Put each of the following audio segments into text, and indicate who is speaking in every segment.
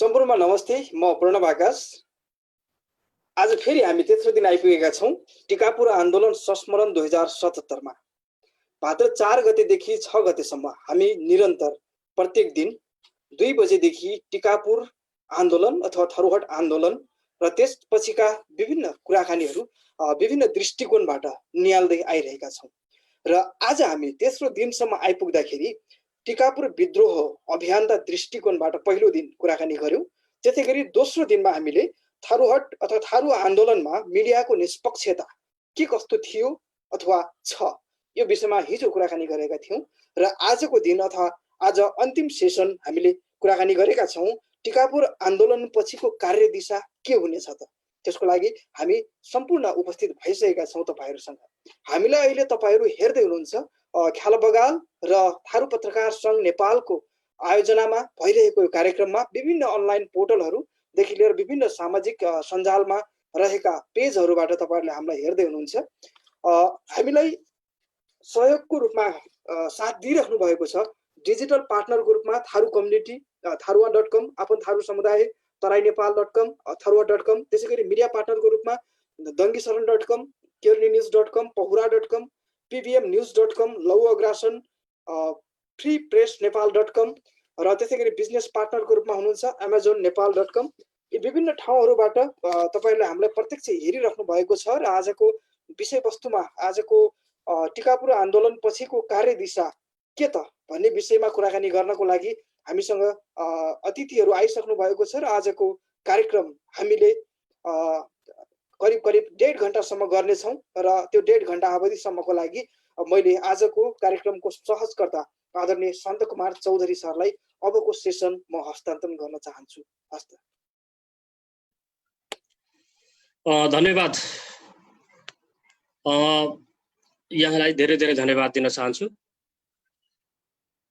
Speaker 1: सम्पूर्णमा नमस्ते। म प्रणव आकाश। आज फेरि हामी तेस्रो दिन आइपुगेका छौं टिकापुर आन्दोलन संस्मरण 2077 मा। भाद्र 4 गतेदेखि 6 गतेसम्म हामी निरन्तर प्रत्येक दिन 2 बजेदेखि टिकापुर आन्दोलन अथवा थरुहट आन्दोलन र त्यसपछिका विभिन्न कुराकानीहरू विभिन्न दृष्टिकोणबाट नियाल्दै आइरहेका छौं। र आज हामी तेस्रो दिनसम्म आइपुग्दाखेरि टिकापुर विद्रोह अभियानका दृष्टिकोणबाट पहिलो दिन कुराकानी गर्यौं। त्यसैगरी दोस्रो दिनमा हामीले थरुहट अथवा थारू आन्दोलनमा मिडियाको निष्पक्षता के कस्तो थियो अथवा छ यो विषयमा हिजो कुराकानी गरेका थियौं। र आजको दिन अथवा आज अन्तिम सेसन हामीले कुराकानी गरेका छौं टिकापुर आन्दोलन पछिको कार्यदिशा के हुनेछ त। त्यसको लागि हामी सम्पूर्ण उपस्थित भइसकेका छौं तपाईहरुसँग। हामीलाई अहिले तपाईहरु हेर्दै हुनुहुन्छ ख्याल बगाल र थारू पत्रकार संघ नेपालको आयोजनामा भइरहेको कार्यक्रममा विभिन्न अनलाइन पोर्टलहरुदेखि लिएर विभिन्न सामाजिक सञ्जालमा रहेका पेजहरुबाट तपाईहरुले हामीलाई हेर्दै हुनुहुन्छ। हामीलाई सहयोगको रूपमा साथ दिइराख्नु भएको छ डिजिटल पार्टनरको रूपमा थारू कम्युनिटी थारुवा.com, आफन थारू समुदाय तराईनेपाल.com, थारुवा.com, त्यसैगरी मिडिया पार्टनरको रूपमा दङ्गीशरण.com, केरलीन्यूज.com, पहुरा.com, pbmnews.com, लघु अग्रासन फ्री प्रेस नेपाल.com र त्यसैगरी बिजनेस पार्टनरको रूपमा हुनुहुन्छ अमेजन नेपाल.com। यी विभिन्न ठाउँहरुबाट तपाईहरुले हामीलाई प्रत्यक्ष हेरिराख्नु भएको छ। र आजको विषयवस्तुमा आजको टिकापुर आन्दोलन पछिको कार्यदिशा के त भन्ने विषयमा कुराकानी गर्नको लागि हामीसँग अतिथिहरु आइसक्नु भएको छ। र आजको कार्यक्रम हामीले करिब 1.5 घण्टासम्म गर्नेछौं। र त्यो 1.5 घण्टा अवधिसम्मको लागि मैले आजको कार्यक्रमको सहजकर्ता आदरणीय सन्त कुमार चौधरी सरलाई अबको सेसन म हस्तान्तरण गर्न चाहन्छु। हस्त।
Speaker 2: धन्यवाद। यहाँलाई धेरै धेरै धन्यवाद दिन चाहन्छु।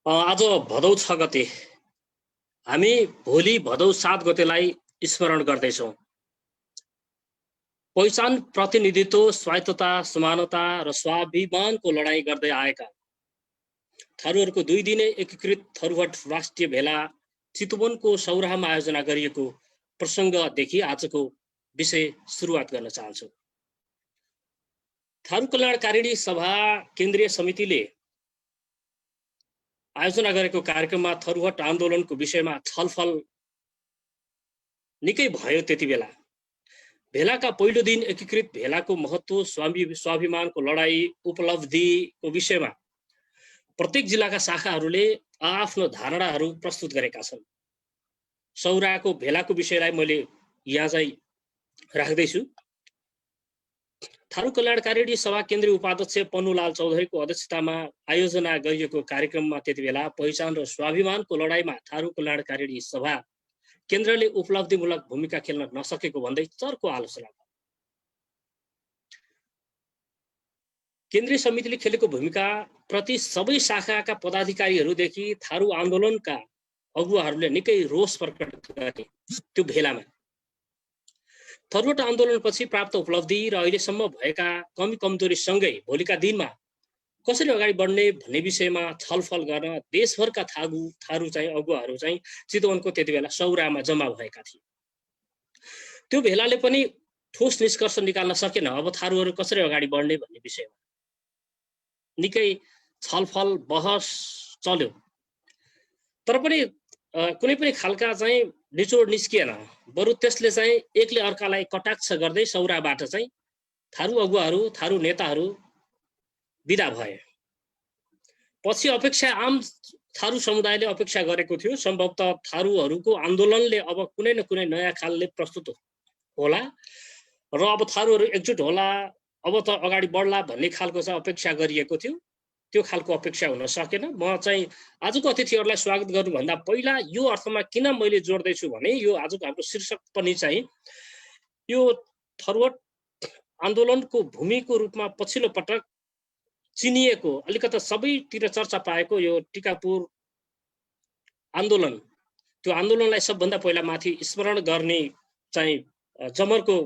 Speaker 2: आज भदौ 6 गते हामी भोलि भदौ 7 गतेलाई स्मरण गर्दैछौं। पहिचान, प्रतिनिधित्व, स्वायत्तता, समानता र स्वाभिमानको लडाईँ गर्दै आएका थारूहरूको 2 दिने एकीकृत थरुहट राष्ट्रिय भेला चितवनको सौराहामा आयोजना गरिएको प्रसङ्गदेखि आजको विषय सुरुवात गर्न चाहन्छु। थारू कल्याणकारिणी सभा केन्द्रीय समितिले आयोजना गरेको कार्यक्रममा थरुहट आन्दोलनको विषयमा छलफल निकै भयो। त्यति बेला भेलाका पहिलो दिन एकीकृत भेलाको महत्त्व, स्वाभिमानको लडाई, उपलब्धिको विषयमा प्रत्येक जिल्लाका शाखाहरूले आफ्नो धारणाहरू प्रस्तुत गरेका छन्। सौराहाको भेलाको विषयलाई मैले यहाँ चाहिँ राख्दैछु। थारू कल्याणकारिणी सभा केन्द्रीय उपाध्यक्ष पन्नुलाल चौधरीको अध्यक्षतामा आयोजना गरिएको कार्यक्रममा त्यति बेला पहिचान र स्वाभिमानको लडाईँमा थारू कल्याणकारिणी सभा केन्द्रले उपलब्धिमूलक भूमिका खेल्न नसकेको भन्दै चर्को आलोचना भयो। केन्द्रीय समितिले खेलेको भूमिका प्रति सबै शाखाका पदाधिकारीहरूदेखि थारू आन्दोलनका अगुवाहरूले निकै रोष प्रकट गरे। त्यो भेलामा थरुहट आन्दोलनपछि प्राप्त उपलब्धि र अहिलेसम्म भएका कमी कमजोरी सँगै भोलिका दिनमा कसरी अगाडि बढ्ने भन्ने विषयमा छलफल गर्न देशभरका थारू चाहिँ अगुवाहरू चाहिँ चितवनको त्यति बेला सौराहामा जम्मा भएका थिए। त्यो भेलाले पनि ठोस निष्कर्ष निकाल्न सकेन। अब थारूहरू कसरी अगाडि बढ्ने भन्ने विषयमा निकै छलफल बहस चल्यो। तर पनि कुनै पनि खालका चाहिँ निचोड निस्किएन। बरु त्यसले चाहिँ एकले अर्कालाई कटाक्ष गर्दै सौराहाबाट चाहिँ थारू अगुवाहरू, थारू नेताहरू बिदा भए। पछि अपेक्षा आम थारू समुदायले अपेक्षा गरेको थियो सम्भवतः थारूहरूको आन्दोलनले अब कुनै न कुनै नयाँ खालले प्रस्तुत होला र अब थारूहरू एकजुट होला, अब त अगाडि बढ्ला भन्ने खालको चाहिँ अपेक्षा गरिएको थियो। त्यो खालको अपेक्षा हुन सकेन। म चाहिँ आजको अतिथिहरूलाई स्वागत गर्नुभन्दा पहिला यो अर्थमा किन मैले जोड्दैछु भने यो आजको हाम्रो शीर्षक पनि चाहिँ यो थरुहट आन्दोलनको भूमिको रूपमा पछिल्लो पटक चिनिएको, अलिकता सबैतिर चर्चा पाएको यो टिकापुर आन्दोलन, त्यो आन्दोलनलाई सबभन्दा पहिला माथि स्मरण गर्ने चाहिँ जमरको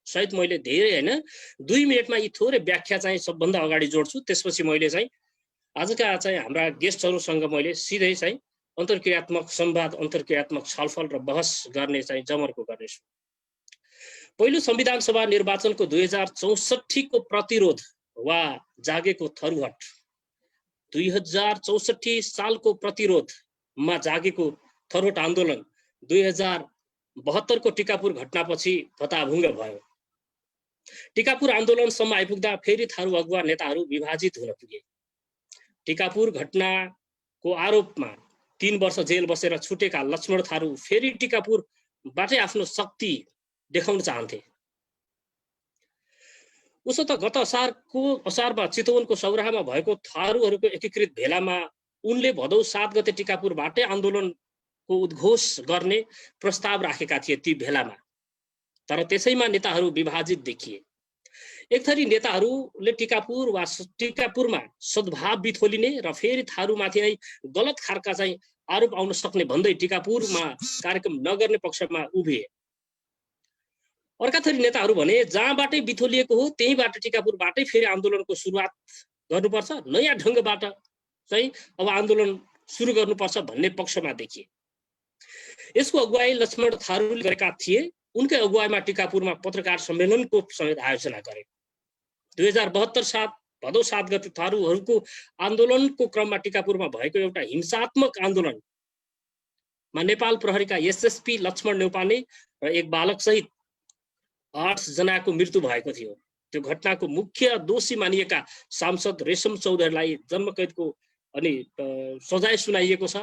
Speaker 2: सहित मैले धेरै हैन 2 मिनेटमा यी थोरै व्याख्या चाहिँ सबभन्दा अगाडि जोड्छु। त्यसपछि मैले चाहिँ आजका चाहिँ हाम्रा गेस्टहरुसँग मैले सिधै चाहिँ अन्तर्क्रियात्मक संवाद, अन्तर्क्रियात्मक छलफल र बहस गर्ने चाहिँ जमर्को गर्नेछु। पहिलो संविधान सभा निर्वाचनको 2064 को प्रतिरोध वा जागेको थरुहट, 2064 सालको प्रतिरोधमा जागेको थरुहट आन्दोलन 2072 को टिकापुर घटनापछि भताभुङ्ग भयो। टिकापुर आन्दोलनसम्म आइपुग्दा फेरि थारू अगुवा नेताहरू विभाजित हुन पुगे। टिकापुर घटनाको आरोपमा 3 वर्ष जेल बसेर छुटेका लक्ष्मण थारू फेरि टिकापुरबाटै आफ्नो शक्ति देखाउन चाहन्थे। उसो त गत असारमा चितवनको सौराहामा भएको थारूहरूको एकीकृत भेलामा उनले भदौ 7 गते टिकापुरबाटै आन्दोलनको उद्घोष गर्ने प्रस्ताव राखेका थिए ती भेलामा। तर त्यसैमा नेताहरू विभाजित देखिए। एक थरी नेताहरूले टिकापुरमा सद्भाव बिथोलिने र फेरि थारूमाथि नै गलत खालका चाहिँ आरोप आउन सक्ने भन्दै टिकापुरमा कार्यक्रम नगर्ने पक्षमा उभिए। अर्का थरी नेताहरू भने जहाँबाटै बिथोलिएको हो त्यहीबाट टिकापुरबाटै फेरि आन्दोलनको सुरुवात गर्नुपर्छ, नयाँ ढङ्गबाट चाहिँ अब आन्दोलन सुरु गर्नुपर्छ भन्ने पक्षमा देखिए। यसको अगुवाई लक्ष्मण थारूले गरेका थिए। उनकै अगुवाईमा टिकापुरमा पत्रकार सम्मेलनको समेत आयोजना गरे। 2072 साल भदौ 7 गते थारूहरूको आन्दोलनको क्रममा टिकापुरमा भएको एउटा हिंसात्मक आन्दोलनमा नेपाल प्रहरीका एसएसपी लक्ष्मण नेउपाने र एक बालक सहित 8 जनाको मृत्यु भएको थियो। त्यो घटनाको मुख्य दोषी मानिएका सांसद रेशम चौधरीलाई जन्मकैदको अनि सजाय सुनाइएको छ।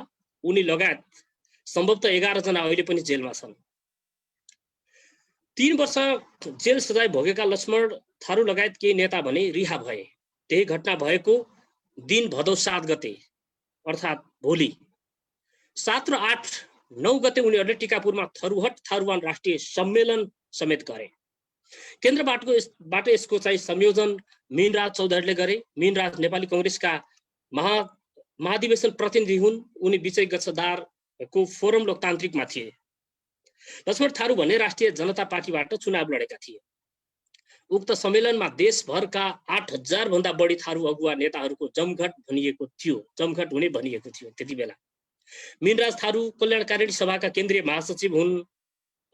Speaker 2: उनी लगायत सम्भवतः 11 जना अहिले पनि जेलमा छन्। 3 वर्ष जेल सजाय भोगेका लक्ष्मण थारू लगायत केही नेता भने रिहा भए। त्यही घटना भएको दिन भदौ 7 गते अर्थात् भोलि 7 र 8, 9 गते उनीहरूले टिकापुरमा थरुहट थारूवान राष्ट्रिय सम्मेलन समेत गरे। केन्द्रबाट यसको चाहिँ संयोजन मीनराज चौधरीले गरे। मीनराज नेपाली कांग्रेसका महाधिवेशन प्रतिनिधि हुन्। उनी विजय गच्छदारको फोरम लोकतान्त्रिकमा थिए। लक्ष्मण थारू भने राष्ट्रिय जनता पार्टीबाट चुनाव लडेका थिए। उक्त सम्मेलनमा देशभरका 8000 भन्दा बढी थारू अगुवा नेताहरूको जमघट हुने भनिएको थियो। त्यति बेला मीनराज थारू कल्याणकारिणी सभाका केन्द्रीय महासचिव हुन्।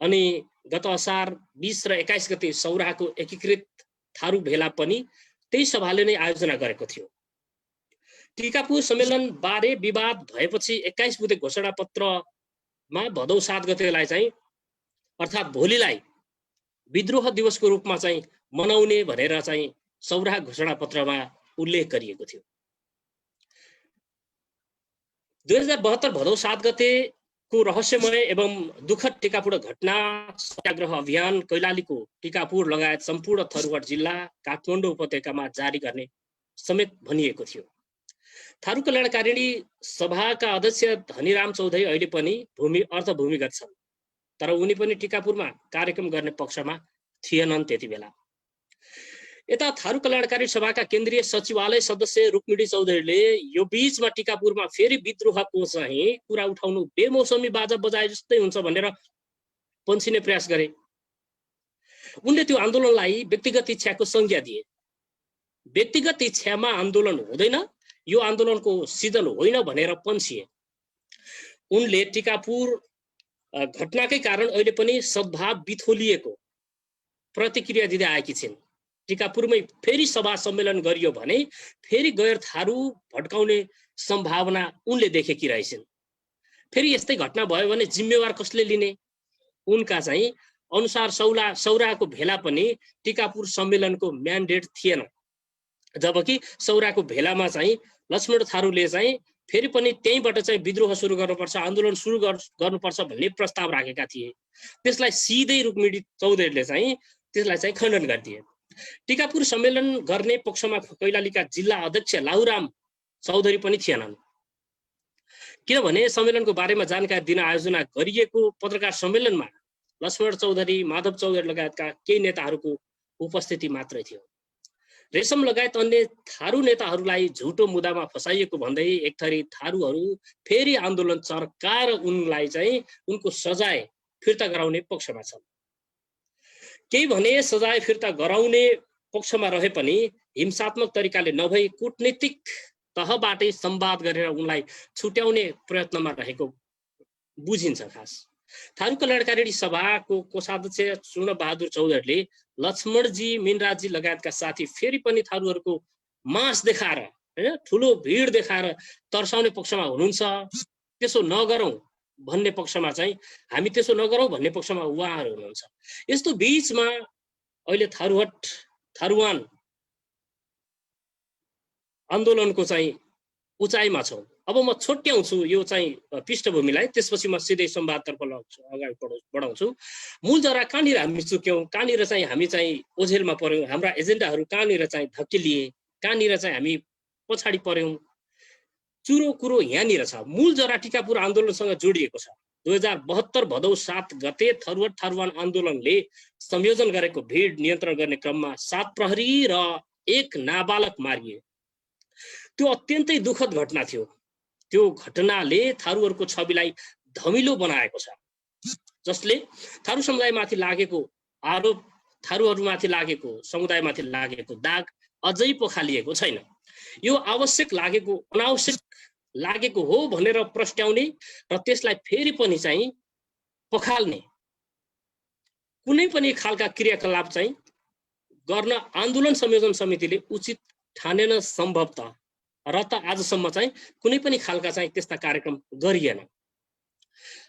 Speaker 2: अनि गत असार 20 र 21 गते सौराहाको एकीकृत थारू भेला पनि त्यही सभाले नै आयोजना गरेको थियो। टिकापुर सम्मेलन बारे विवाद भएपछि 21 बुँदे घोषणा पत्रमा भदौ 7 गतेलाई चाहिँ अर्थात् भोलिलाई विद्रोह दिवसको रूपमा चाहिँ मनाउने भनेर चाहिँ सौराहा घोषणा पत्रमा उल्लेख गरिएको थियो। 2072 भदौ 7 गतेको रहस्यमय एवं दुःखद टिकापुर घटना सत्याग्रह अभियान कैलालीको टिकापुर लगायत सम्पूर्ण थरुहट जिल्ला काठमाडौँ उपत्यकामा जारी गर्ने समेत भनिएको थियो। थारू कल्याणकारिणी सभाका अध्यक्ष धनीराम चौधरी अहिले पनि अर्धभूमिगत छन्। तर उनी पनि टिकापुरमा कार्यक्रम गर्ने पक्षमा थिएनन् त्यति बेला। यता थारू कल्याणकारी सभाका केन्द्रीय सचिवालय सदस्य रुक्मिणी चौधरीले यो बीचमा टिकापुरमा फेरि विद्रोहको चाहिँ कुरा उठाउनु बेमौसमी बाजा बजाए जस्तै हुन्छ भनेर पन्छिने प्रयास गरे। उनले त्यो आन्दोलनलाई व्यक्तिगत इच्छाको संज्ञा दिए। व्यक्तिगत इच्छामा आन्दोलन हुँदैन, यो आन्दोलनको सिजन होइन भनेर पन्छिए। उनले टिकापुर घटनाकै कारण अहिले पनि सद्भाव बिथोलिएको प्रतिक्रिया दिँदै आएकी छिन्। टिकापुरमै फेरि सभा सम्मेलन गरियो भने फेरि गैर थारू भड्काउने सम्भावना उनले देखेकी रहेछन्। फेरि यस्तै घटना भयो भने जिम्मेवार कसले लिने? उनका चाहिँ अनुसार सौराहाको भेला पनि टिकापुर सम्मेलनको म्यान्डेट थिएन। जबकि सौराहाको भेलामा चाहिँ लक्ष्मण थारूले चाहिँ फेरि पनि त्यहीँबाट चाहिँ विद्रोह सुरु गर्नुपर्छ, आन्दोलन सुरु गर्नुपर्छ भन्ने प्रस्ताव राखेका थिए। त्यसलाई सिधै रुक्मिणी चौधरीले चाहिँ त्यसलाई चाहिँ खण्डन गरिदिए। टिकापुर सम्मेलन गर्ने पक्षमा कैलालीका जिल्ला अध्यक्ष लाहुराम चौधरी पनि थिएनन्। किनभने सम्मेलनको बारेमा जानकारी दिन आयोजना गरिएको पत्रकार सम्मेलनमा लक्ष्मण चौधरी, माधव चौधरी लगायतका केही नेताहरूको उपस्थिति मात्रै थियो। रेशम लगायत अन्य थारू नेताहरूलाई झुटो मुद्दामा फसाइएको भन्दै एक थरी थारूहरू फेरि आन्दोलन चर्काएर उनलाई चाहिँ उनको सजाय फिर्ता गराउने पक्षमा छन्। केही भने सजाय फिर्ता गराउने पक्षमा रहे पनि हिंसात्मक तरिकाले नभई कूटनीतिक तहबाटै संवाद गरेर उनलाई छुट्याउने प्रयत्नमा रहेको बुझिन्छ। खास थारू कल्याणकारी सभाको कोषाध्यक्ष चूर्णबहादुर चौधरीले लक्ष्मणजी, मिनराजी लगायतका साथी फेरि पनि थारूहरूको मास देखाएर हैन ठुलो भिड देखाएर तर्साउने पक्षमा हुनुहुन्छ। त्यसो नगरौं भन्ने पक्षमा चाहिँ हामी त्यसो नगरौं भन्ने पक्षमा उहाँहरू हुनुहुन्छ। यस्तो बीचमा अहिले थारूवान आन्दोलनको चाहिँ उचाइमा छौं। अब म छोट्याउँछु यो चाहिँ पृष्ठभूमिलाई, त्यसपछि म सिधै संवादतर्फ अगाडि बढाउँछु। मूल जरा कहाँनिर हामी चुक्यौं, कहाँनिर चाहिँ हामी चाहिँ ओझेलमा पर्यौं, हाम्रा एजेन्डाहरू कहाँनिर चाहिँ धक्किलिए, कहाँनिर चाहिँ हामी पछाडि पर्यौं, चुरो कुरो यहाँनिर छ। मूल जरा टिकापुर आन्दोलनसँग जोडिएको छ। 2072 भदौ 7 गते थारूवान आन्दोलनले संयोजन गरेको भिड नियन्त्रण गर्ने क्रममा 7 प्रहरी र 1 नाबालक मारिए। त्यो अत्यन्तै दुःखद घटना थियो। त्यो घटनाले थारूहरूको छविलाई धमिलो बनाएको छ, जसले थारू समुदायमाथि लागेको आरोप, थारूहरूमाथि लागेको, समुदायमाथि लागेको दाग अझै पोखालिएको छैन। यो आवश्यक लागेको अनावश्यक लागेको हो भनेर प्रस्ट्याउने र त्यसलाई फेरि पनि चाहिँ पखाल्ने कुनै पनि खालका क्रियाकलाप चाहिँ गर्न आन्दोलन संयोजन समितिले उचित ठानेन सम्भवतः, र त आजसम्म चाहिँ कुनै पनि खालका चाहिँ त्यस्ता कार्यक्रम गरिएन।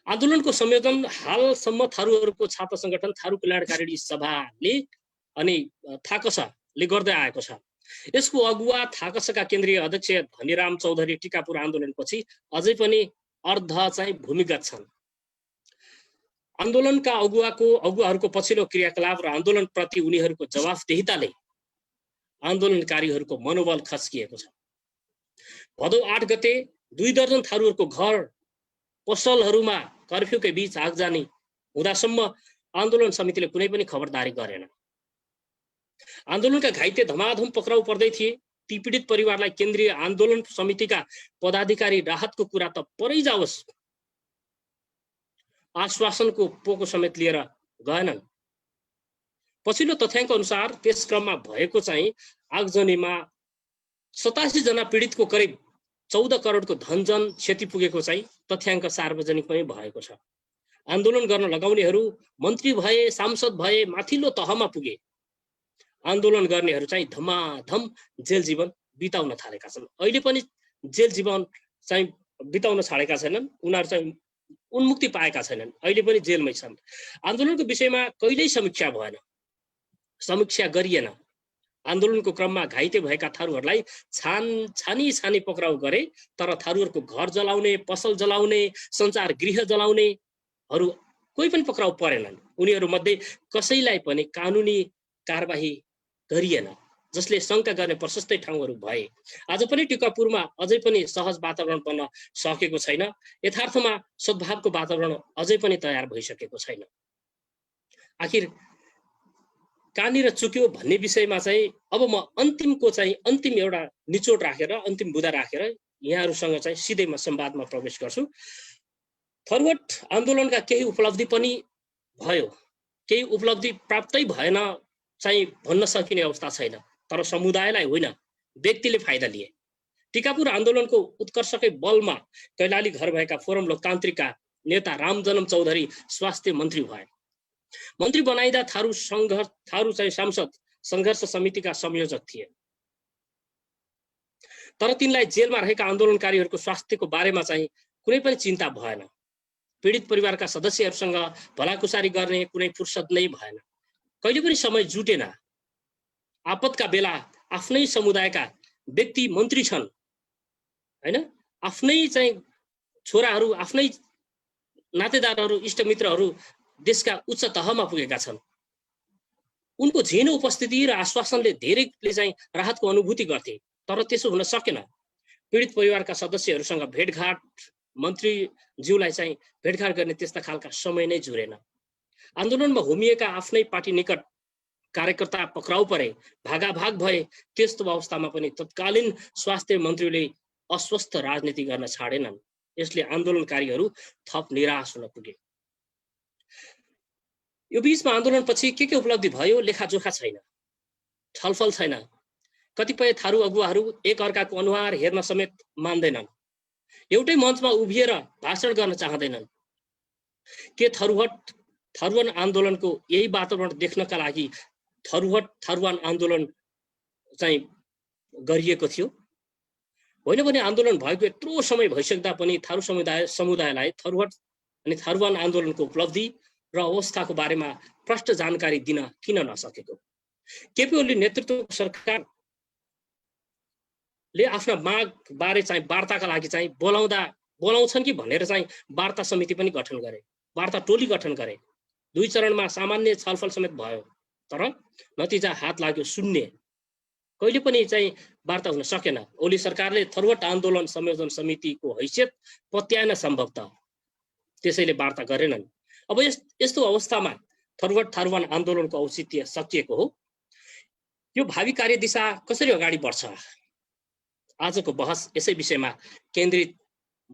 Speaker 2: आन्दोलनको संयोजन हालसम्म थारूहरूको छात्र संगठन थारू कल्याणकारी सभाले अनि थाकसले गर्दै आएको छ। यसको अगुवा थाकसका केन्द्रीय अध्यक्ष धनीराम चौधरी टिकापुर आन्दोलनपछि अझै पनि अर्ध चाहिँ भूमिगत छन्। आन्दोलनका अगुवाहरूको पछिल्लो क्रियाकलाप र आन्दोलनप्रति उनीहरूको जवाफदेहिताले आन्दोलनकारीहरूको मनोबल खस्किएको छ। भदौ 8 गते 2 दर्जन थारूहरूको घर पसलहरूमा कर्फ्यूकै बीच आगजनी हुँदासम्म आन्दोलन समितिले कुनै पनि खबरदारी गरेन। आन्दोलनका घाइते धमाधम पक्राउ पर्दै थिए। ती पीडित परिवारलाई केन्द्रीय आन्दोलन समितिका पदाधिकारी राहतको कुरा त परै जाओस् आश्वासनको पोको समेत लिएर गएनन्। पछिल्लो तथ्याङ्क अनुसार त्यस क्रममा भएको चाहिँ आगजनीमा 87 जना पीडितको करिब 14 करोडको धनजन क्षति पुगेको चाहिँ तथ्याङ्क सार्वजनिक पनि भएको छ। आन्दोलन गर्न लगाउनेहरू मन्त्री भए, सांसद भए, माथिल्लो तहमा पुगे। आन्दोलन गर्नेहरू चाहिँ धमाधम जेल जीवन बिताउन थालेका छन्। अहिले पनि जेल जीवन चाहिँ बिताउन छाडेका छैनन्, उनीहरू चाहिँ उन्मुक्ति पाएका छैनन्, अहिले पनि जेलमै छन्। आन्दोलनको विषयमा कहिल्यै समीक्षा भएन, समीक्षा गरिएन। आन्दोलनको क्रममा घाइते भएका थारूहरूलाई छानी पक्राउ गरे, तर थारूहरूको घर जलाउने, पसल जलाउने, सञ्चार गृह जलाउनेहरू कोही पनि पक्राउ परेनन्। उनीहरू मध्ये कसैलाई पनि कानुनी कारबाही गरिएन, जसले शंका गर्ने प्रशस्तै ठाउँहरू भए। आज पनि टिकापुरमा अझै पनि सहज वातावरण बन्न सकेको छैन। यथार्थमा सद्भावको वातावरण अझै पनि तयार भइसकेको छैन। आखिर कहाँनिर चुक्यो भन्ने विषयमा चाहिँ अब म अन्तिम एउटा निचोड राखेर, अन्तिम बुदा राखेर यहाँहरूसँग चाहिँ सिधै म संवादमा प्रवेश गर्छु। थारूवाट आन्दोलनका केही उपलब्धि पनि भयो, केही उपलब्धि प्राप्तै भएन चाहिँ भन्न सकिने अवस्था छैन, तर समुदायलाई होइन, व्यक्तिले फाइदा लिए। टिकापुर आन्दोलनको उत्कर्षकै बलमा कैलाली घर भएका फोरम लोकतान्त्रिकका नेता रामजनम चौधरी स्वास्थ्य मन्त्री भए। मन्त्री बनाइदा थारू चाहिँ सांसद संघर्ष समितिका संयोजक थिए, तर तिनलाई जेलमा रहेका आन्दोलनकारीहरूको स्वास्थ्यको बारेमा चाहिँ कुनै पनि चिन्ता भएन। पीडित परिवारका सदस्यहरूसँग भलाकुसारी गर्ने कुनै फुर्सद नै भएन। कहिले पनि समय जुटेन। आपतका बेला आफ्नै समुदायका व्यक्ति मन्त्री छन् हैन, आफ्नै चाहिँ छोराहरू, आफ्नै नातेदारहरू, इष्टमित्रहरू देशका उच्च तहमा पुगेका छन्। उनको झिनो उपस्थिति र आश्वासनले धेरैले चाहिँ राहतको अनुभूति गर्थे, तर त्यसो हुन सकेन। पीडित परिवारका सदस्यहरूसँग भेटघाट, मन्त्रीज्यूलाई चाहिँ भेटघाट गर्ने त्यस्ता खालका समय नै जुरेन। आन्दोलनमा होमिएका आफ्नै पार्टी निकट कार्यकर्ता पक्राउ परे, भागाभाग भए। त्यस्तो अवस्थामा पनि तत्कालीन स्वास्थ्य मन्त्रीले अस्वस्थ राजनीति गर्न छाडेनन्। यसले आन्दोलनकारीहरू थप निराश हुन पुगे। यो बीचमा आन्दोलनपछि के उपलब्धि भयो लेखाजोखा छैन, छलफल छैन। कतिपय थारू अगुवाहरू एक अर्काको अनुहार हेर्न समेत मान्दैनन्, एउटै मञ्चमा उभिएर भाषण गर्न चाहँदैनन्। के थरुवान आन्दोलनको यही वातावरण देख्नका लागि थरुवान आन्दोलन चाहिँ गरिएको थियो? होइन भने आन्दोलन भएको यत्रो समय भइसक्दा पनि थारू समुदायलाई थरुवान आन्दोलनको उपलब्धि र अवस्थाको बारेमा प्रष्ट जानकारी दिन किन नसकेको? केपी ओली नेतृत्वको सरकारले आफ्ना माग बारे चाहिँ वार्ताका लागि चाहिँ बोलाउँछन् कि भनेर चाहिँ वार्ता समिति पनि गठन गरे, वार्ता टोली गठन गरे। 2 चरणमा सामान्य छलफल समेत भयो, तर नतिजा हात लाग्यो शून्य। कहिले पनि चाहिँ वार्ता हुन सकेन। ओली सरकारले थरुवाट आन्दोलन संयोजन समितिको हैसियत पत्याएन सम्भवतः, त्यसैले वार्ता गरेनन्। अब यस्तो अवस्थामा थारुवान आन्दोलनको औचित्य सकिएको हो। यो भावी कार्यदिशा कसरी अगाडि बढ्छ? आजको बहस यसै विषयमा केन्द्रित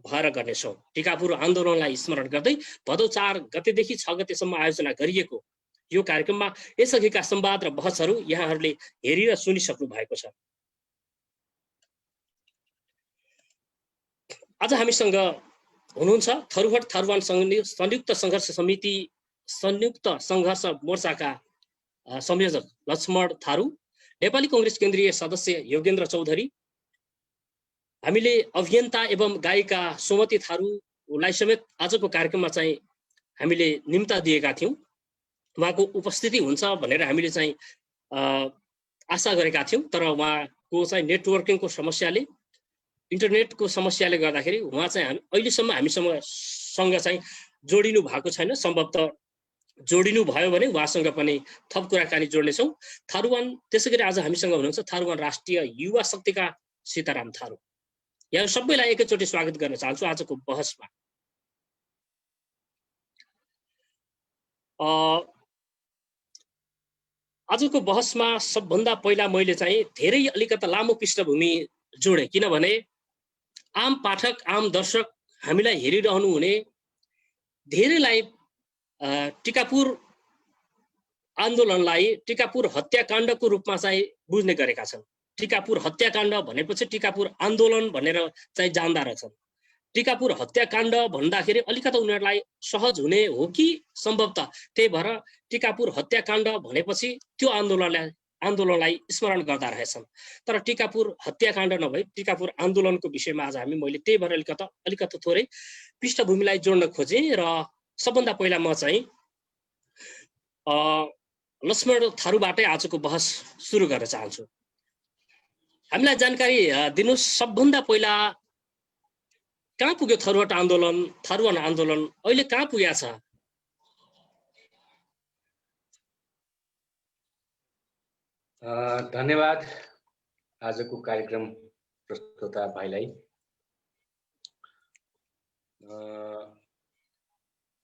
Speaker 2: भएर गर्नेछौँ। टिकापुर आन्दोलनलाई स्मरण गर्दै भदौ 4 गतेदेखि 6 गतेसम्म आयोजना गरिएको यो कार्यक्रममा यसअघिका संवाद र बहसहरू यहाँहरूले हेरी र सुनिसक्नु भएको छ। आज हामीसँग हुनुहुन्छ थारुवान संयुक्त सङ्घर्ष मोर्चाका संयोजक लक्ष्मण थारू, नेपाली कांग्रेस केन्द्रीय सदस्य योगेन्द्र चौधरी, हामीले अभियन्ता एवं गायिका सोमती थारूलाई समेत आजको कार्यक्रममा चाहिँ हामीले निम्ता दिएका थियौँ। उहाँको उपस्थिति हुन्छ भनेर हामीले चाहिँ आशा गरेका थियौँ, तर उहाँको चाहिँ नेटवर्किङको समस्याले, इन्टरनेटको समस्याले गर्दाखेरि उहाँ चाहिँ अहिलेसम्म हामीसँग चाहिँ जोडिनु भएको छैन। सम्भवतः जोडिनु भयो भने उहाँसँग पनि थप कुराकानी जोड्नेछौँ। त्यसैगरी आज हामीसँग हुनुहुन्छ थारुवान राष्ट्रिय युवा शक्तिका सीताराम थारू। यहाँ सबैलाई एकैचोटि स्वागत गर्न चाहन्छु आजको बहसमा। आजको बहसमा सबभन्दा पहिला मैले चाहिँ धेरै अलिकता लामो पृष्ठभूमि जोडेँ, किनभने आम पाठक, आम दर्शक हामीलाई हेरिरहनु हुने धेरैलाई टिकापुर आन्दोलनलाई टिकापुर हत्याकाण्डको रूपमा चाहिँ बुझ्ने गरेका छन्। टिकापुर हत्याकाण्ड भनेपछि टिकापुर आन्दोलन भनेर चाहिँ जान्दा रहेछन्। टिकापुर हत्याकाण्ड भन्दाखेरि अलिकता उनीहरूलाई सहज हुने हो कि सम्भवतः त्यही भएर टिकापुर हत्याकाण्ड भनेपछि त्यो आन्दोलनलाई स्मरण गर्दा रहेछन्। तर टिकापुर हत्याकाण्ड नभई टिकापुर आन्दोलनको विषयमा आज मैले त्यही भएर अलिकता थोरै पृष्ठभूमिलाई जोड्न खोजेँ र सबभन्दा पहिला म चाहिँ लक्ष्मण थारूबाटै आजको बहस सुरु गर्न चाहन्छु। हामीलाई जानकारी दिनुहोस्, सबभन्दा पहिला कहाँ पुग्यो थारुवान आन्दोलन अहिले कहाँ पुगेको छ?
Speaker 3: धन्यवाद आजको कार्यक्रम प्रस्तुता भाइलाई।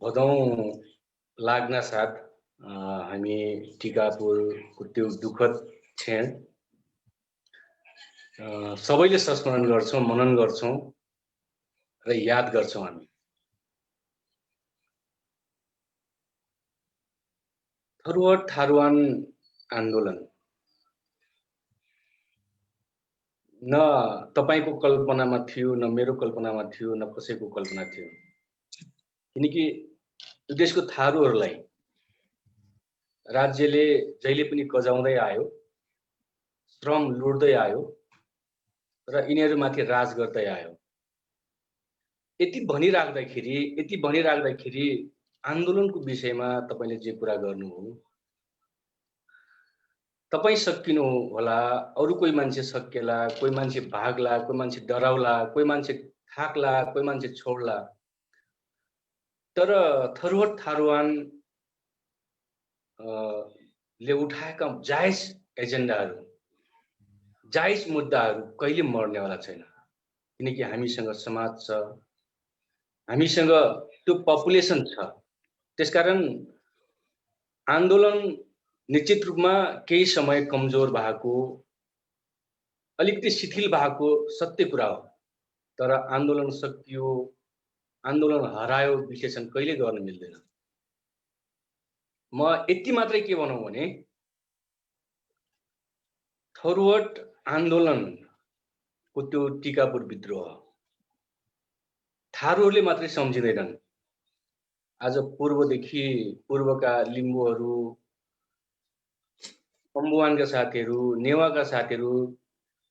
Speaker 3: भदौ लाग्न साथ हामी टिकापुरको त्यो दुःखद क्षण सबैले संस्मरण गर्छौँ, मनन गर्छौँ र याद गर्छौँ। हामी थारुवान आन्दोलन न तपाईको कल्पनामा थियो, न मेरो कल्पनामा थियो, न कसैको कल्पना थियो, किनकि यो देशको थारूहरूलाई राज्यले जहिले पनि कजाउँदै आयो, श्रम लुट्दै आयो र यिनीहरूमाथि राज गर्दै आयो। यति भनिराख्दाखेरि आन्दोलनको विषयमा तपाईले जे कुरा गर्नु हो, तपाई सकिनु होला, अरु कोही मान्छे सकेला, कोही मान्छे भाग्ला, कोही मान्छे डराउला, कोही मान्छे थाक्ला, कोही मान्छे छोड्ला, तर थारुवान ले उठाएका जायज एजेन्डाहरू, जायज मुद्दाहरू कहिले मर्नेवाला छैन, किनकि हामीसँग समाज छ, हामीसँग त्यो पपुलेसन छ। त्यसकारण आन्दोलन निश्चित रूपमा केही समय कमजोर भएको, अलिकति शिथिल भएको सत्य कुरा हो, तर आन्दोलन सकियो, आन्दोलन हरायो विश्लेषण कहिले गर्न मिल्दैन। म यति मात्रै के भनौँ भने थारुवाट आन्दोलनको त्यो टिकापुर विद्रोह थारूहरूले मात्रै सम्झिँदैनन्। आज पूर्वका लिम्बूहरू, अम्बुवानका साथीहरू, नेवाका साथीहरू,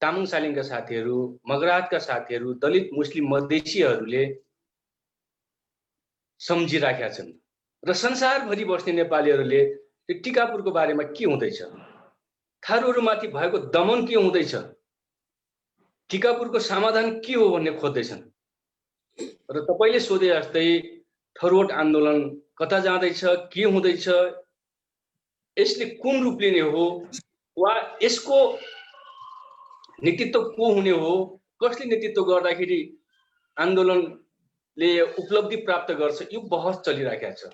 Speaker 3: तामाङ सालिङका साथीहरू, मगरातका साथीहरू, दलित मुस्लिम मधेसीहरूले सम्झिराखेका छन् र संसारभरि बस्ने नेपालीहरूले त्यो टिकापुरको बारेमा के हुँदैछ, थारूहरूमाथि भएको दमन के हुँदैछ, टिकापुरको समाधान के हो भन्ने खोज्दैछन्। र तपाईले सोधे जस्तै थरुवट आन्दोलन कता जाँदैछ, के हुँदैछ, यसले कुन रूप लिने हो वा यसको नेतृत्व को हुने हो, कसले नेतृत्व गर्दाखेरि आन्दोलनले उपलब्धि प्राप्त गर्छ, यो बहस चलिरहेको छ।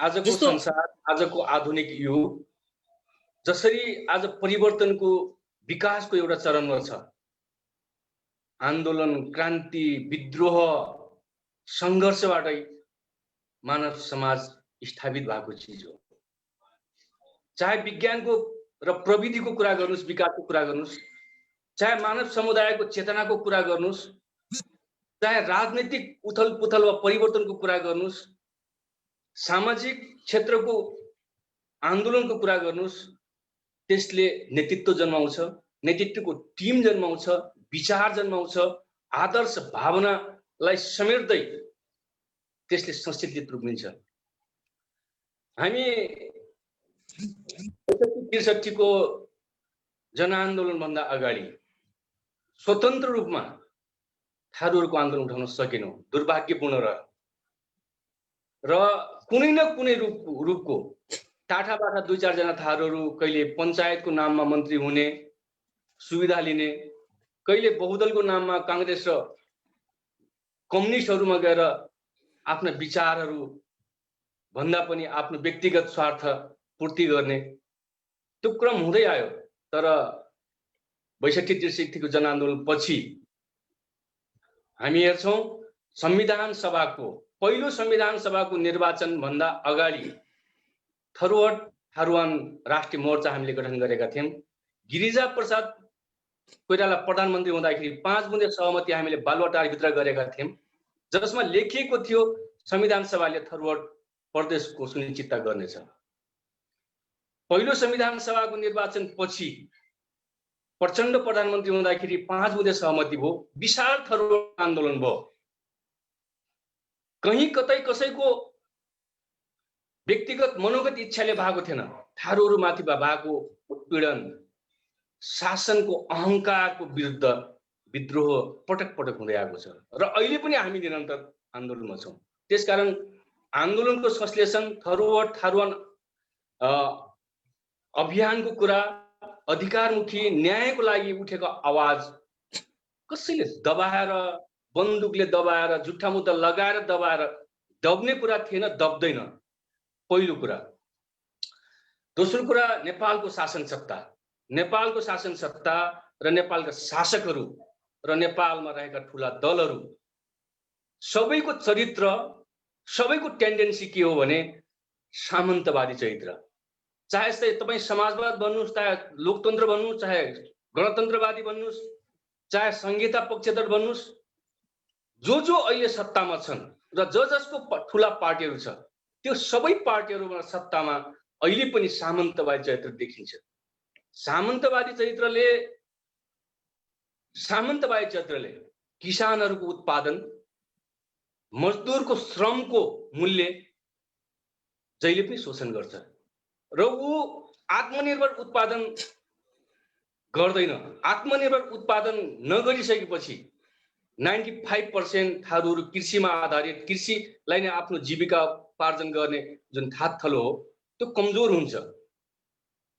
Speaker 3: आजको संसार, आजको आधुनिक युग जसरी आज परिवर्तनको विकासको एउटा चरणमा छ, आन्दोलन, क्रान्ति, विद्रोह, सङ्घर्षबाटै मानव समाज स्थापित भएको चिज हो। चाहे विज्ञानको र प्रविधिको कुरा गर्नुस्, विकासको कुरा गर्नुस्, चाहे मानव समुदायको चेतनाको कुरा गर्नुस्, चाहे राजनीतिक उथल पुथल वा परिवर्तनको कुरा गर्नुस्, सामाजिक क्षेत्रको आन्दोलनको कुरा गर्नुस्, त्यसले नेतृत्व जन्माउँछ, नेतृत्वको टिम जन्माउँछ, विचार जन्माउँछ, आदर्श भावनालाई समेट्दै त्यसले संस्कृति रूप लिन्छ। हामी ६३ को जनआन्दोलन भन्दा अगाडि स्वतन्त्र रूपमा थारूहरूको आन्दोलन उठाउन सकेनौं, दुर्भाग्यपूर्ण र कुनै न कुनै रूपको टाठाबाट 2-4 जना थारूहरू कहिले पञ्चायतको नाममा मन्त्री हुने सुविधा लिने, कहिले बहुदलको नाममा कांग्रेस र कम्युनिस्टहरूमा गएर आफ्ना विचारहरू भन्दा पनि आफ्नो व्यक्तिगत स्वार्थ पूर्ति गर्ने त्यो क्रम हुँदै आयो। तर ६२-६३ को जनआन्दोलन पछि हामी हेर्छौं संविधान सभाको पहिलो संविधान सभाको निर्वाचन भन्दा अगाडि थरुवट थारुवान राष्ट्रिय मोर्चा हामीले गठन गरेका थियौं। गिरिजा प्रसाद कोइराला प्रधानमन्त्री हुँदाखेरि 5 बुँदे सहमति हामीले बालुवाटारभित्र गरेका थियौं, जसमा लेखिएको थियो संविधान सभाले थरुवट प्रदेशको सुनिश्चितता गर्नेछ। पहिलो संविधान सभाको निर्वाचन पछि प्रचण्ड प्रधानमन्त्री हुँदाखेरि 5 बुँदे सहमति भयो, विशाल थरुवट आन्दोलन भयो। कहीं कतै कसैको व्यक्तिगत मनोगत इच्छाले भएको थिएन, थारूहरूमाथि भएको उत्पीडन, शासनको अहंकारको विरुद्ध विद्रोह पटक पटक हुँदै आएको छ र अहिले पनि हामी निरन्तर आन्दोलनमा छौं। त्यसकारण आन्दोलनको संश्लेषण, थरुवट थारुवान अभियानको कुरा, अधिकारमुखी न्यायको लागि उठेको आवाज कसैले दबाएर, बन्दुकले दबाएर, जुठा मुद्दा लगाएर दबाएर दब्ने कुरा थिएन, दब्दैन। पहिलो कुरा। दोस्रो कुरा, नेपालको शासन सत्ता र नेपालका शासकहरू र नेपालमा रहेका ठूला दलहरू सबैको चरित्र, सबैको टेन्डेन्सी के हो भने सामन्तवादी चरित्र। चाहे तपाई समाजवाद भन्नुस्, चाहे लोकतन्त्र भन्नुस्, चाहे गणतन्त्रवादी भन्नुस्, चाहे संहिता पक्षधर भन्नुस्, जो अहिले सत्तामा छन् र जसको ठूला पार्टीहरू छ, त्यो सबै पार्टीहरूमा सत्तामा अहिले पनि सामन्तवादी चरित्र देखिन्छ। सामन्तवादी चरित्रले किसानहरूको उत्पादन, मजदुरको श्रमको मूल्य जहिले पनि शोषण गर्छ र ऊ आत्मनिर्भर उत्पादन गर्दैन। आत्मनिर्भर उत्पादन नगरिसकेपछि 95% थारूहरू कृषिमा आधारित, कृषिलाई नै आफ्नो जीविका उपार्जन गर्ने जुन थात थलो हो, त्यो कमजोर हुन्छ।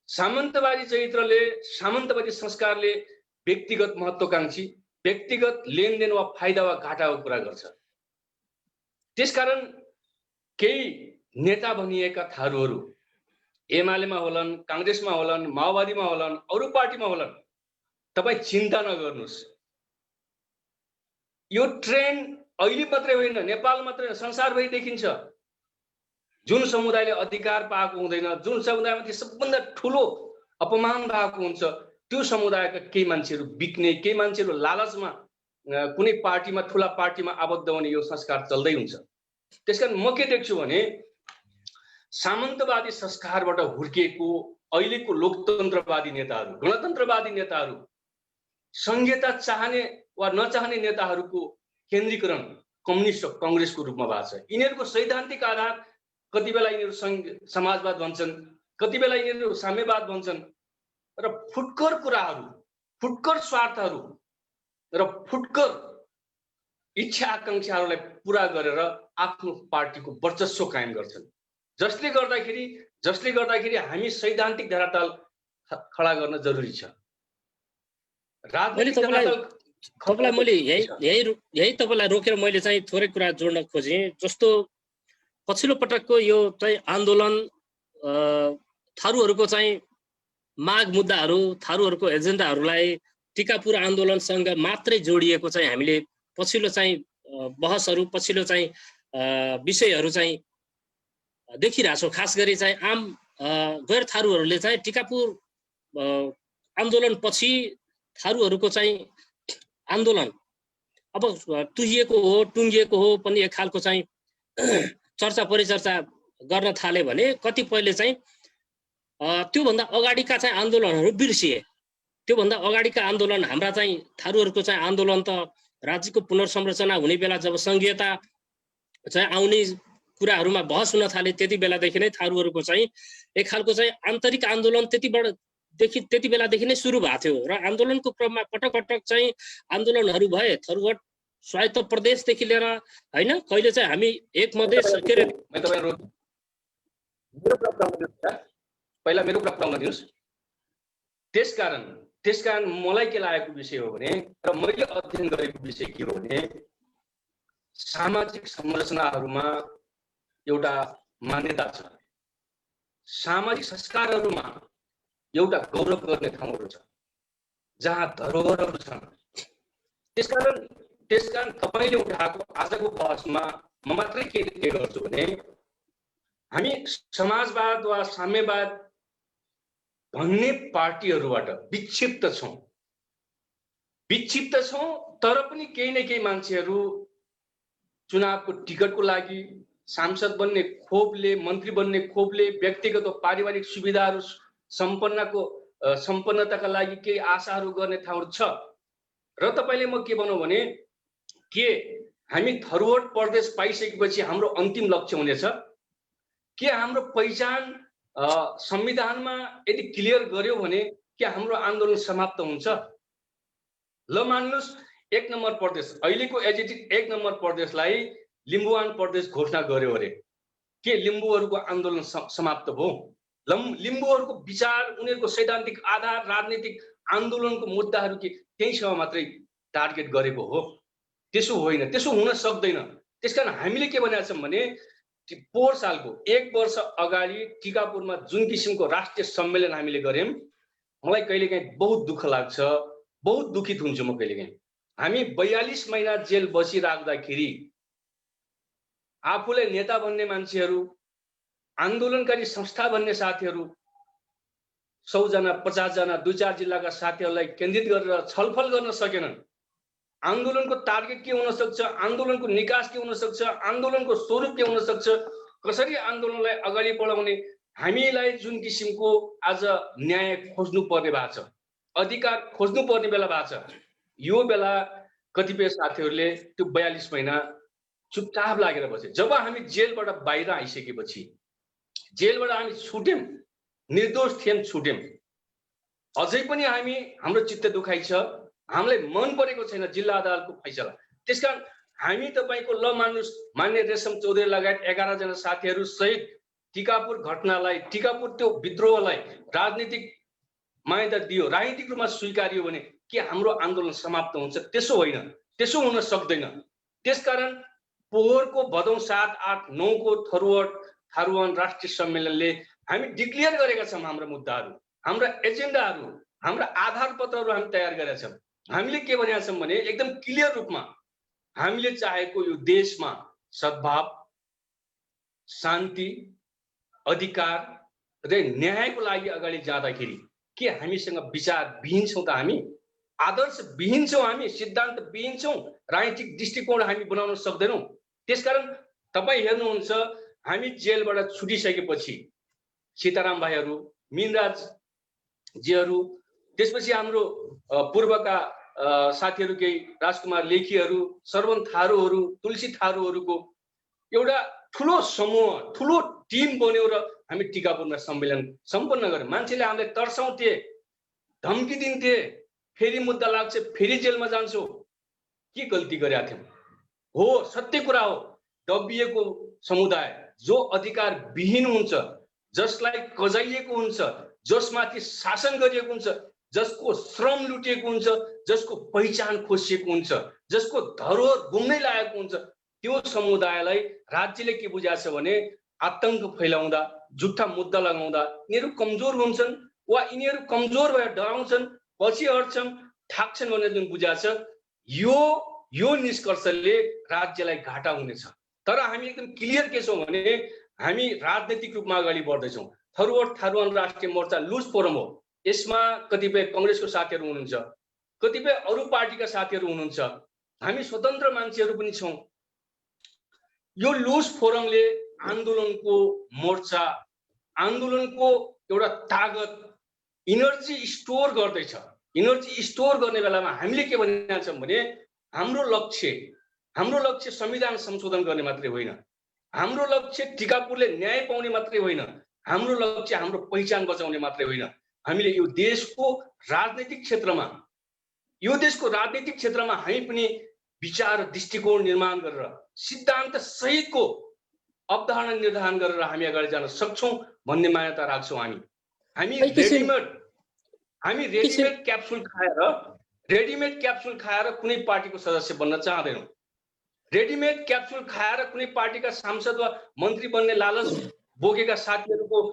Speaker 3: सामन्तवादी चरित्रले, सामन्तवादी संस्कारले व्यक्तिगत महत्त्वकांक्षी, व्यक्तिगत लेनदेन वा फाइदा वा घाटाको कुरा गर्छ। त्यसकारण केही नेता भनिएका थारूहरू एमालेमा होलान्, कांग्रेसमा होलान्, माओवादीमा होलान्, अरू पार्टीमा होलान्, तपाई चिन्ता नगर्नुस्। यो ट्रेन्ड अहिले मात्रै होइन, नेपाल मात्रै होइन, संसारभरि देखिन्छ। जुन समुदायले अधिकार पाएको हुँदैन, जुन समुदायमाथि सबभन्दा ठूलो अपमान भएको हुन्छ, त्यो समुदायका केही मान्छेहरू बिक्ने, केही मान्छेहरू लालचमा कुनै पार्टीमा, ठुला पार्टीमा आबद्ध हुने यो संस्कार चल्दै हुन्छ। त्यसकारण म के देख्छु भने सामन्तवादी संस्कारबाट हुर्किएको अहिलेको लोकतन्त्रवादी नेताहरू, गणतन्त्रवादी नेताहरू संघीयता चाहने वा नचाहने नेताहरूको केन्द्रीकरण कम्युनिस्ट र कांग्रेसको रूपमा भएको छ। यिनीहरूको सैद्धान्तिक आधार कति बेला यिनीहरू समाजवाद भन्छन्, कति बेला यिनीहरू साम्यवाद भन्छन् र फुटकर कुराहरू, फुटकर स्वार्थहरू र फुटकर इच्छा आकांक्षाहरूलाई पूरा गरेर आफ्नो पार्टीको वर्चस्व कायम गर्छन्। जसले गर्दाखेरि हामी सैद्धान्तिक धरातल खडा गर्न जरुरी छ।
Speaker 2: राजनीतिक तपाईँलाई मैले यही तपाईँलाई रोकेर मैले चाहिँ थोरै कुरा जोड्न खोजेँ। जस्तो पछिल्लो पटकको यो चाहिँ आन्दोलन थारूहरूको चाहिँ माग मुद्दाहरू, थारूहरूको एजेन्डाहरूलाई टिकापुर आन्दोलनसँग मात्रै जोडिएको चाहिँ हामीले पछिल्लो चाहिँ बहसहरू, पछिल्लो चाहिँ विषयहरू चाहिँ देखिरहेछौँ। खास गरी चाहिँ आम गैर थारूहरूले चाहिँ टिकापुर आन्दोलन पछि थारूहरूको चाहिँ आन्दोलन अब तुहिएको हो, टुङ्गिएको हो पनि एक खालको चाहिँ चर्चा परिचर्चा गर्न थाले भने कतिपयले चाहिँ त्योभन्दा अगाडिका चाहिँ आन्दोलनहरू बिर्सिए। त्योभन्दा अगाडिका आन्दोलन हाम्रा चाहिँ थारूहरूको चाहिँ आन्दोलन त राज्यको पुनर्संरचना हुने बेला जब संघीयता चाहिँ आउने कुराहरूमा बहस हुन थाले त्यति बेलादेखि नै थारूहरूको चाहिँ एक खालको चाहिँ आन्तरिक आन्दोलन त्यति बेलादेखि नै सुरु भएको थियो र आन्दोलनको क्रममा पटक पटक चाहिँ आन्दोलनहरू भए। थरुवट स्वायत्त प्रदेशदेखि लिएर हैन, कहिले चाहिँ हामी एक मधेस के अरे
Speaker 3: पहिला मेरो कुरा पुराउन दिनुस्। त्यसकारण मलाई के लागेको विषय हो भने र मैले अध्ययन गरेको विषय के हो भने सामाजिक संरचनाहरूमा एउटा मान्यता छ, सामाजिक संस्कारहरूमा एउटा गौरव गर्ने ठाउँहरू छ जहाँ धरोहरहरू छन्। त्यसकारण तपाईले उठाएको आजको बहसमा म मात्रै के गर्छु भने हामी समाजवाद वा साम्यवाद भन्ने पार्टीहरूबाट विक्षिप्त छौं तर पनि केही न केही मान्छेहरू चुनावको टिकटको लागि, सांसद बन्ने खोपले, मन्त्री बन्ने खोपले, व्यक्तिगत पारिवारिक सुविधाहरू सम्पन्नताका लागि केही आशाहरू गर्ने ठाउँहरू छ। र तपाईले म के भनौँ भने के हामी थरुवट प्रदेश पाइसकेपछि हाम्रो अन्तिम लक्ष्य हुनेछ? के हाम्रो पहिचान संविधानमा यदि क्लियर गर्यो भने के हाम्रो आन्दोलन समाप्त हुन्छ? ल मान्नुस् 1 नम्बर प्रदेश, अहिलेको एजिटेड 1 नम्बर प्रदेशलाई लिम्बुवान प्रदेश घोषणा गर्यो अरे के लिम्बुहरूको आन्दोलन समाप्त भयो? लिम्बुहरूको विचार, उनीहरूको सैद्धान्तिक आधार, राजनीतिक आन्दोलनको मुद्दाहरू के त्यहीसँग मात्रै टार्गेट गरेको हो? त्यसो होइन, त्यसो हुन सक्दैन। त्यसकारण हामीले के भनेका छौँ भने पोहोर सालको 1 वर्ष अगाडि टिकापुरमा जुन किसिमको राष्ट्रिय सम्मेलन हामीले गर्यौं, मलाई कहिलेकाहीँ बहुत दुःख लाग्छ, बहुत दुखित हुन्छु म कहिलेकाहीँ। हामी 42 महिना जेल बसिराख्दाखेरि आफूले नेता भन्ने मान्छेहरू, आन्दोलनकारी संस्था भन्ने साथीहरू 100 जना 50 जना 2-4 जिल्लाका साथीहरूलाई केन्द्रित गरेर छलफल गर्न सकेनन्। आन्दोलनको टार्गेट के हुन सक्छ, आन्दोलनको निकास के हुन सक्छ, आन्दोलनको स्वरूप के हुन सक्छ, कसरी आन्दोलनलाई अगाडि बढाउने, हामीलाई जुन किसिमको आज न्याय खोज्नु पर्ने भएको छ, अधिकार खोज्नु पर्ने बेला भएको छ, यो बेला कतिपय साथीहरूले त्यो 42 महिना चुपचाप लागेर बसे। जब हामी जेलबाट बाहिर आइसकेपछि, जेलबाट हामी छुट्यौं, निर्दोष थियौं, छुट्यौं, अझै पनि हाम्रो चित्त दुखाइ छ, हामीलाई मन परेको छैन जिल्ला अदालतको फैसला। त्यसकारण हामी तपाईको ल मान्नुस् मान्य रेशम चौधरी लगायत 11 जना साथीहरू सहित टिकापुर घटनालाई, टिकापुर त्यो विद्रोहलाई राजनीतिक मान्यता दियो, राजनीतिक रूपमा स्वीकारियो भने के हाम्रो आन्दोलन समाप्त हुन्छ? त्यसो होइन, त्यसो हुन सक्दैन। त्यसकारण पोहोरको भदौ 7, 8, 9 को थारूवान राष्ट्रिय सम्मेलनले हामी डिक्लेयर गरेका छौं हाम्रो मुद्दाहरू, हाम्रा एजेन्डाहरू, हाम्रा आधार पत्रहरू हामी तयार गरेका छौं। हामीले के भनेका छौं भने एकदम क्लियर रूपमा हामीले चाहेको यो देशमा सद्भाव, शान्ति, अधिकार र न्यायको लागि अगाडि जाँदाखेरि के हामीसँग विचार विहीन छौँ त? हामी आदर्श विहीन छौँ, हामी सिद्धान्त विहीन छौँ, राजनीतिक दृष्टिकोण हामी बनाउन सक्दैनौँ। त्यसकारण तपाईँ हेर्नुहुन्छ, हामी जेलबाट छुटिसकेपछि सीताराम भाइहरू, मीनराज जीहरू, त्यसपछि हाम्रो पूर्वका साथीहरू केही राजकुमार लेखीहरू, श्रवण थारूहरू, तुलसी थारूहरूको एउटा ठुलो समूह, ठुलो टिम बन्यो र हामी टिकापुरमा सम्मेलन सम्पन्न गर्यौँ। मान्छेले हामीलाई तर्साउँथे, धम्की दिन्थे, फेरि मुद्दा लाग्छ, फेरि जेलमा जान्छौ। के गल्ती गरेका थियौँ? हो, सत्य कुरा हो। दबिएको समुदाय जो अधिकार विहीन हुन्छ, जसलाई कजाइएको हुन्छ, जसमाथि शासन गरिएको हुन्छ, जसको श्रम लुटिएको हुन्छ, जसको पहिचान खोसिएको हुन्छ, जसको धरोहर गुम्नै लागेको हुन्छ, त्यो समुदायलाई राज्यले के बुझाएको छ भने आतंक फैलाउँदा, जुठा मुद्दा लगाउँदा यिनीहरू कमजोर हुन्छन् वा यिनीहरू कमजोर भएर डराउँछन्, पछि हट्छन्, ठाक्छन् भनेर जुन बुझाएको छ, यो निष्कर्षले राज्यलाई घाटा हुनेछ। तर हामी एकदम क्लियर के छौँ भने हामी राजनीतिक रूपमा अगाडि बढ्दैछौँ। थरुवाड थारुवान राष्ट्रिय मोर्चा लुज फोरम हो। यसमा कतिपय कांग्रेसको साथीहरू हुनुहुन्छ, कतिपय अरू पार्टीका साथीहरू हुनुहुन्छ, हामी स्वतन्त्र मान्छेहरू पनि छौँ। यो लुज फोरमले आन्दोलनको मोर्चा, आन्दोलनको एउटा तागत, इनर्जी स्टोर गर्दैछ। इनर्जी स्टोर गर्ने बेलामा हामीले के भनेका छौँ भने हाम्रो लक्ष्य संविधान संशोधन गर्ने मात्रै होइन, हाम्रो लक्ष्य टिकापुरले न्याय पाउने मात्रै होइन, हाम्रो लक्ष्य हाम्रो पहिचान बचाउने मात्रै होइन। हामीले यो देशको राजनीतिक क्षेत्रमा हामी पनि विचार दृष्टिकोण निर्माण गरेर सिद्धान्त सहितको अवधारणा निर्धारण गरेर हामी अगाडि जान सक्छौँ भन्ने मान्यता राख्छौँ। हामी रेडिमेड क्याप्सुल खाएर कुनै पार्टीको सदस्य बन्न चाहदैनौँ। रेडिमेड क्याप्सुल खाएर कुनै पार्टीका सांसद वा मन्त्री बन्ने लालच बोकेका साथीहरूको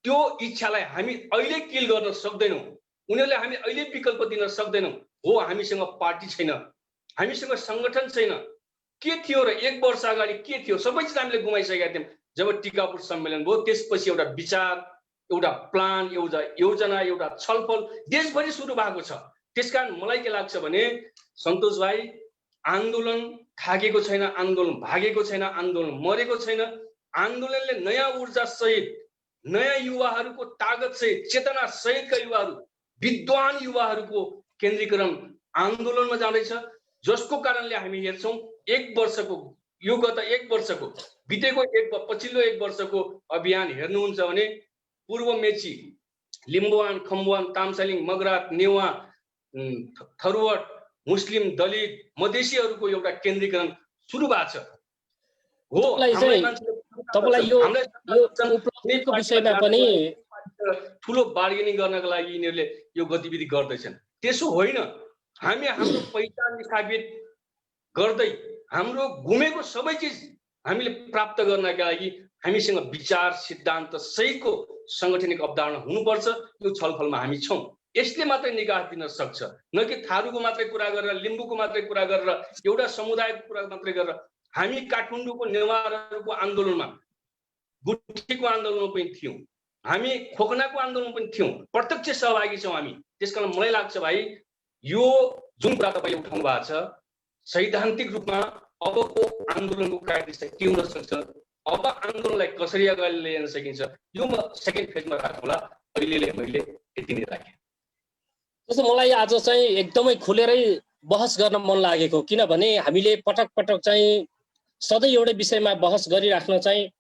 Speaker 3: त्यो इच्छालाई हामी अहिले किल गर्न सक्दैनौँ। उनीहरूले हामी अहिले विकल्प दिन सक्दैनौँ। हो, हामीसँग पार्टी छैन, हामीसँग संगठन छैन। के थियो र 1 वर्ष अगाडि के थियो? सबै चिज हामीले गुमाइसकेका थियौँ। जब टिकापुर सम्मेलन भयो त्यसपछि एउटा विचार, एउटा प्लान, एउटा योजना, एउटा छलफल देशभरि सुरु भएको छ। त्यसकारण मलाई के लाग्छ भने सन्तोष भाइ, आन्दोलन थाकेको छैन, आन्दोलन भागेको छैन, आन्दोलन मरेको छैन। आन्दोलनले नयाँ ऊर्जा सहित, नयाँ युवाहरूको तागत सहित, चेतना सहितका युवाहरू, विद्वान युवाहरूको केन्द्रीकरण आन्दोलनमा जाँदैछ, जसको कारणले हामी हेर्छौँ बितेको पछिल्लो 1 वर्षको अभियान हेर्नुहुन्छ भने पूर्व मेची, लिम्बुवान, खम्बुवान, तामसालिङ, मगरात, नेवा, थरुवाड, मुस्लिम, दलित, मधेसीहरूको एउटा केन्द्रीकरण सुरु भएको छ। हो,
Speaker 2: तपाईलाई यो उपलब्धिको विषयमा पनि
Speaker 3: ठुलो बार्गेनिङ गर्नका लागि यिनीहरूले यो गतिविधि गर्दैछन्। त्यसो होइन, हामी हाम्रो पहिचान स्थापित गर्दै हाम्रो गुमेको सबै चिज हामीले प्राप्त गर्नका लागि हामीसँग विचार सिद्धान्त सहितको सांगठनिक अवधारणा हुनुपर्छ। यो छलफलमा हामी छौँ। यसले मात्रै निकास दिन सक्छ, न कि थारूको मात्रै कुरा गरेर, लिम्बूको मात्रै कुरा गरेर, एउटा समुदायको कुरा मात्रै गरेर। हामी काठमाडौँको नेवारहरूको आन्दोलनमा, गुठीको आन्दोलनमा पनि थियौँ, हामी खोकनाको आन्दोलनमा पनि थियौँ, प्रत्यक्ष सहभागी छौँ हामी। त्यसकारण मलाई लाग्छ भाइ, यो जुन कुरा तपाईँले उठाउनु भएको छ, सैद्धान्तिक रूपमा अबको आन्दोलनको कार्यदिशा के हुन सक्छ, अब आन्दोलनलाई कसरी अगाडि ल्याउन सकिन्छ, यो म सेकेन्ड फेजमा राखौँला। अहिले मैले यति नै राखेँ।
Speaker 2: जस्तो मलाई आज चाहिँ एकदमै खुलेरै बहस गर्न मन लागेको, किनभने हामीले पटक पटक चाहिँ सधैँ एउटै विषयमा बहस गरिराख्न चाहिँ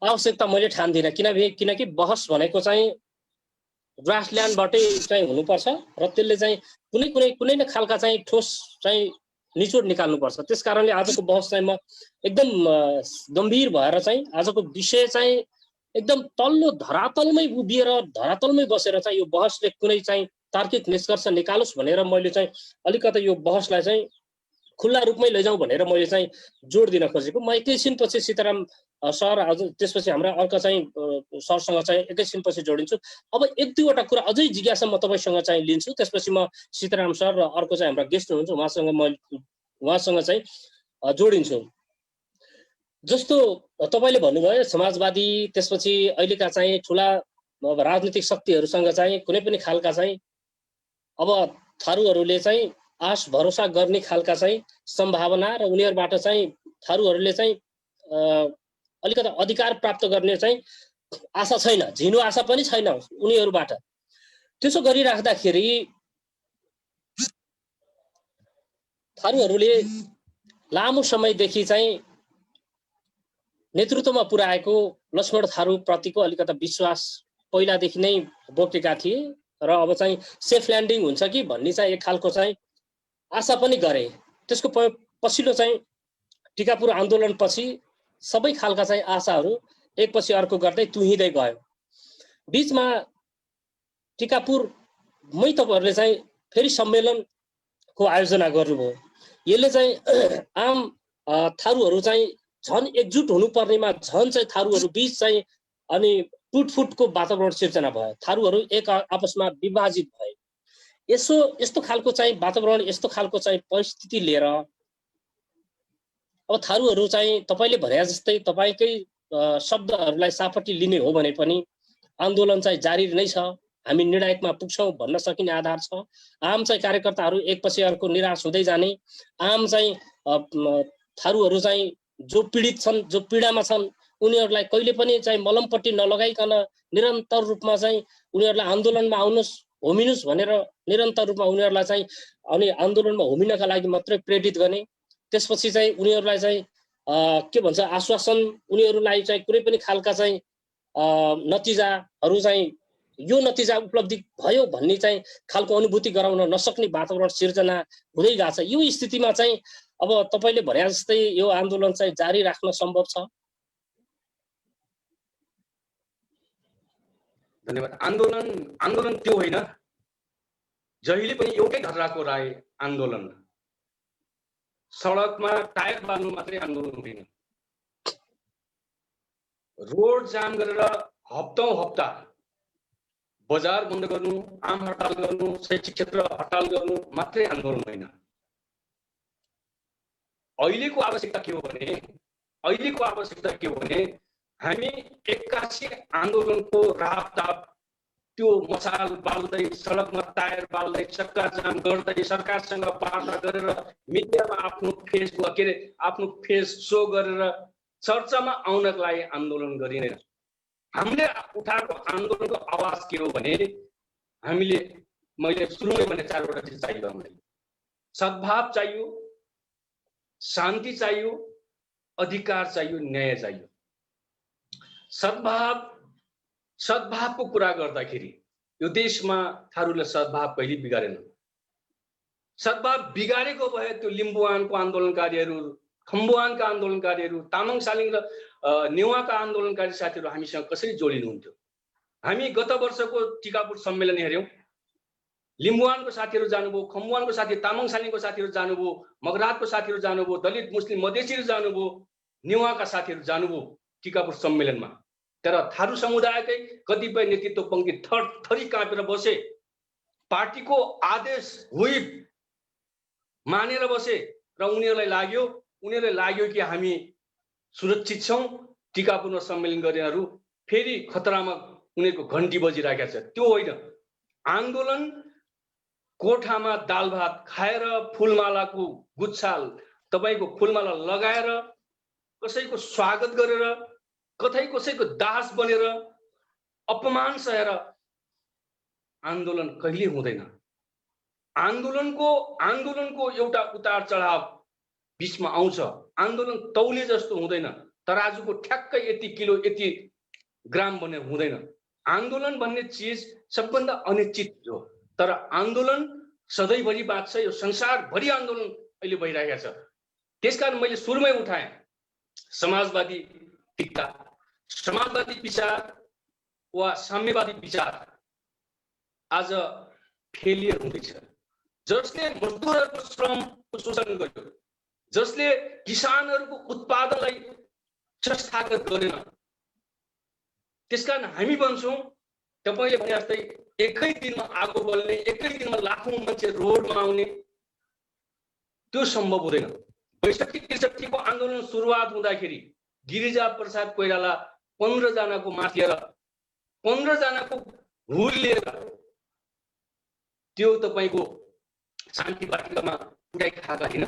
Speaker 2: आवश्यकता मैले ठान्दिनँ। किनकि बहस भनेको चाहिँ ग्रासल्यान्डबाटै चाहिँ हुनुपर्छ र त्यसले चाहिँ कुनै न खालका चाहिँ ठोस चाहिँ निचोड निकाल्नुपर्छ। त्यस कारणले आजको बहस चाहिँ म एकदम गम्भीर भएर चाहिँ आजको विषय चाहिँ एकदम तल्लो धरातलमै उभिएर धरातलमै बसेर चाहिँ यो बहसले कुनै चाहिँ तार्किक निष्कर्ष निकालोस् भनेर मैले चाहिँ अलिकति यो बहसलाई चाहिँ खुल्ला रूपमै लैजाउँ भनेर मैले चाहिँ जोड दिन खोजेको। म एकैछिनपछि सीताराम सर, आज त्यसपछि हाम्रा अर्का चाहिँ सरसँग चाहिँ एकैछिनपछि जोडिन्छु। अब 1-2वटा कुरा अझै जिज्ञासा म तपाईँसँग चाहिँ लिन्छु, त्यसपछि म सीताराम सर र अर्को चाहिँ हाम्रा गेस्ट हुनुहुन्छ उहाँसँग चाहिँ जोडिन्छु। जस्तो तपाईँले भन्नुभयो समाजवादी, त्यसपछि अहिलेका चाहिँ ठुला अब राजनीतिक शक्तिहरूसँग चाहिँ कुनै पनि खालका चाहिँ अब थारूहरूले चाहिँ आश भरोसा गर्ने खालका चाहिँ सम्भावना र उनीहरूबाट चाहिँ थारूहरूले चाहिँ अलिकति अधिकार प्राप्त गर्ने चाहिँ आशा छैन, झिनो आशा पनि छैन उनीहरूबाट। त्यसो गरिराख्दाखेरि थारूहरूले लामो समयदेखि चाहिँ नेतृत्वमा पुर्याएको लक्ष्मण थारू प्रतिको अलिकति विश्वास पहिलादेखि नै बोकेका थिए र अब चाहिँ सेफ ल्यान्डिङ हुन्छ कि भन्ने चाहिँ एक खालको चाहिँ आशा पनि गरे। त्यसको पछिल्लो चाहिँ टिकापुर आन्दोलनपछि सबै खालका चाहिँ आशाहरू एकपछि अर्को गर्दै तुहिँदै गयो। बीचमा टिकापुरमै तपाईहरुले चाहिँ फेरि सम्मेलनको आयोजना गर्नुभयो। यसले चाहिँ आम थारूहरू चाहिँ झन एकजुट हुनुपर्नेमा झन चाहिँ थारूहरू बीच चाहिँ अनि टुटफुटको वातावरण सिर्जना भयो। थारूहरू एक आपसमा विभाजित भए। यस्तो खालको चाहिँ वातावरण, यस्तो खालको चाहिँ परिस्थिति लिएर अब थारूहरू चाहिँ तपाईले भने जस्तै तपाईकै शब्दहरूलाई सापट्टि लिने हो भने पनि आन्दोलन चाहिँ जारी नै छ। हामी निर्णायकमा पुग्छौं भन्न सकिने आधार छ। आम चाहिँ कार्यकर्ताहरू एकपछि अर्को निराश हुँदै जाने, आम चाहिँ थारूहरू चाहिँ जो पीडित छन्, जो पीडामा छन्, उनीहरूलाई कहिले पनि चाहिँ मलमपट्टि नलगाइकन निरन्तर रूपमा चाहिँ उनीहरूलाई आन्दोलनमा आउनुस्, होमिनुस् भनेर निरन्तर रूपमा उनीहरूलाई चाहिँ अनि आन्दोलनमा होमिनका लागि मात्रै प्रेरित गर्ने। त्यसपछि चाहिँ उनीहरूलाई चाहिँ के भन्छ आश्वासन, उनीहरूलाई चाहिँ कुनै पनि खालका चाहिँ नतिजाहरू चाहिँ यो नतिजा उपलब्धि भयो भन्ने चाहिँ खालको अनुभूति गराउन नसक्ने वातावरण सिर्जना हुँदै गएको छ। यो स्थितिमा चाहिँ अब तपाईले भने जस्तै यो आन्दोलन चाहिँ जारी राख्न सम्भव छ?
Speaker 3: धन्यवाद। आन्दोलन त्यो होइन, जहिले पनि एउटै धर्राको राय आन्दोलन। सडकमा टायर बाल्नु मात्रै आन्दोलन हुँदैन। रोड जाम गरेर हप्ता बजार बन्द गर्नु, आम हडताल गर्नु, शैक्षिक क्षेत्र हडताल गर्नु मात्रै आन्दोलन होइन। अहिलेको आवश्यकता के हो भने हामी एक्कासी आन्दोलनको राहताप त्यो मसाल बाल्दै, सडकमा टायर बाल्दै, चक्का जाम गर्दै, सरकारसँग वार्ता गरेर मिडियामा आफ्नो फेस सो गरेर चर्चामा आउनको लागि आन्दोलन गरिँदैन। हामीले उठाएको आन्दोलनको आवाज के हो भने मैले सुरुमै भने 4 वटा चिज चाहियो। हामीलाई सद्भाव चाहियो, शान्ति चाहियो, अधिकार चाहियो, न्याय चाहियो। सद्भावको कुरा गर्दाखेरि यो देशमा थारूले सद्भाव कहिले बिगारेन। सद्भाव बिगारेको भए त्यो लिम्बुवानको आन्दोलनकारीहरू, खम्बुवानका आन्दोलनकारीहरू, तामाङ सालिङ र नेवाका आन्दोलनकारी साथीहरू हामीसँग कसरी जोडिनुहुन्थ्यो? हामी गत वर्षको टिकापुर सम्मेलन हेर्यौं। लिम्बुवानको साथीहरू जानुभयो, खम्बुवानको साथी, तामाङ सालिङको साथीहरू जानुभयो, मगरातको साथीहरू जानुभयो, दलित मुस्लिम मधेसीहरू जानुभयो, नेवाका साथीहरू जानुभयो टिकापुर सम्मेलनमा। तर थारू समुदायकै कतिपय नेतृत्व पंक्ति थरी काँपेर बसे, पार्टीको आदेश हुइप मानेर बसे र उनीहरूलाई लाग्यो कि हामी सुरक्षित छौं। टिकापुरमा सम्मेलन गर्नेहरू फेरि खतरामा उनीहरूको घण्टी बजिरहेका छ। त्यो होइन। आन्दोलन कोठामा दाल भात खाएर, फुलमालाको गुच्छा तपाईको फुलमाला लगाएर, कसैको स्वागत गरेर, कसैको दास बनेर, अपमान सहेर आन्दोलन कहिले हुँदैन। आन्दोलनको एउटा उतार चढाव बीचमा आउँछ। आन्दोलन तौले जस्तो हुँदैन। तराजुको ठ्याक्कै यति किलो यति ग्राम बने हुँदैन। आन्दोलन भन्ने चिज सबभन्दा अनिश्चित हो। तर आन्दोलन सधैँभरि बाँच्छ। यो संसारभरि आन्दोलन अहिले भइरहेको छ। त्यसकारण मैले सुरुमै उठाएँ समाजवादी टिक्का, समाजवादी विचार वा साम्यवादी विचार आज फेलियर हुँदैछ। जसले मजदुरहरूको श्रमको शोषण गर्यो, जसले किसानहरूको उत्पादनलाई संस्थागत गरेन। त्यसकारण हामी भन्छौं तपाईले भने जस्तै एकै दिनमा आगो बल्ने, एकै दिनमा लाखौं मान्छे रोडमा आउने त्यो सम्भव हुँदैन। ६२-६३ को आन्दोलन सुरुवात हुँदाखेरि गिरिजा प्रसाद कोइराला 15 जनाको माथिएर 15 जनाको हुल लिएर त्यो तपाईको शान्ति वाटिकामा पुर्याइ खाएका होइन।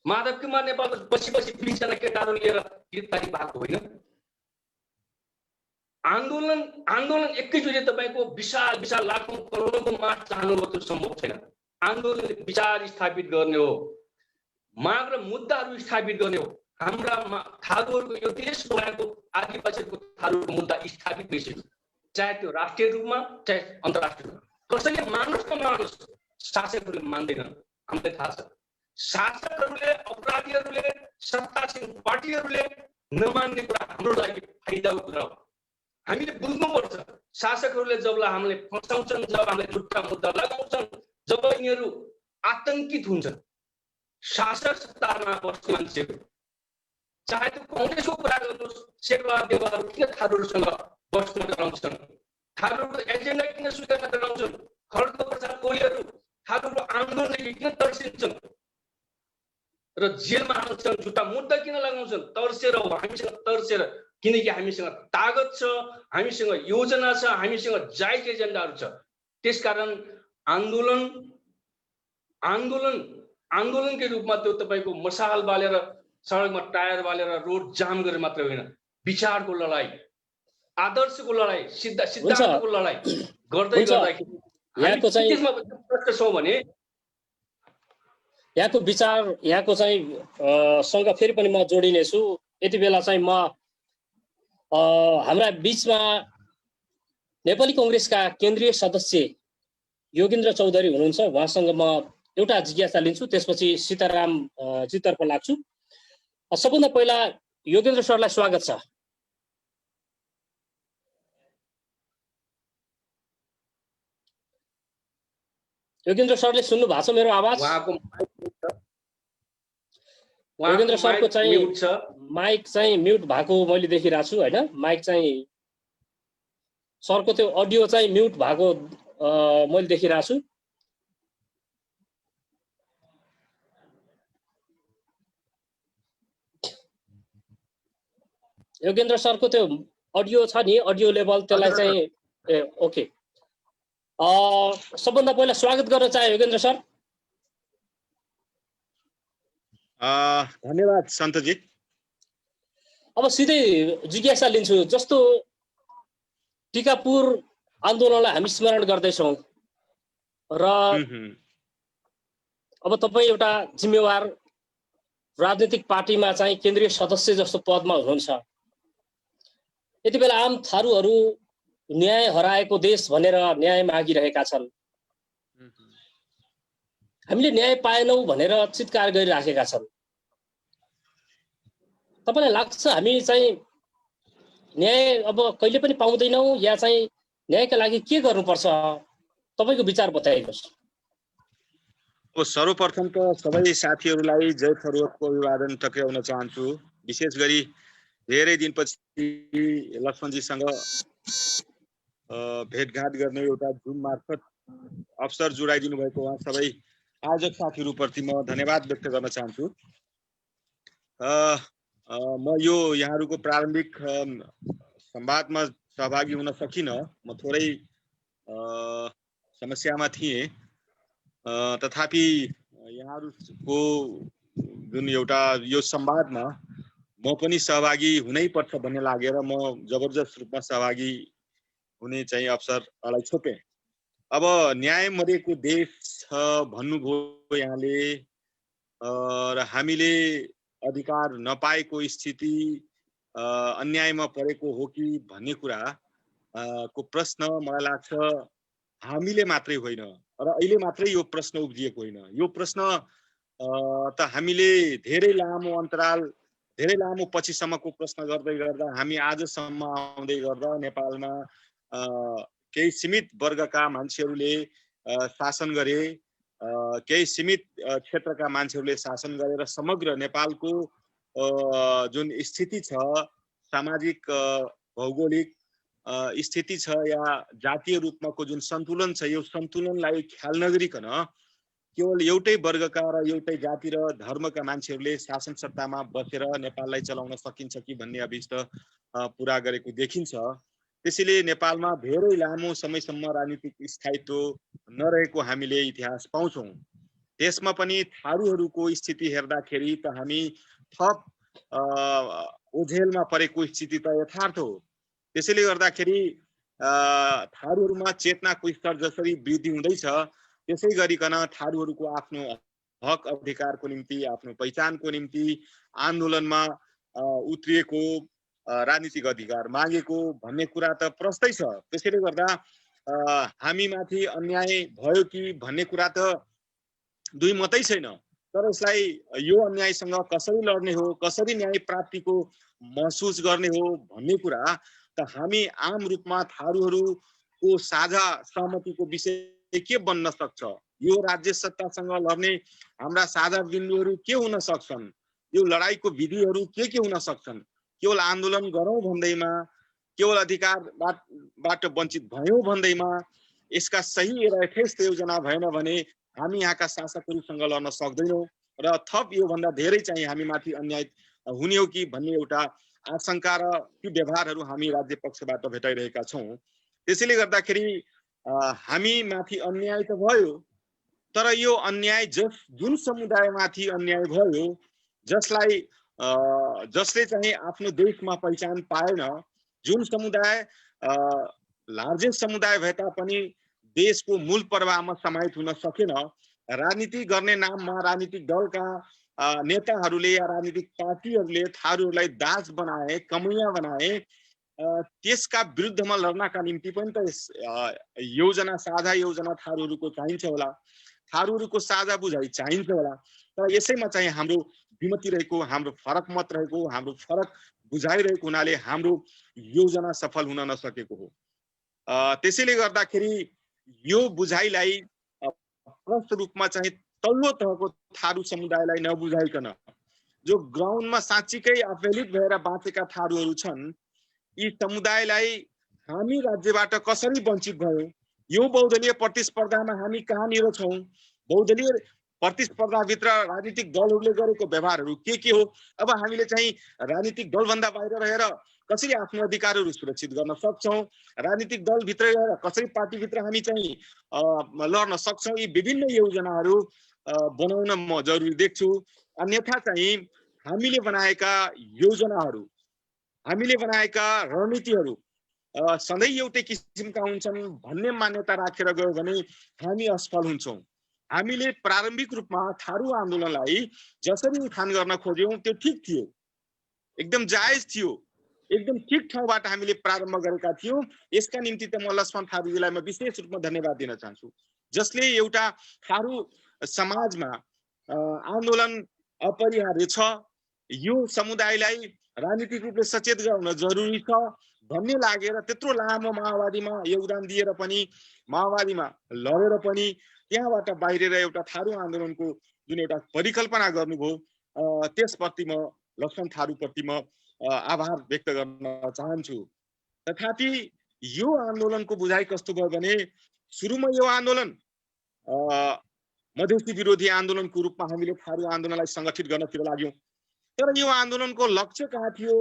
Speaker 3: माधव कुमार नेपाल पछि 20 जना केटाहरू लिएर गिरफ्तारी भएको होइन। आन्दोलन एकैचोटि तपाईको विशाल लाखौं करोडौंको माग चाहनु त्यो सम्भव छैन। आन्दोलनले विचार स्थापित गर्ने हो, माग र मुद्दाहरू स्थापित गर्ने हो। हाम्रा थारूहरूको यो देश बनाएको आदिवासीहरूको थारूहरूको मुद्दा स्थापित भइसक्यो, चाहे त्यो राष्ट्रिय रूपमा चाहे अन्तर्राष्ट्रिय रूपमा। कसैले मानोस् नमानोस् शासकहरूले मान्दैनन्। हामीलाई थाहा छ शासकहरूले, अपराधीहरूले, सत्तासीन पार्टीहरूले नमान्ने कुरा हाम्रो लागि फाइदाको कुरा हो। हामीले बुझ्नुपर्छ शासकहरूले जब हामीलाई फसाउँछन्, जब हामीलाई झुट्टा मुद्दा लगाउँछन्, जब यिनीहरू आतंकित हुन्छन्, शासक सत्तामा बस्ने मान्छेहरू चाहे त्यो कङ्ग्रेसको कुरा गर्नुहोस्, शेरबहादुर देउवाहरू किन थारूहरूसँग बस्न डराउँछन्, थारूहरूको एजेन्डा किन स्वीकार्न डराउँछन्, खड्गप्रसाद कोइलीहरू थारूहरूको आन्दोलनदेखि किन तर्सिन्छन् र जेलमा हाल्छन्, झुट्टा मुद्दा किन लगाउँछन्, तर्सेर हो हामीसँग, तर्सेर, किनकि हामीसँग तागत छ, हामीसँग योजना छ, हामीसँग जायज एजेन्डाहरू छ। त्यसकारण आन्दोलनकै रूपमा त्यो तपाईको मसाल बालेर सडकमा टायर बालेर रोड जाम गरेर मात्र होइन, विचारको लडाई, आदर्शको लडाई, सिद्धान्तको लडाई गर्दै गर्दाखेरि
Speaker 2: यहाँको चाहिँ
Speaker 3: छौँ भने
Speaker 2: यहाँको विचार यहाँको चाहिँ सँग फेरि पनि म जोडिनेछु। यति बेला चाहिँ म हाम्रा बीचमा नेपाली कांग्रेसका केन्द्रीय सदस्य योगेन्द्र चौधरी हुनुहुन्छ। उहाँसँग म एउटा जिज्ञासा लिन्छु, त्यसपछि सीताराम जीतर्फ लाग्छु। सबभन्दा पहिला योगेन्द्र सरलाई स्वागत छ। योगेन्द्र सरले सुन्नु भएको छ मेरो आवाज? योगेन्द्र सरको चाहिँ माइक चाहिँ म्युट भएको मैले देखिरहेको छु हैन। माइक चाहिँ सरको त्यो अडियो चाहिँ म्युट भएको मैले देखिरहेको छु। योगेन्द्र सरको त्यो अडियो छ नि, अडियो लेभल, त्यसलाई चाहिँ ओके। सबभन्दा पहिला स्वागत गर्न चाहे योगेन्द्र सर।
Speaker 4: धन्यवाद सन्तजी।
Speaker 2: अब सिधै जिज्ञासा लिन्छु, जस्तो टिकापुर आन्दोलनलाई हामी स्मरण गर्दैछौँ र अब तपाईँ एउटा जिम्मेवार राजनीतिक पार्टीमा चाहिँ केन्द्रीय सदस्य जस्तो पदमा हुनुहुन्छ। यति बेला आम थारूहरू न्याय हराएको देश भनेर न्याय मागिरहेका छन्। हामीले न्याय पाएनौँ भनेर चित्कार गरिराखेका छन्। तपाईलाई लाग्छ हामी चाहिँ न्याय अब कहिले पनि पाउँदैनौँ या चाहिँ न्यायका लागि के गर्नुपर्छ? तपाईको विचार बताइदिनुहोस्।
Speaker 4: सर्वप्रथम त सबै साथीहरूलाई जय थरुवटको अभिवादन टक्राउन चाहन्छु। विशेष गरी धेरै दिनपछि लक्ष्मणजीसँग भेटघाट गर्ने एउटा जुम मार्फत अवसर जोडाइदिनु भएको उहाँ सबै आयोजक साथीहरूप्रति म धन्यवाद व्यक्त गर्न चाहन्छु। म यो यहाँहरूको प्रारम्भिक संवादमा सहभागी हुन सकिनँ, म थोरै समस्यामा थिएँ। तथापि यहाँहरूको जुन एउटा यो संवादमा म पनि सहभागी हुनै पर्छ भन्ने लागेर म जबरजस्त रूपमा सहभागी हुने चाहिँ अवसरलाई छोपेँ। अब न्याय मरेको देश छ भन्नुभयो यहाँले, र हामीले अधिकार नपाएको स्थिति अन्यायमा परेको हो कि भन्ने कुरा को प्रश्न मलाई लाग्छ हामीले मात्रै होइन र अहिले मात्रै यो प्रश्न उब्जिएको होइन। यो प्रश्न त हामीले धेरै लामो अन्तराल, धेरै लामो पछिसम्मको प्रश्न गर्दै गर्दा हामी आजसम्म आउँदै गर्दा नेपालमा केही सीमित वर्गका मान्छेहरूले शासन गरे, केही सीमित क्षेत्रका मान्छेहरूले शासन गरेर समग्र नेपालको जुन स्थिति छ, सामाजिक भौगोलिक स्थिति छ या जातीय रूपमाको जुन सन्तुलन छ, यो सन्तुलनलाई ख्याल नगरिकन केवल एउटै वर्गका र एउटै जाति र धर्मका मान्छेहरूले शासन सत्तामा बसेर नेपाललाई चलाउन सकिन्छ कि भन्ने अभिष्ट पुरा गरेको देखिन्छ। त्यसैले नेपालमा धेरै लामो समयसम्म राजनीतिक स्थायित्व नरहेको हामीले इतिहास पाउँछौँ। त्यसमा पनि थारूहरूको स्थिति हेर्दाखेरि त हामी थप ओझेलमा परेको स्थिति त यथार्थ हो। त्यसैले गर्दाखेरि थारूहरूमा चेतनाको स्तर जसरी वृद्धि हुँदैछ त्यसै गरिकन थारूहरूको आफ्नो हक अधिकारको निम्ति आफ्नो पहिचानको निम्ति आन्दोलनमा उत्रिएको राजनीतिक अधिकार मागेको भन्ने कुरा त प्रस्तै छ। त्यसैले गर्दा हामीमाथि अन्याय भयो कि भन्ने कुरा त दुई मतै छैन। तर यसलाई यो अन्यायसँग कसरी लड्ने हो, कसरी न्याय प्राप्तिको महसुस गर्ने हो भन्ने कुरा त हामी आम रूपमा थारूहरूको साझा सहमतिको विषय के बन्न सक्छ, यो राज्य सत्तासँग लड्ने हाम्रा साझा बिन्दुहरू के हुन सक्छन्, यो लडाईको विधिहरू के हुन सक्छन्। केवल आन्दोलन गरौँ भन्दैमा, केवल अधिकारबाट वञ्चित भयौँ भन्दैमा यसका सही र यथेष्ट योजना भएन भने हामी यहाँका शासकहरूसँग लड्न सक्दैनौँ र थप योभन्दा धेरै चाहिँ हामीमाथि अन्याय हुने हो कि भन्ने एउटा आशंका र ती व्यवहारहरू हामी राज्य पक्षबाट भेटाइरहेका छौँ। त्यसैले गर्दाखेरि हामीमाथि अन्याय त भयो, तर यो अन्याय जुन समुदायमाथि अन्याय भयो, जसले चाहिँ आफ्नो देशमा पहिचान पाएन, जुन समुदाय लार्जेस्ट समुदाय भए तापनि देशको मूल प्रवाहमा समाहित हुन सकेन, राजनीति गर्ने नाममा राजनीतिक दलका नेताहरूले या राजनीतिक पार्टीहरूले थारूहरूलाई दास बनाए, कमैया बनाए, त्यसका विरुद्धमा लड्नका निम्ति पनि त योजना, साझा योजना थारूहरूको चाहिन्छ होला, थारूहरूको साझा बुझाइ चाहिन्छ होला। तर यसैमा चाहिँ हाम्रो विमति रहेको, हाम्रो फरक मत रहेको, हाम्रो फरक बुझाइ रहेको हुनाले हाम्रो योजना सफल हुन नसकेको हो। त्यसैले गर्दाखेरि यो बुझाइलाई प्रष्ट रूपमा चाहिँ तल्लो तहको थारू समुदायलाई नबुझाइकन जो ग्राउन्डमा साँच्चीकै अवहेलित भएर बाँचेका थारूहरू छन्, यी समुदायलाई हामी राज्यबाट कसरी वञ्चित भयौँ, यो बहुदलीय प्रतिस्पर्धामा हामी कहाँनिर छौँ, बहुदलीय प्रतिस्पर्धाभित्र राजनीतिक दलहरूले गरेको व्यवहारहरू के हो, अब हामीले चाहिँ राजनीतिक दलभन्दा बाहिर रहेर कसरी आफ्नो अधिकारहरू सुरक्षित गर्न सक्छौँ, राजनीतिक दलभित्र रहेर कसरी पार्टीभित्र हामी चाहिँ लड्न सक्छौँ, यी विभिन्न योजनाहरू बनाउन म जरुरी देख्छु। अन्यथा चाहिँ हामीले बनाएका योजनाहरू, हामीले बनाएका रणनीतिहरू सधैँ एउटै किसिमका हुन्छन् भन्ने मान्यता राखेर गयो भने हामी असफल हुन्छौँ। हामीले प्रारम्भिक रूपमा थारू आन्दोलनलाई जसरी उठान गर्न खोज्यौँ त्यो ठिक थियो, एकदम जायज थियो, एकदम ठिक ठाउँबाट हामीले प्रारम्भ गरेका थियौँ। यसका निम्ति त म लक्ष्मण थारूजीलाई म विशेष रूपमा धन्यवाद दिन चाहन्छु, जसले एउटा थारू समाजमा आन्दोलन अपरिहार्य छ, यो समुदायलाई राजनीतिक रूपले सचेत गराउन जरुरी छ भन्ने लागेर त्यत्रो लामो माओवादीमा योगदान दिएर पनि, माओवादीमा लडेर पनि त्यहाँबाट बाहिरेर एउटा थारू आन्दोलनको जुन एउटा परिकल्पना गर्नुभयो, त्यसप्रति म लक्ष्मण थारूप्रति म आभार व्यक्त गर्न चाहन्छु। तथापि यो आन्दोलनको बुझाइ कस्तो भयो भने सुरुमा यो आन्दोलन मधेसी विरोधी आन्दोलनको रूपमा हामीले थारू आन्दोलनलाई सङ्गठित गर्नतिर लाग्यौँ। तर यो आन्दोलनको लक्ष्य कहाँ थियो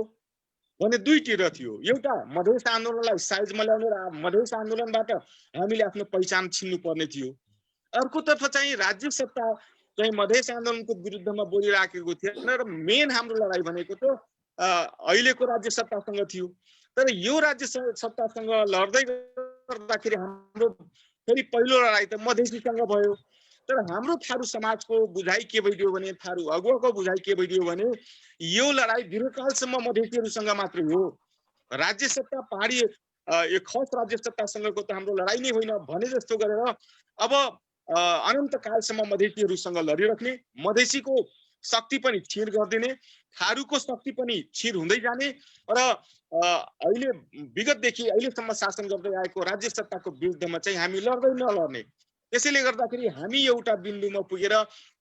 Speaker 4: भने दुईतिर थियो। एउटा मधेस आन्दोलनलाई साइजमा ल्याउने र मधेस आन्दोलनबाट हामीले आफ्नो पहिचान छिन्नु पर्ने थियो। अर्कोतर्फ चाहिँ राज्य सत्ता चाहिँ मधेस आन्दोलनको विरुद्धमा बोलिराखेको थिएन र मेन हाम्रो लडाइँ भनेको त अहिलेको राज्य सत्तासँग थियो। तर यो राज्य सत्तासँग लड्दै गर्दाखेरि हाम्रो फेरि पहिलो लडाइँ त मधेसीसँग भयो। तर हाम्रो थारू समाजको बुझाइ के भइदियो भने, थारू अगुवाको बुझाइ के भइदियो भने यो लडाइँ दीर्घकालसम्म मधेसीहरूसँग मात्रै हो, राज्य सत्ता पहाडी यो खस राज्य सत्तासँगको त हाम्रो लडाइँ नै होइन भने जस्तो गरेर अब अनन्त कालसम्म मधेसीहरूसँग लडिराख्ने, मधेसीको शक्ति पनि क्षीण गरिदिने, थारूको शक्ति पनि क्षीण हुँदै जाने र अहिले विगतदेखि अहिलेसम्म शासन गर्दै आएको राज्य सत्ताको विरुद्धमा चाहिँ हामी लड्दै नलड्ने। त्यसैले गर्दाखेरि हामी एउटा बिन्दुमा पुगेर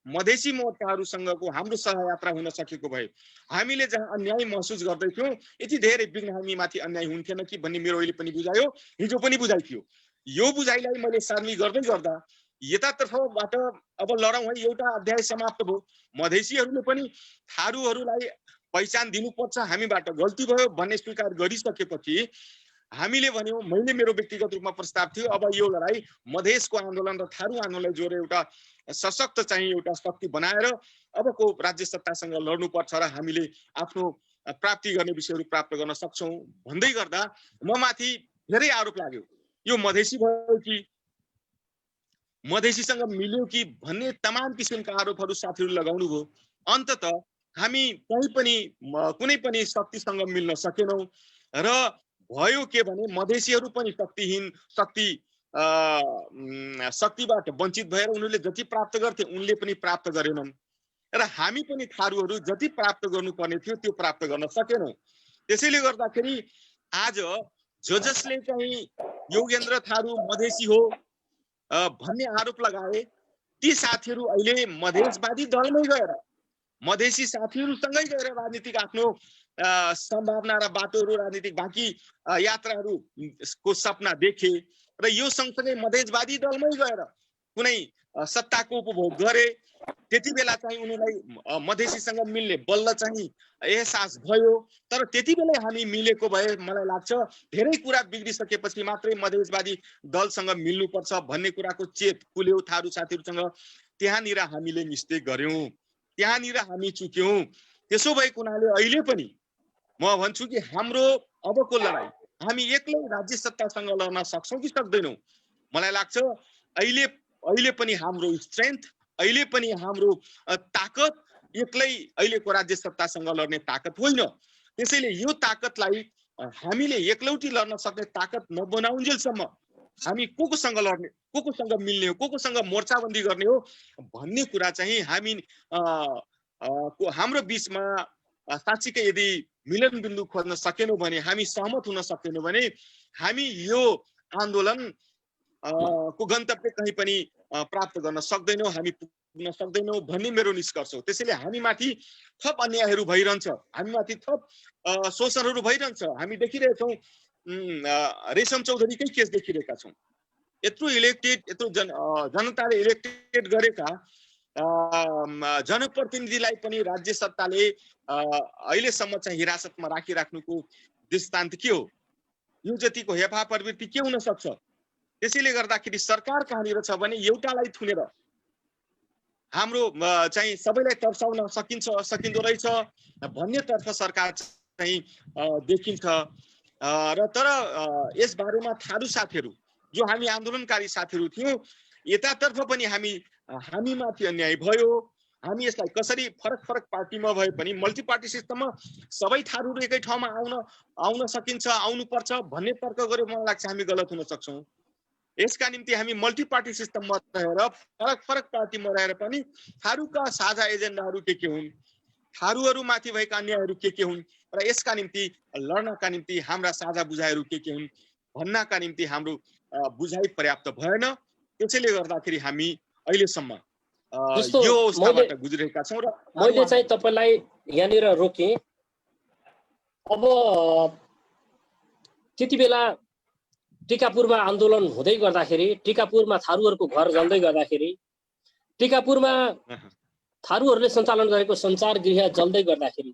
Speaker 4: मधेसी मोर्चाहरूसँगको हाम्रो सहयात्रा हुन सकेको भए हामीले जहाँ अन्याय महसुस गर्दैथ्यौँ, यति धेरै विघ्न हामीमाथि अन्याय हुन्थेन कि भन्ने मेरो अहिले पनि बुझायो, हिजो पनि बुझाइ थियो। यो बुझाइलाई मैले सार्नी गर्दै गर्दा यतातर्फबाट अब लडौँ है, एउटा अध्याय समाप्त भयो। मधेसीहरूले पनि थारूहरूलाई पहिचान दिनुपर्छ, हामीबाट गल्ती भयो भन्ने स्वीकार गरिसकेपछि हामीले भन्यौं, मैले मेरो व्यक्तिगत रूपमा प्रस्ताव थियो, अब यो लडाई मधेसको आन्दोलन र थारू आन्दोलनलाई जोडेर एउटा सशक्त चाहिँ एउटा शक्ति बनाएर अबको राज्य सत्तासँग लड्नुपर्छ र हामीले आफ्नो प्राप्ति गर्ने विषयहरू प्राप्त गर्न सक्छौं भन्दै गर्दा म माथि धेरै आरोप लाग्यो। यो मधेसी भयो कि मधेसीसँग मिल्यो कि भन्ने तमाम किसिमका आरोपहरू साथीहरूले लगाउनु भयो। अन्तत हामी कुनै पनि शक्तिसँग मिल्न सकेनौं र भयो के भने मधेसीहरू पनि शक्तिबाट वञ्चित भएर उनीहरूले जति प्राप्त गर्थे उनले पनि प्राप्त गरेनन् र हामी पनि थारूहरू जति प्राप्त गर्नुपर्ने थियो त्यो प्राप्त गर्न सकेनौं। त्यसैले गर्दाखेरि आज जसले चाहिँ योगेन्द्र थारू मधेसी हो भन्ने आरोप लगाए ती साथीहरू अहिले मधेसवादी दलमै गएर मधेसी साथीहरूसँगै गएर राजनीतिक आफ्नो सम्भावना र बाटोहरू राजनीतिक बाँकी यात्राहरूको सपना देखे र यो सँगसँगै मधेसवादी दलमै गएर कुनै सत्ताको उपभोग गरे। त्यति बेला चाहिँ उनीलाई मधेसीसँग मिल्ने बल्ल चाहिँ एहसास भयो। तर त्यति बेला हामी मिलेको भए मलाई लाग्छ धेरै कुरा बिग्रिसकेपछि मात्रै मधेसवादी दलसँग मिल्नुपर्छ भन्ने कुराको चेत खुल्यो थारू साथीहरूसँग। त्यहाँनिर हामीले मिस्टेक गर्यौं, त्यहाँनिर हामी चुक्यौं। त्यसो भएको हुनाले अहिले पनि म भन्छु कि हाम्रो अबको लडाई हामी एक्लै राज्य सत्तासँग लड्न सक्छौं कि सक्दैनौं। मलाई लाग्छ अहिले पनि हाम्रो स्ट्रेन्थ, अहिले पनि हाम्रो ताकत एक्लै अहिलेको राज्य सत्तासँग लड्ने ताकत होइन। त्यसैले यो ताकतलाई हामीले एकलौटी लड्न सक्ने ताकत नबनाउन्जेलसम्म हामी कोसँग लड्ने, कोसँग मिल्ने हो, कोसँग मोर्चाबन्दी गर्ने हो भन्ने कुरा चाहिँ हाम्रो बीचमा साँच्चीकै यदि मिलन बिन्दु खोज्न सकेनौं भने, हामी सहमत हुन सकेनौं भने हामी यो आन्दोलन को गन्तव्य कहीँ पनि प्राप्त गर्न सक्दैनौं, हामी पुग्न सक्दैनौं भन्ने मेरो निष्कर्ष हो। त्यसैले हामी माथि थप अन्यायहरू भइरहन्छ, हामी माथि थप शोषणहरू भइरहन्छ। हामी देखिरहेछौँ रेशम चौधरीकै केस देखिरहेका छौँ। यत्रो जनताले इलेक्टेड गरेका जनप्रतिनिधिलाई पनि राज्य सत्ताले अहिलेसम्म चाहिँ हिरासतमा राखिराख्नुको दृष्टान्त के हो? यो जतिको हेफा प्रवृत्ति के हुन सक्छ? त्यसैले गर्दाखेरि सरकार कहाँनिर छ भने एउटालाई थुनेर हाम्रो चाहिँ सबैलाई तर्साउन सकिँदो रहेछ भन्नेतर्फ सरकार चाहिँ देखिन्छ। र तर यस बारेमा थारू साथीहरू जो हामी आन्दोलनकारी साथीहरू थियौँ, यतातर्फ पनि हामीमाथि अन्याय भयो। हामी यसलाई कसरी फरक पार्टीमा भए पनि मल्टी पार्टी सिस्टममा सबै थारूहरू एकै ठाउँमा आउन सकिन्छ, आउनुपर्छ भन्ने तर्क गरे मलाई लाग्छ हामी गलत हुन सक्छौँ। यसका निम्ति हामी मल्टी पार्टी सिस्टममा रहेर फरक पार्टीमा रहेर पनि थारूका साझा एजेन्डाहरू के हुन्, थारूहरूमाथि भएका अन्यायहरू के हुन् र यसका निम्ति लड्नका निम्ति हाम्रा साझा बुझाइहरू के हुन् भन्नका निम्ति हाम्रो बुझाइ पर्याप्त भएन। त्यसैले गर्दाखेरि हामी अहिलेसम्म यो अवस्थाबाट गुज्रेका छौँ। र
Speaker 2: मैले चाहिँ तपाईलाई यहाँनिर रोके। अब त्यति बेला टिकापुरमा आन्दोलन हुँदै गर्दाखेरि, टिकापुरमा थारूहरूको घर जल्दै गर्दाखेरि, टिकापुरमा थारूहरूले सञ्चालन गरेको सञ्चार गृह जल्दै गर्दाखेरि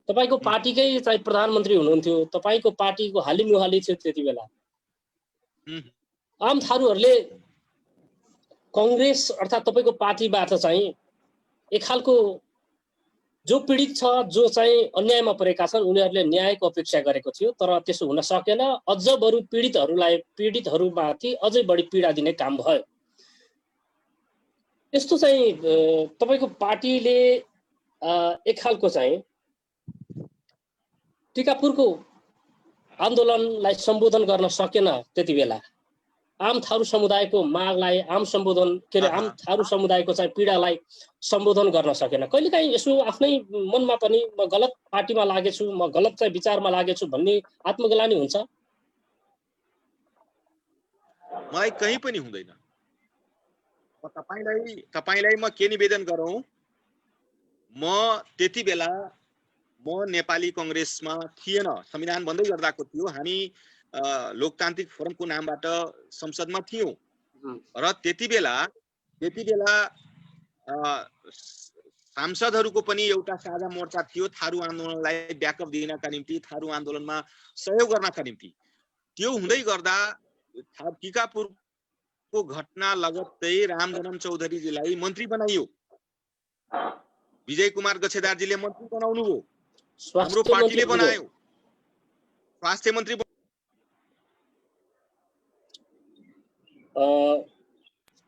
Speaker 2: तपाईको पार्टीकै चाहिँ प्रधानमन्त्री हुनुहुन्थ्यो, तपाईको पार्टीको हालिमुहाली थियो। त्यति बेला आम थारूहरूले कांग्रेस अर्थात् तपाईको पार्टीबाट चाहिँ एक खालको जो पीडित छ, जो चाहिँ अन्यायमा परेका छन् उनीहरूले न्यायको अपेक्षा गरेको थियो। तर त्यसो हुन सकेन। अझ बरु पीडितहरूमाथि अझै बढी पीडा दिने काम भयो। यस्तो चाहिँ तपाईको पार्टीले एक खालको चाहिँ टिकापुरको आन्दोलनलाई सम्बोधन गर्न सकेन। त्यति बेला आम थारू समुदायको मागलाई आम थारू समुदायको चाहिँ पीडालाई सम्बोधन गर्न सकेन। कहिलेकाहीँ यसो आफ्नै मनमा पनि म गलत पार्टीमा लागेछु, म गलत चाहिँ विचारमा लागेछु भन्ने आत्मग्लानि हुन्छ?
Speaker 4: मलाई कहीँ पनि हुँदैन। तपाईलाई म के निवेदन गरौँ, म त्यति बेला म नेपाली कांग्रेसमा थिएन, संविधान बन्दै गर्दाको थियो। हामी लोकतान्त्रिक फोरमको नामबाट संसदमा थियौं र त्यति बेला सांसदहरूको पनि एउटा साझा मोर्चा थियो थारू आन्दोलनलाई ब्याकअप दिनका निम्ति, थारू आन्दोलनमा सहयोग गर्नका निम्ति। त्यो हुँदै गर्दा टिकापुरको घटना लगत्तै रामजन्म चौधरीजीलाई मन्त्री बनाइयो। विजय कुमार गच्छेदारजीले मन्त्री बनाउनु भयो, हाम्रो पार्टीले बनायो, स्वास्थ्य मन्त्री।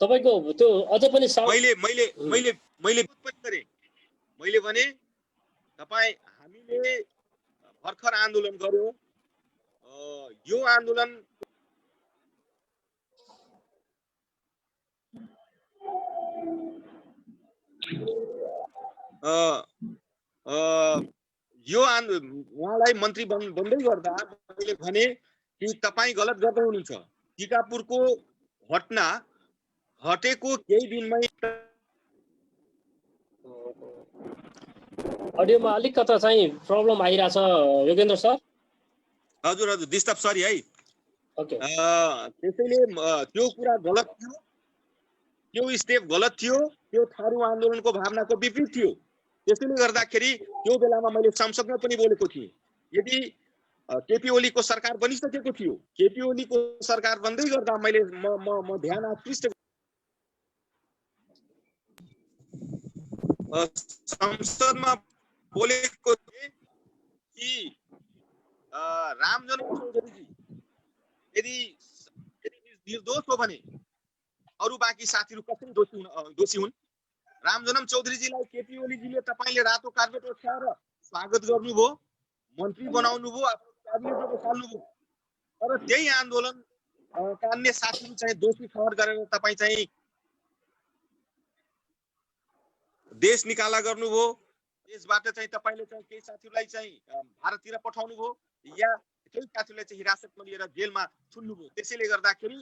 Speaker 2: तपाईको त्यो अझै पनि
Speaker 4: मैले भने तपाईँ हामीले भर्खर आन्दोलन गर्यो, यो आन्दोलन उहाँलाई मन्त्री बन्दै गर्दा मैले भने कि तपाईँ गलत गर्दै हुनुहुन्छ। टिकापुरको घटना हटेको केही दिनमै
Speaker 2: अडियोमा अलिक कता चाहिँ प्रब्लम आइरहेछ योगेन्द्र सर।
Speaker 4: हजुर डिस्टर्ब सरी है।
Speaker 2: ओके,
Speaker 4: त्यसैले त्यो कुरा गलत थियो, त्यो स्टेप गलत थियो, त्यो थारू आन्दोलनको भावनाको विपरीत थियो। त्यसैले गर्दाखेरि त्यो बेलामा मैले संसदमा पनि बोलेको थिएँ, यदि केपी ओलीको सरकार बनिसकेको थियो, केपी ओलीको सरकार बन्दै गर्दा मैले म ध्यान आकृष्ट संसदमा बोलेको थिएँ कि रामजन्म चौधरीजी यदि निर्दोष हो भने अरू बाँकी साथीहरू कसरी दोषी हुन्? रामजन्म चौधरीजीलाई केपी ओलीजीले तपाईँले रातो कार्पेट ओछ्याएर स्वागत गर्नुभयो, मन्त्री बनाउनु भयो, आफ्नो क्याबिनेटमा बसाल्नुभयो। तर त्यही आन्दोलन का अन्य साथीहरू चाहिँ दोषी ठहर गरेर तपाईँ चाहिँ देश निकाला गर्नुभयो। देशबाट चाहिँ तपाईँले चाहिँ केही साथीहरूलाई चाहिँ भारततिर पठाउनु भयो या केही साथीहरूलाई चाहिँ हिरासतमा लिएर जेलमा थुन्नुभयो। त्यसैले गर्दाखेरि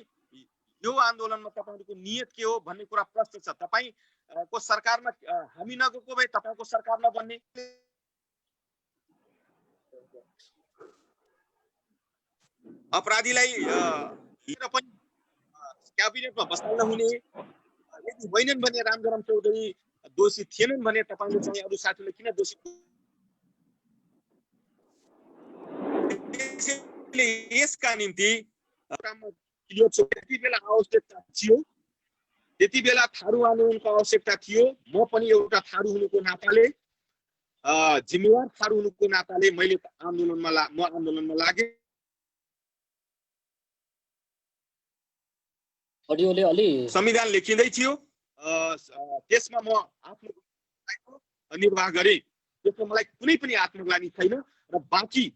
Speaker 4: यो आन्दोलनमा तपाईँहरूको नियत के हो भन्ने कुरा प्रश्न छ। तपाईँको सरकारमा हामी नगएको भए तपाईँको सरकारमा बन्ने, अपराधीलाई लिएर पनि क्याबिनेटमा बस्न हुने, यदि होइनन् भने रामजन्म चौधरी दोषी थिएनन् भने तपाईँले चाहिँ अरू साथीले किन दोषी? यसका निम्ति त्यति बेला आवश्यकता थियो, त्यति बेला थारू आन्दोलनको आवश्यकता थियो। म पनि एउटा थारू हुनुको नाताले, जिम्मेवार थारू हुनुको नाताले मैले आन्दोलनमा लागेँ। संविधान लेखिँदै थियो, त्यसमा म आफ्नो निर्वाह गरेँ। त्यसमा मलाई कुनै पनि आत्मग्लानी छैन र बाँकी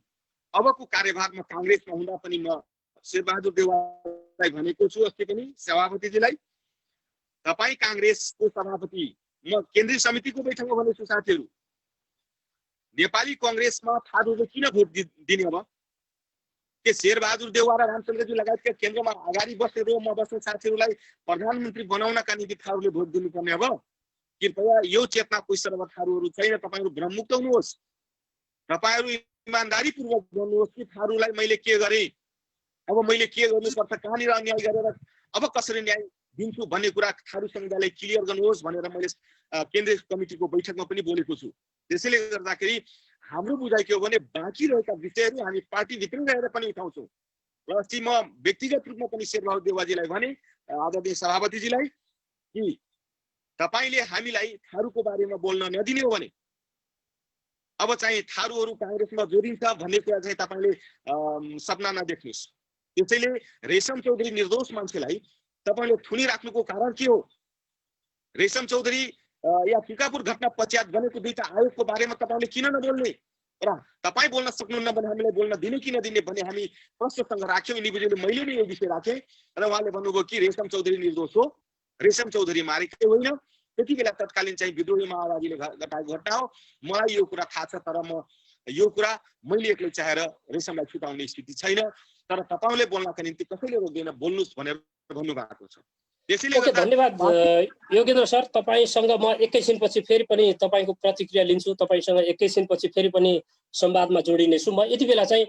Speaker 4: अबको कार्यभारमा काङ्ग्रेसमा हुँदा पनि म शेरबहादुर देउवालाई भनेको छु, अस्ति पनि सभापतिजीलाई, तपाईँ काङ्ग्रेसको सभापति, म केन्द्रीय समितिको बैठकमा भनेछु साथीहरू, नेपाली काङ्ग्रेसमा थारूले किन भोट दिने? अब के शेरबहादुर देउवा र रामचन्द्रजी लगायतका केन्द्रमा अगाडि बसेर म बस्ने साथीहरूलाई प्रधानमन्त्री बनाउनका निम्ति थारूले भोट दिनुपर्ने? अब कृपया यो चेतना कोही सर्व थारूहरू छैन, तपाईँहरू भ्रममुक्त हुनुहोस्, तपाईँहरू इमान्दारीपूर्वक भन्नुहोस् कि थारूलाई मैले के गरेँ, अब मैले के गर्नुपर्छ, कहाँनिर अन्याय गरेर अब कसरी न्याय दिन्छु भन्ने कुरा थारू समुदायलाई क्लियर गर्नुहोस् भनेर मैले केन्द्रीय कमिटीको बैठकमा पनि बोलेको छु। त्यसैले गर्दाखेरि हाम्रो बुझाइ के हो भने बाँकी रहेका विषयहरू हामी पार्टीभित्रै रहेर पनि उठाउँछौँ। र अस्ति म व्यक्तिगत रूपमा पनि शेरबहादुर देउवाजीलाई भने, आदरणीय सभापतिजीलाई, कि तपाईँले हामीलाई थारूको बारेमा बोल्न नदिने हो भने अब चाहिँ थारूहरू काङ्ग्रेसमा जोडिन्छ भन्ने कुरा चाहिँ तपाईँले सपना नदेख्नुहोस्। त्यसैले रेशम चौधरी निर्दोष मान्छेलाई तपाईँले थुनिराख्नुको कारण के हो? रेशम चौधरी या टिकापुर घटना पश्चात बनेको दुईटा आयोगको बारेमा तपाईँले किन नबोल्ने? र तपाईँ बोल्न सक्नुहुन्न भने हामीलाई बोल्न दिने कि नदिने भन्ने हामी प्रश्नसँग राख्यौँ। इन्डिभिजुअली मैले नै यो विषय राखेँ र उहाँले भन्नुभयो कि रेशम चौधरी निर्दोष हो, रेशम चौधरी मारेकै होइन, त्यति बेला तत्कालीन चाहिँ विद्रोही माओवादीले घटाएको घटना हो। मलाई यो कुरा थाहा छ, तर म यो कुरा मैले एक्लै चाहेर रेशमलाई छुटाउने स्थिति छैन, तर तपाईँले बोल्नका निम्ति कसैले रोक्दैन, बोल्नुहोस् भनेर भन्नुभएको छ।
Speaker 2: ओके, धन्यवाद योगेन्द्र सर। तपाईँसँग म एकैछिनपछि फेरि पनि तपाईँको प्रतिक्रिया लिन्छु, तपाईँसँग एकैछिनपछि फेरि पनि संवादमा जोडिनेछु। म यति बेला चाहिँ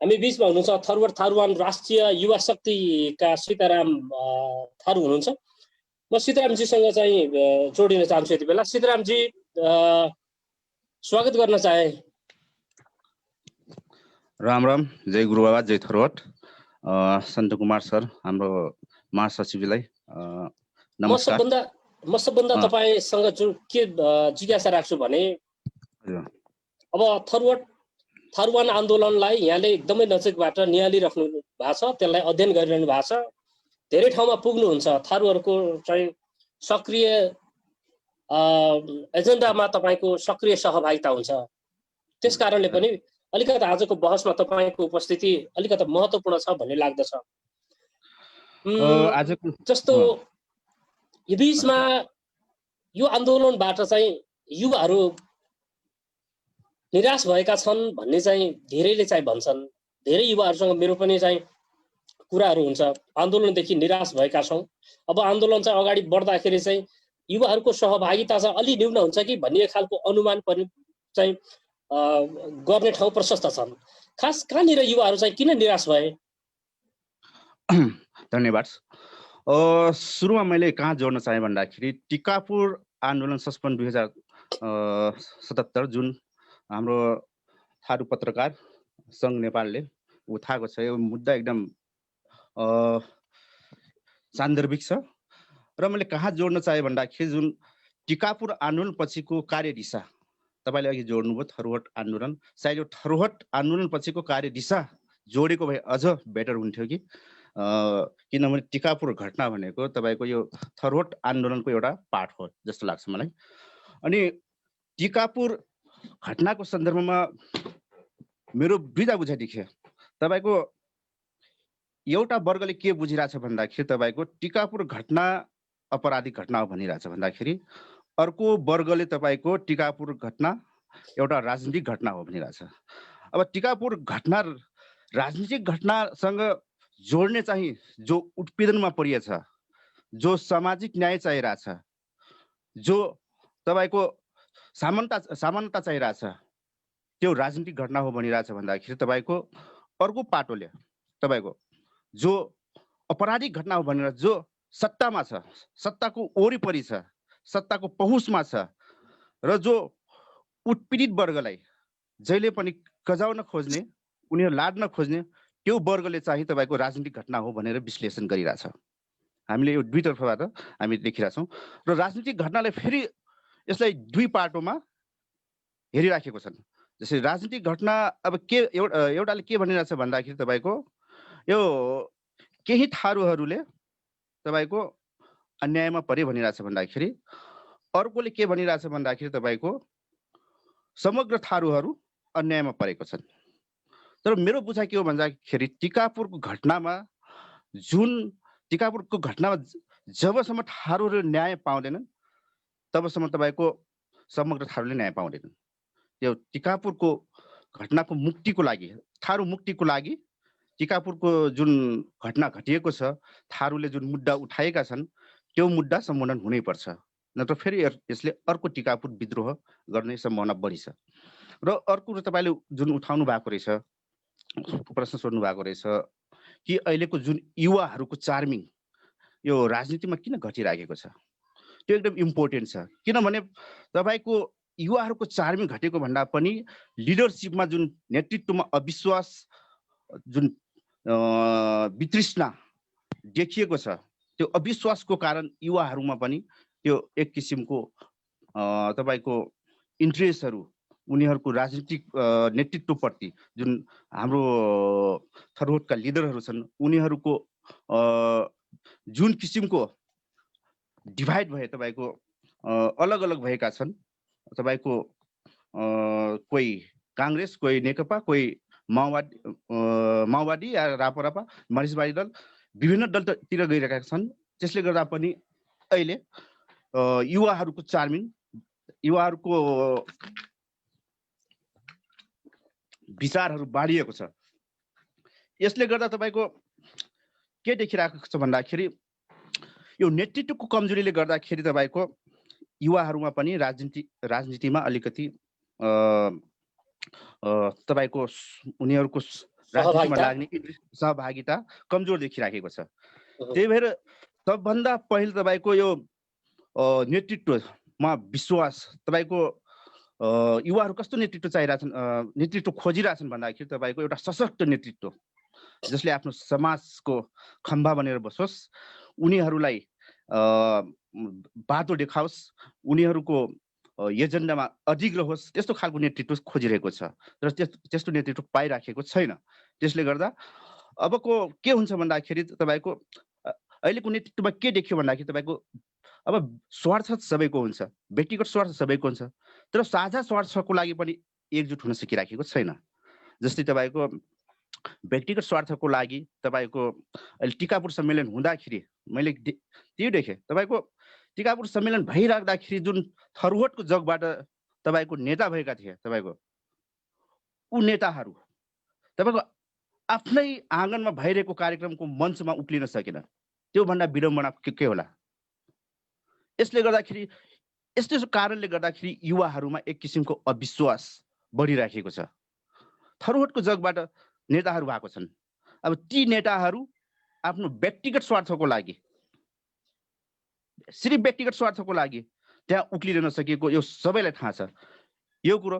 Speaker 2: हामी बिचमा हुनुहुन्छ थरुवर थारुवान राष्ट्रिय युवा शक्तिका सीताराम थारू हुनुहुन्छ। म सीतारामजीसँग चाहिँ जोडिन चाहन्छु यति बेला। सीतारामजी, स्वागत गर्न चाहे।
Speaker 5: राम राम, जय गुरु बाबा, जय थरुवाट। सन्त कुमार सर, हाम्रो महासचिवलाई
Speaker 2: म
Speaker 5: नमस्कार।
Speaker 2: सबभन्दा तपाईसँग जुन के जिज्ञासा राख्छु भने
Speaker 5: हजुर।
Speaker 2: अब थरुवान आन्दोलनलाई यहाँले एकदमै नजिकबाट निहालिराख्नु भएको छ, त्यसलाई अध्ययन गरिरहनु भएको छ, धेरै ठाउँमा पुग्नुहुन्छ, थारूहरूको चाहिँ सक्रिय एजेन्डामा तपाईँको सक्रिय सहभागिता हुन्छ। त्यस कारणले पनि अलिकति आजको बहसमा तपाईँको उपस्थिति अलिकति महत्त्वपूर्ण छ भन्ने लाग्दछ। जस्तो यो बीचमा यो आन्दोलनबाट चाहिँ युवाहरू निराश भएका छन् भन्ने चाहिँ धेरैले चाहिँ भन्छन्। धेरै युवाहरूसँग मेरो पनि चाहिँ कुराहरू हुन्छ, आन्दोलनदेखि निराश भएका छौँ, अब आन्दोलन चाहिँ अगाडि बढ्दाखेरि चाहिँ युवाहरूको सहभागिता चाहिँ अलि न्यून हुन्छ कि भन्ने खालको अनुमान पनि चाहिँ गर्ने ठाउँ प्रशस्त छन्। खास कहाँनिर युवाहरू चाहिँ किन निराश भए?
Speaker 5: धन्यवाद। सुरुमा मैले कहाँ जोड्न चाहेँ भन्दाखेरि टिकापुर आन्दोलन संस्मरण 2077 जुन हाम्रो थारू पत्रकार सङ्घ नेपालले उठाएको छ, यो मुद्दा एकदम सान्दर्भिक छ। र मैले कहाँ जोड्न चाहेँ भन्दाखेरि जुन टिकापुर आन्दोलन पछिको कार्यदिशा, तपाईँले अघि जोड्नुभयो थरुहट आन्दोलन, सायद यो थरुहट आन्दोलन पछिको कार्यदिशा जोडेको भए अझ बेटर हुन्थ्यो कि, किनभने टिकापुर घटना भनेको तपाईँको यो थरुहट आन्दोलनको एउटा पार्ट हो जस्तो लाग्छ मलाई। अनि टिकापुर घटनाको सन्दर्भमा मेरो दुईटा बुझाइ देखियो। तपाईँको एउटा वर्गले के बुझिरहेछ भन्दाखेरि तपाईँको टिकापुर घटना अपराधिक घटना हो भनिरहेछ भन्दाखेरि, अर्को वर्गले तपाईँको टिकापुर घटना एउटा राजनीतिक घटना हो भनिरहेछ। अब टिकापुर घटना राजनीतिक घटनासँग जोड्ने चाहिँ जो उत्पीडनमा परिएछ, जो सामाजिक न्याय चाहिरहेछ, जो तपाईँको समानता चाहिरहेछ, त्यो राजनीतिक घटना हो भनिरहेछ भन्दाखेरि तपाईँको अर्को पाटोले तपाईँको जो अपराधिक घटना हो भनेर जो सत्तामा छ, सत्ताको वरिपरि छ, सत्ताको पहुँचमा छ, र जो उत्पीडित वर्गलाई जहिले पनि कजाउन खोज्ने, उनीहरू लाड्न खोज्ने त्यो वर्गले चाहिँ तपाईँको राजनीतिक घटना हो भनेर विश्लेषण गरिरहेछ। हामीले यो दुईतर्फबाट हामी देखिरहेछौँ। र राजनीतिक घटनालाई फेरि यसलाई दुई पाटोमा हेरिराखेको छन्। जस्तै राजनीतिक घटना अब के एउटाले के भनिरहेछ भन्दाखेरि तपाईँको यो केही थारूहरूले तपाईँको अन्यायमा परे भनिरहेछ भन्दाखेरि, अर्कोले के भनिरहेछ भन्दाखेरि तपाईँको समग्र थारूहरू अन्यायमा परेको छन्। तर मेरो बुझाइ के हो भन्दाखेरि टिकापुरको घटनामा जबसम्म थारूहरू न्याय पाउँदैनन् तबसम्म तपाईँको समग्र थारूले न्याय पाउँदैनन्। त्यो टिकापुरको घटनाको मुक्तिको लागि, थारू मुक्तिको लागि टिकापुरको जुन घटना घटिएको छ, थारूले जुन मुद्दा उठाएका छन् त्यो मुद्दा सम्बोधन हुनैपर्छ, नत्र फेरि यसले अर्को टिकापुर विद्रोह गर्ने सम्भावना बढी छ। र अर्को तपाईँले जुन उठाउनु भएको रहेछ, प्रश्न सोध्नु भएको रहेछ कि अहिलेको जुन युवाहरूको चार्मिङ यो राजनीतिमा किन घटिराखेको छ, त्यो एकदम इम्पोर्टेन्ट छ। किनभने तपाईँको युवाहरूको चार्मिङ घटेको भन्दा पनि लिडरसिपमा जुन नेतृत्वमा अविश्वास, जुन वितृष्णा देखिएको छ, त्यो अविश्वासको कारण युवाहरूमा पनि त्यो एक किसिमको तपाईँको इन्ट्रेस्टहरू, उनीहरूको राजनीतिक नेतृत्वप्रति जुन हाम्रो थरुहटका लिडरहरू छन् उनीहरूको जुन किसिमको डिभाइड भए, तपाईँको अलग अलग भएका छन्। तपाईँको कोही काङ्ग्रेस, कोही नेकपा, कोही माओवादी या रापरापा, मार्क्सवादी दल, विभिन्न दलतिर गइरहेका छन्। त्यसले गर्दा पनि अहिले युवाहरूको चार्मिङ, युवाहरूको विचारहरू बाढिएको छ। यसले गर्दा तपाईँको के देखिरहेको छ भन्दाखेरि यो नेतृत्वको कमजोरीले गर्दाखेरि तपाईँको युवाहरूमा पनि राजनीतिमा अलिकति तपाईँको उनीहरूको राजनीतिमा लाग्ने सहभागिता कमजोर देखिराखेको छ। त्यही भएर सबभन्दा पहिले तपाईँको यो नेतृत्वमा विश्वास, तपाईँको युवाहरू कस्तो नेतृत्व चाहिरहेछन्, नेतृत्व खोजिरहेछन् भन्दाखेरि तपाईँको एउटा सशक्त नेतृत्व, जसले आफ्नो समाजको खम्बा बनेर बसोस्, उनीहरूलाई बाटो देखाओस्, उनीहरूको एजेन्डामा अडिग रहोस्, त्यस्तो खालको नेतृत्व खोजिरहेको छ। तर त्यस्तो नेतृत्व पाइराखेको छैन। त्यसले गर्दा अबको के हुन्छ भन्दाखेरि तपाईँको अहिलेको नेतृत्वमा के देखियो भन्दाखेरि तपाईँको अब स्वार्थ सबैको हुन्छ, व्यक्तिगत स्वार्थ सबैको हुन्छ, तर साझा स्वार्थको लागि पनि एकजुट हुन सकिराखेको छैन। जस्तै तपाईँको व्यक्तिगत स्वार्थको लागि तपाईँको अहिले टिकापुर सम्मेलन हुँदाखेरि मैले त्यो देखेँ, तपाईँको टिकापुर सम्मेलन भइराख्दाखेरि जुन थरुहटको जगबाट तपाईँको नेता भएका थिए, तपाईँको ऊ नेताहरू तपाईँको आफ्नै आँगनमा भइरहेको कार्यक्रमको मञ्चमा उक्लिन सकेन। त्योभन्दा विडम्बना के होला? यसले गर्दाखेरि यस्तो कारणले गर्दाखेरि युवाहरूमा एक किसिमको अविश्वास बढिराखेको छ। थरुहटको जगबाट नेताहरू भएको छन्। अब ती नेताहरू आफ्नो व्यक्तिगत स्वार्थको लागि, सिर्फ व्यक्तिगत स्वार्थको लागि त्यहाँ उक्लिन नसकेको यो सबैलाई थाहा छ। यो कुरो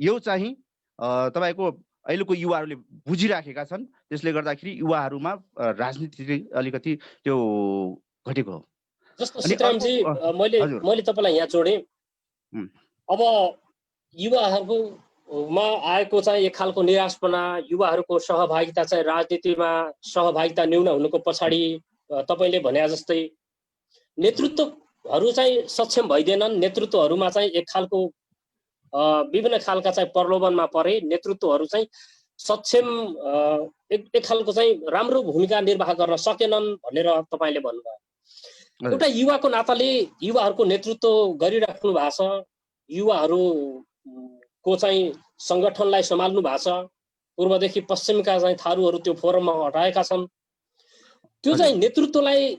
Speaker 5: यो चाहिँ तपाईँको अहिलेको युवाहरूले बुझिराखेका छन्। त्यसले गर्दाखेरि युवाहरूमा राजनीति अलिकति त्यो घटेको हो।
Speaker 2: जस्तो सीतारामजी, मैले तपाईँलाई यहाँ जोडेँ। अब युवाहरूमा आएको चाहिँ एक खालको निराशपना, युवाहरूको सहभागिता चाहिँ राजनीतिमा सहभागिता न्यून हुनुको पछाडि तपाईँले भने जस्तै नेतृत्वहरू चाहिँ सक्षम भइदिएनन्। नेतृत्वहरूमा चाहिँ एक खालको विभिन्न खालका चाहिँ प्रलोभनमा परे, नेतृत्वहरू चाहिँ सक्षम एक खालको चाहिँ राम्रो भूमिका निर्वाह गर्न सकेनन् भनेर तपाईँले भन्नुभयो। एउटा युवाको नाताले युवाहरूको नेतृत्व गरिराख्नु भएको छ, युवाहरूको चाहिँ सङ्गठनलाई सम्हाल्नु भएको छ, पूर्वदेखि पश्चिमका चाहिँ थारूहरू त्यो फोरममा हटाएका छन्। त्यो चाहिँ नेतृत्वलाई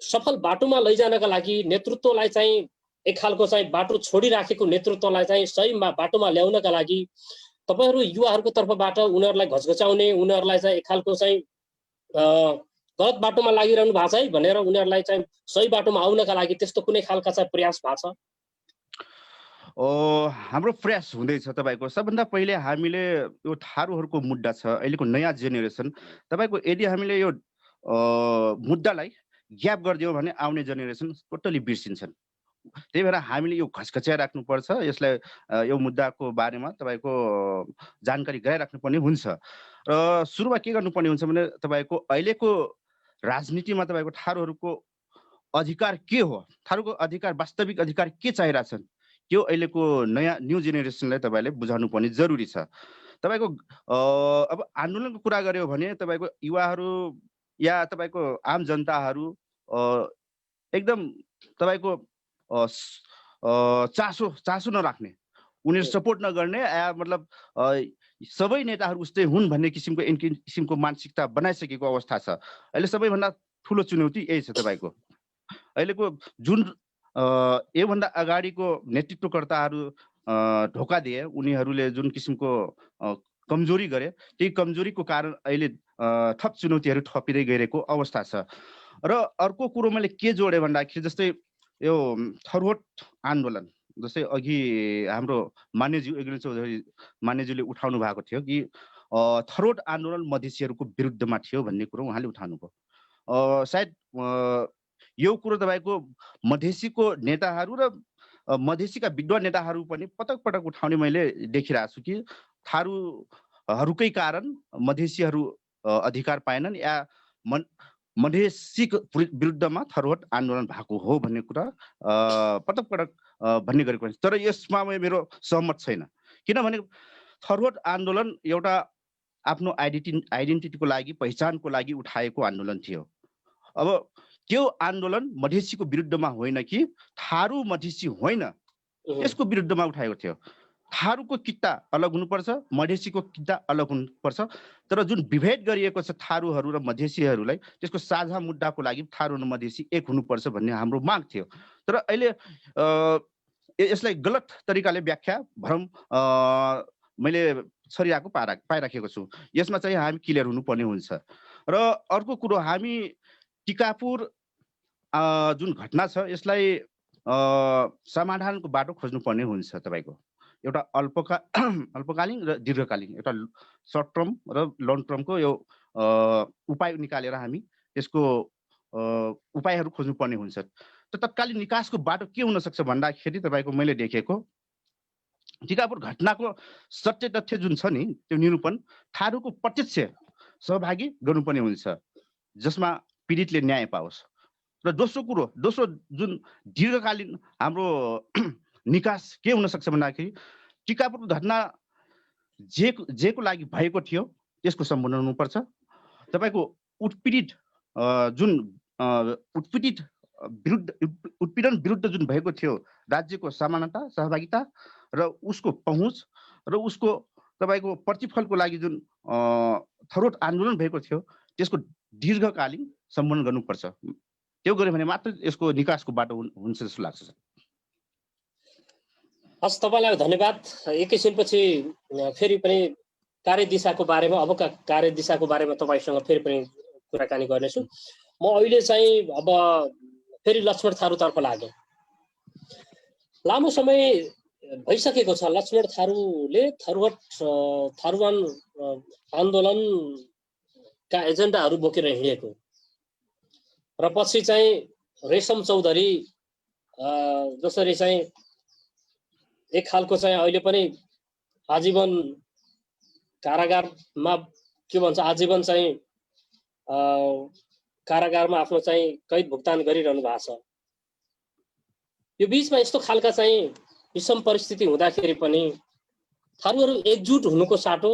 Speaker 2: सफल बाटोमा लैजानका लागि, नेतृत्वलाई चाहिँ एक खालको चाहिँ बाटो छोडिराखेको नेतृत्वलाई चाहिँ सही बाटोमा ल्याउनका लागि तपाईँहरू युवाहरूको तर्फबाट उनीहरूलाई घचघचाउने, उनीहरूलाई चाहिँ एक खालको चाहिँ गलत बाटोमा लागिरहनु भएको छ है भनेर उनीहरूलाई चाहिँ सही बाटोमा आउनका लागि त्यस्तो कुनै खालका चाहिँ प्रयास भएको छ?
Speaker 5: हाम्रो प्रयास हुँदैछ। तपाईँको सबभन्दा पहिले हामीले यो थारूहरूको मुद्दा छ, अहिलेको नयाँ जेनेरेसन। तपाईँको यदि हामीले यो मुद्दालाई ग्याप गरिदियौँ भने आउने जेनेरेसन टोटली बिर्सिन्छन्। त्यही भएर हामीले यो घचघच्याइराख्नुपर्छ। यसलाई यो मुद्दाको बारेमा तपाईँको जानकारी गराइराख्नुपर्ने हुन्छ। र सुरुमा के गर्नुपर्ने हुन्छ भने तपाईँको अहिलेको राजनीतिमा तपाईँको थारूहरूको अधिकार के हो, थारूको अधिकार, वास्तविक अधिकार के चाहिरहेछन्, त्यो अहिलेको नयाँ न्यू जेनेरेसनलाई तपाईँले बुझाउनु पर्ने जरुरी छ। तपाईँको अब आन्दोलनको कुरा गर्यो भने तपाईँको युवाहरू या तपाईँको आम जनताहरू एकदम तपाईँको चासो नराख्ने, उनीहरू सपोर्ट नगर्ने, मतलब सबै नेताहरू उस्तै हुन् भन्ने किसिमको मानसिकता बनाइसकेको अवस्था छ। अहिले सबैभन्दा ठुलो चुनौती यही छ। तपाईँको अहिलेको जुन योभन्दा अगाडिको नेतृत्वकर्ताहरू धोका दिए, उनीहरूले जुन किसिमको कमजोरी गरे, त्यही कमजोरीको कारण अहिले थप चुनौतीहरू थपिँदै गइरहेको अवस्था छ। र अर्को कुरो मैले के जोडेँ भन्दाखेरि जस्तै यो थरुहट आन्दोलन, जस्तै अघि हाम्रो मान्यज्यू एग्रेन चौधरी मान्यज्यूले उठाउनु भएको थियो कि थरुहट आन्दोलन मधेसीहरूको विरुद्धमा थियो भन्ने कुरो उहाँले उठाउनुभयो। सायद यो कुरो तपाईँको मधेसीको नेताहरू र मधेसीका विद्वान नेताहरू पनि पटक पटक उठाउने मैले देखिरहेको छु कि थारूहरूकै कारण मधेसीहरू अधिकार पाएनन् या मधेसीको विरुद्धमा थरुहट आन्दोलन भएको हो भन्ने कुरा पटक पटक भन्ने गरेको छ। तर यसमा मेरो सहमत छैन, किनभने थरुहट आन्दोलन एउटा आफ्नो आइडेन्टिटीको लागि, पहिचानको लागि उठाएको आन्दोलन थियो। अब त्यो आन्दोलन मधेसीको विरुद्धमा होइन कि थारू मधेसी होइन यसको विरुद्धमा उठाएको थियो। थारूको किता अलग हुनुपर्छ, मधेसीको किता अलग हुनुपर्छ, तर जुन विभेद गरिएको छ थारूहरू र मधेसीहरूलाई, त्यसको साझा मुद्दाको लागि थारू र मधेसी एक हुनुपर्छ भन्ने हाम्रो माग थियो। तर अहिले यसलाई गलत तरिकाले व्याख्या भ्रम मैले छरिआएको पाइराखेको छु। यसमा चाहिँ हामी क्लियर हुनुपर्ने हुन्छ। र अर्को कुरो, हामी टिकापुर जुन घटना छ यसलाई समाधानको बाटो खोज्नुपर्ने हुन्छ। तपाईँको एउटा अल्पकालीन र दीर्घकालीन एउटा सर्ट टर्म र लङ टर्मको यो उपाय निकालेर हामी यसको उपायहरू खोज्नुपर्ने हुन्छ। त तत्कालीन निकासको बाटो के हुन सक्छ भन्दाखेरि तपाईको मैले देखेको टिकापुर घटनाको सत्य तथ्य जुन छ नि त्यो निरूपण थारूको प्रत्यक्ष सहभागी गर्नुपर्ने हुन्छ जसमा पीडितले न्याय पाओस्। र दोस्रो जुन दीर्घकालीन हाम्रो निकास के हुन सक्छ भन्दाखेरि टिकापुरको घटना जेको लागि भएको थियो त्यसको सम्बोधन हुनुपर्छ। तपाईको उत्पीडित जुन उत्पीडन विरुद्ध जुन भएको थियो राज्यको समानता सहभागिता र उसको पहुँच र उसको तपाईको प्रतिफलको लागि जुन थरोट आन्दोलन भएको थियो त्यसको दीर्घकालीन सम्बोधन गर्नुपर्छ। त्यो गर्यो भने मात्र यसको निकासको बाटो हुन्छ जस्तो लाग्छ।
Speaker 2: हस्, तपाईलाई धन्यवाद। एकैछिनपछि फेरि पनि कार्यदिशाको बारेमा अबका कार्यदिशाको बारेमा तपाईसँग फेरि पनि कुराकानी गर्नेछु। म अहिले चाहिँ अब फेरि लक्ष्मण थारूतर्फ लागेँ। लामो समय भइसकेको छ लक्ष्मण थारूले थारूवान आन्दोलनका एजेन्डाहरू बोकेर हिँडेको र पछि चाहिँ रेशम चौधरी जसरी चाहिँ एक खालको चाहिँ अहिले पनि आजीवन कारागारमा के भन्छ आजीवन चाहिँ कारागारमा आफ्नो चाहिँ कैद भुक्तान गरिरहनु भएको छ। यो बीचमा यस्तो खालका चाहिँ विषम परिस्थिति हुँदाखेरि पनि थारूहरू एकजुट हुनुको साटो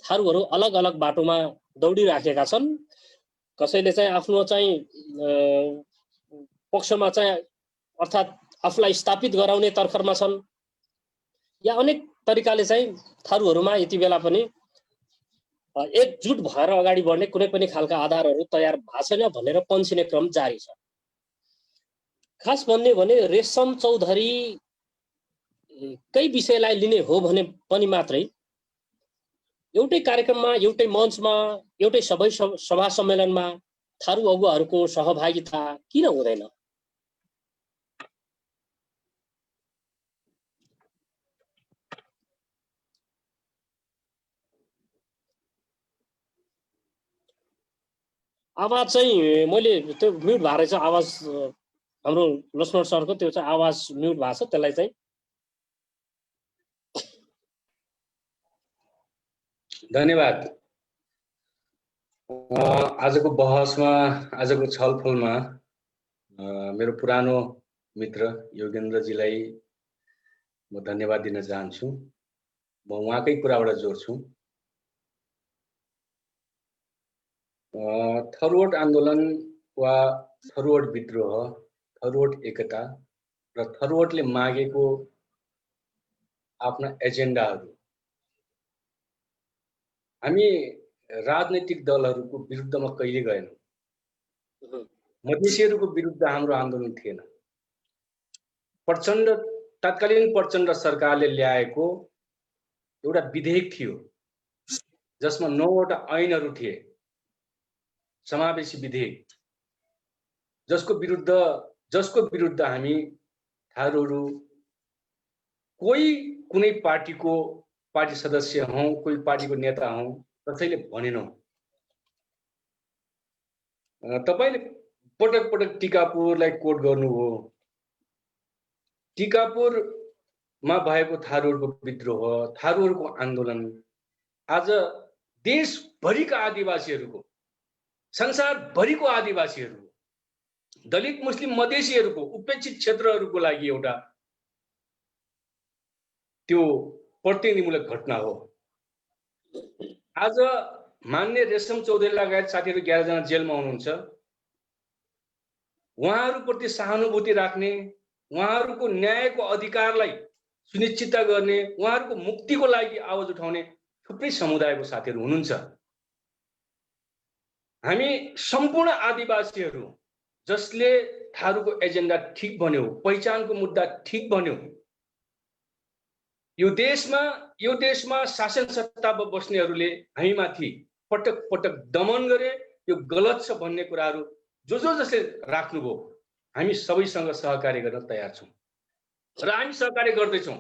Speaker 2: थारूहरू अलग अलग बाटोमा दौडिराखेका छन्। कसैले चाहिँ आफ्नो चाहिँ पक्षमा चाहिँ अर्थात् आफूलाई स्थापित गराउने तर्खरमा छन् या अनेक तरिकाले चाहिँ थारूहरूमा यति बेला पनि एकजुट भएर अगाडि बढ्ने कुनै पनि खालका आधारहरू तयार भएको छैन भनेर पन्छिने क्रम जारी छ। खास भन्ने भने रेशम चौधरी कै विषयलाई लिने हो भने पनि मात्रै एउटै कार्यक्रममा एउटै मञ्चमा एउटै सभा सम्मेलनमा थारू अगुवाहरूको सहभागिता किन हुँदैन? आवाज चाहिँ मैले त्यो म्युट भएको रहेछ। आवाज हाम्रो लक्ष्मण सरको त्यो चाहिँ आवाज म्युट भएको छ, त्यसलाई चाहिँ
Speaker 3: धन्यवाद। आजको बहसमा आजको छलफलमा मेरो पुरानो मित्र योगेन्द्रजीलाई म धन्यवाद दिन चाहन्छु। म उहाँकै कुराबाट जोड्छु। थरुवट आन्दोलन वा थरुवट विद्रोह, थरुवट एकता र थरुवटले मागेको आफ्ना एजेन्डाहरू हामी राजनैतिक दलहरूको विरुद्धमा कहिले गएनौँ। मधेसीहरूको विरुद्ध हाम्रो आन्दोलन थिएन। तत्कालीन प्रचण्ड सरकारले ल्याएको एउटा विधेयक थियो जसमा 9वटा ऐनहरू थिए, समावेशी विधेयक, जसको विरुद्ध हामी थारूहरू कोही कुनै पार्टी सदस्य हौं, कोही पार्टीको नेता हौं, कसैले भनेनौं। तपाईले पटक पटक टिकापुरलाई कोट गर्नुभयो। टिकापुरमा भएको थारूहरूको विद्रोह, थारूहरूको आन्दोलन आज देशभरिका आदिवासीहरूको, संसारभरिको आदिवासीहरूको, दलित मुस्लिम मधेसीहरूको, उपेक्षित क्षेत्रहरूको लागि एउटा त्यो प्रतिनिधिमूलक घटना हो। आज मान्य रेशम चौधरी लगायत साथीहरू 11 जना जेलमा हुनुहुन्छ। उहाँहरूप्रति सहानुभूति राख्ने, उहाँहरूको न्यायको अधिकारलाई सुनिश्चित गर्ने, उहाँहरूको मुक्तिको लागि आवाज उठाउने थुप्रै समुदायको साथीहरू हुनुहुन्छ। हामी सम्पूर्ण आदिवासीहरू जसले थारूको एजेन्डा ठिक बन्यो, पहिचानको मुद्दा ठिक बन्यो, यो देशमा शासन सत्तामा बस्नेहरूले हामीमाथि पटक पटक दमन गरे, यो गलत छ भन्ने कुराहरू जसले राख्नुभयो, हामी सबैसँग सहकार्य गर्न तयार छौं र हामी सहकार्य गर्दैछौं।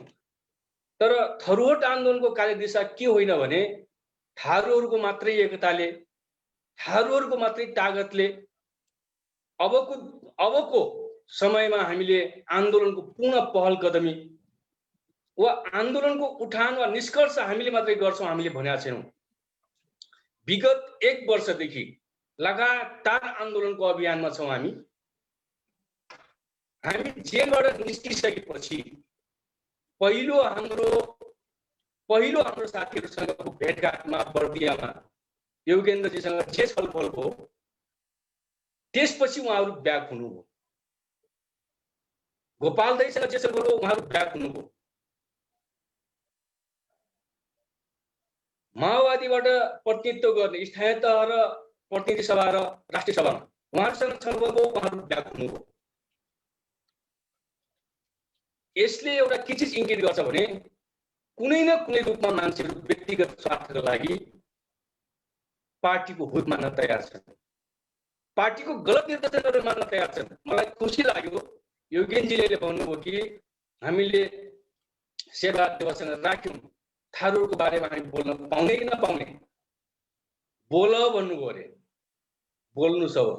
Speaker 3: तर थरुहट आन्दोलनको कार्यदिशा के होइन भने थारूहरूको मात्रै एकताले, थारूहरूको मात्रै तागतले अबको समयमा हामीले आन्दोलनको पूर्ण पहल कदमी वा आन्दोलनको उठान वा निष्कर्ष हामीले मात्रै गर्छौँ हामीले भनेका छैनौँ। विगत 1 वर्षदेखि लगातार आन्दोलनको अभियानमा छौँ। हामी जेलबाट निस्किसकेपछि पहिलो हाम्रो साथीहरूसँगको भेटघाटमा बर्दियामा योगेन्द्रजीसँग जे छलफल भयो त्यसपछि उहाँहरू ब्याक हुनुभयो। गोपाल दाइसँग जे छलफल भयो उहाँहरू ब्याक हुनुभयो। माओवादीबाट प्रतिनिधित्व गर्ने स्थानीय तह र प्रतिनिधि सभा र राष्ट्रिय सभामा उहाँहरूसँग छलफल भयो, उहाँहरू ब्याक हुनुभयो। यसले एउटा के चिज इङ्गित गर्छ भने कुनै न कुनै रूपमा मान्छेहरू व्यक्तिगत स्वार्थका लागि पार्टीको हुत मान्न तयार छन्, पार्टीको गलत निर्देशनहरू मान्न तयार छन्। मलाई खुसी लाग्यो योगेन्द्रजीले भन्नुभयो कि हामीले सेवा देवसँग राख्यौँ, थारूहरूको बारेमा हामी बोल्न पाउने कि नपाउने, बोल भन्नुभयो अरे। बोल्नु छ हो।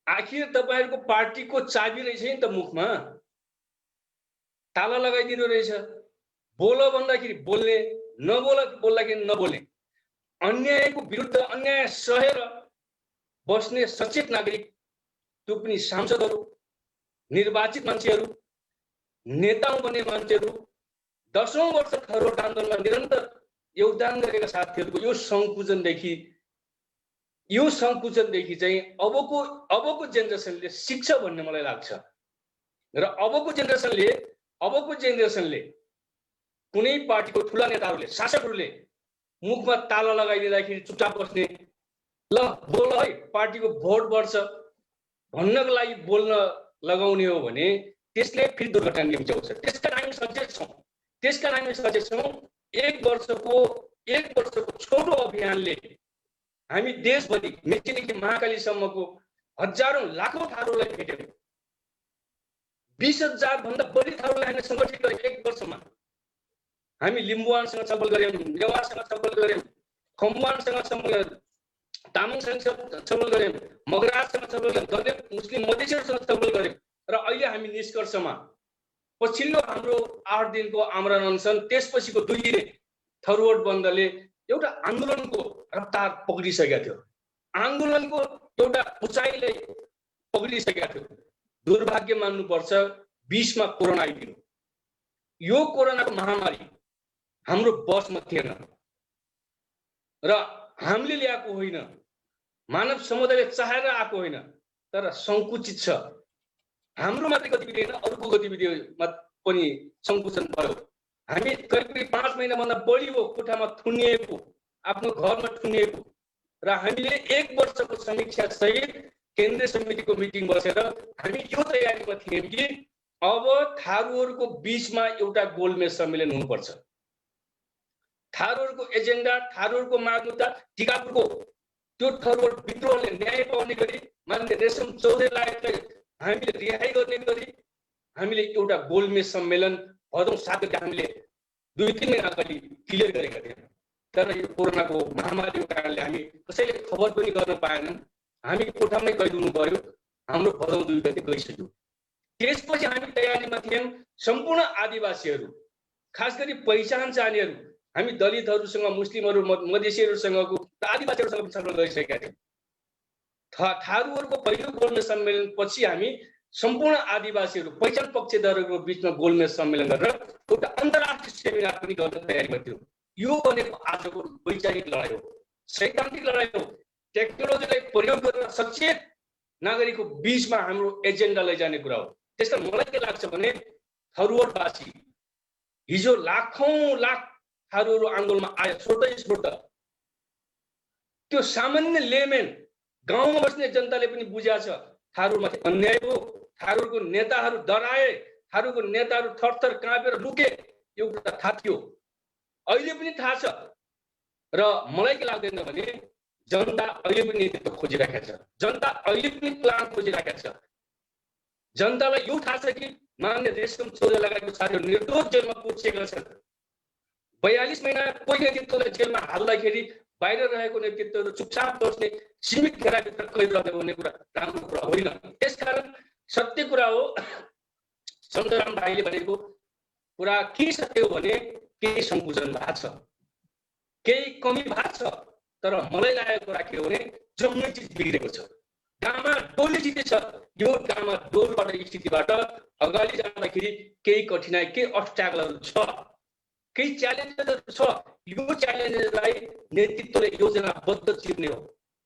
Speaker 3: आखिर तपाईँहरूको पार्टीको चाबी रहेछ नि त मुखमा, ताला लगाइदिनु रहेछ। बोल भन्दाखेरि बोल्ने, बोल्दाखेरि नबोल्ने, अन्यायको विरुद्ध अन्याय सहेर बस्ने सचेत नागरिक, त्यो पनि सांसदहरू, निर्वाचित मान्छेहरू, नेता बन्ने मान्छेहरू, 10औं वर्ष थरुहट आन्दोलनमा निरन्तर योगदान गरेका साथीहरूको यो सङ्कुचनदेखि चाहिँ अबको जेनेरेसनले सिक्छ भन्ने मलाई लाग्छ। र अबको जेनेरेसनले कुनै पार्टीको ठुला नेताहरूले, शासकहरूले मुखमा ताला लगाइदिँदाखेरि चुपचाप बस्ने, ल बोल है पार्टीको भोट बढ्छ भन्नको लागि बोल्न लगाउने हो भने त्यसले फेरि दुर्घटना निम्त्याउँछ। त्यसका लागि सचेत छौँ। 1 वर्षको छोटो अभियानले हामी देशभरि मेचीदेखि महाकालीसम्मको हजारौं लाखौं थारूलाई भेट्यौँ। 20,000 भन्दा बढी थारूलाई हामी सङ्गठित गर्यौँ 1 वर्षमा। हामी लिम्बुवानसँग छलफल गर्यौँ, नेवारसँग छलफल गर्यौँ, खम्बुवानसँग छलफल गर्यौँ, तामाङसँग छलफल गर्यौँ, मगराजसँग छलफल गर्यौँ, दलित मुस्लिम मधेसीहरूसँग छलफल गर्यौँ। र अहिले हामी निष्कर्षमा पछिल्लो हाम्रो 8 दिनको आमरण अनसन त्यसपछिको 2 दिने थरुहट बन्दले एउटा आन्दोलनको रफ्तार पक्रिसकेको थियो, आन्दोलनको एउटा उचाइले पक्रिसकेको थियो। दुर्भाग्य मान्नुपर्छ 20 मा कोरोना आइदियो। यो कोरोनाको महामारी हाम्रो बसमा थिएन र हामीले ल्याएको होइन, मानव समुदायले चाहेर आएको होइन, तर सङ्कुचित छ। हाम्रो मात्रै गतिविधि होइन, अरूको गतिविधिमा पनि सङ्कुचन भयो। हामी करिब 5 महिनाभन्दा बढी हो कोठामा थुनिएको, आफ्नो घरमा थुनिएको, र हामीले 1 वर्षको समीक्षा सहित केन्द्रीय समितिको मिटिङ बसेर हामी यो तयारीमा थियौँ कि अब थारूहरूको बीचमा एउटा गोलमेज सम्मेलन हुनुपर्छ। थारूहरूको एजेन्डा, थारूहरूको माग मुद्दा, टिकापुरको त्यो थरुहट विद्रोहले न्याय पाउने गरी, माननीय रेशम चौधरीलाई हामीले रिहाई गर्ने गरी हामीले एउटा गोलमेज सम्मेलन भदौ 7 गते हामीले 2-3 महिना अगाडि क्लियर गरेका थियौँ। तर यो कोरोनाको महामारीको कारणले हामी कसैले खबर पनि गर्न पाएनौँ। हामी कोठामै कैद हुनु पर्यो। हाम्रो भदौ 2 गते गइसक्यो। त्यसपछि हामी तयारीमा थियौँ। सम्पूर्ण आदिवासीहरू, खास गरी पहिचान चाहनेहरू, हामी दलितहरूसँग, मुस्लिमहरू, मधेसीहरूसँगको आदिवासीहरूसँग छलफल गरिसकेका थियौँ। थारूहरूको पहिलो गोलमेज सम्मेलन पछि हामी सम्पूर्ण आदिवासीहरू, पहिचान पक्षधरहरूको बिचमा गोलमेज सम्मेलन गरेर एउटा अन्तर्राष्ट्रिय सेमिनार पनि गर्न तयारीमा थियौँ। यो भनेको आजको वैचारिक लडाइँ हो, सैद्धान्तिक लडाइँ हो। टेक्नोलोजीलाई प्रयोग गरेर सचेत नागरिकको बीचमा हाम्रो एजेन्डा लैजाने कुरा हो। त्यसकारण मलाई के लाग्छ भने थरुहटवासी हिजो लाखौं लाख थारूहरू आन्दोलनमा आए, स्वतः त्यो सामान्य लेमेन गाउँमा बस्ने जनताले पनि बुझाएको छ थारूमाथि अन्याय हो, थारूको नेताहरू डराए, थारूको नेताहरू थरथर काँपेर लुके, यो कुरा थाहा थियो, अहिले पनि थाहा छ। र मलाई के लाग्दैन भने जनता अहिले पनि नेतृत्व खोजिरहेको छ, जनता अहिले पनि प्लान खोजिरहेको छ। जनतालाई यो थाहा छ कि मान्य रेशम चौधरी लगायतका साथीहरू निर्दोष जेलमा पुछेका छन्। 42 महिना कोही नेतृत्वलाई जेलमा हाल्दाखेरि बाहिर रहेको नेतृत्वहरू चुपचाप बस्ने, सीमित घेराभित्र कैद रहने भन्ने कुरा राम्रो कुरा होइन। त्यसकारण सत्य कुरा हो सन्तराम भाइले भनेको कुरा के सत्य हो भने केही संकुचन भएको छ, केही कमी भएको छ। तर मलाई लागेको कुरा के हो भने जम्मै चिज बिग्रेको छ। गाउँमा डोल्ने स्थिति छ, यो गाउँमा डोलबाट स्थितिबाट अगाडि जाँदाखेरि केही कठिनाइ, केही अब्स्ट्याकलहरू छ, केही च्यालेन्जेसहरू छ। यो च्यालेन्जेसलाई नेतृत्वले योजनाबद्ध चिर्ने हो।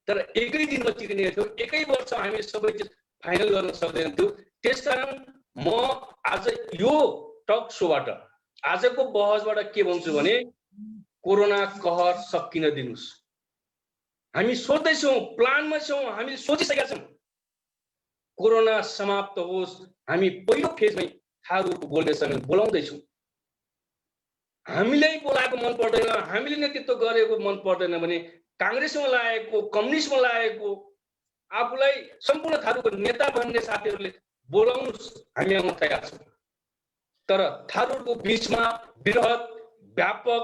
Speaker 3: तर एकै दिनमा चिर्ने थियो, एकै वर्ष हामी सबै चिज फाइनल गर्न सक्दैन थियो। त्यसकारण म आज यो टक सोबाट, आजको बहसबाट के भन्छु भने कोरोना कहर सकिन दिनुस्। हामी सोच्दैछौँ, प्लानमा छौँ, हामीले सोचिसकेका छौँ कोरोना समाप्त होस्। हामी पहिलो फेजमै थारूहरूको गोल्डन सम्मेलन बोलाउँदैछौँ। हामीलाई बोलाएको मन पर्दैन, हामीले नेतृत्व गरेको मन पर्दैन भने काङ्ग्रेसमा लागेको, कम्युनिस्टमा लागेको, आफूलाई सम्पूर्ण थारूको नेता भन्ने साथीहरूले बोलाउनुस्, हामी आउन तयार छौँ। तर थारूहरूको बिचमा बृहत, व्यापक,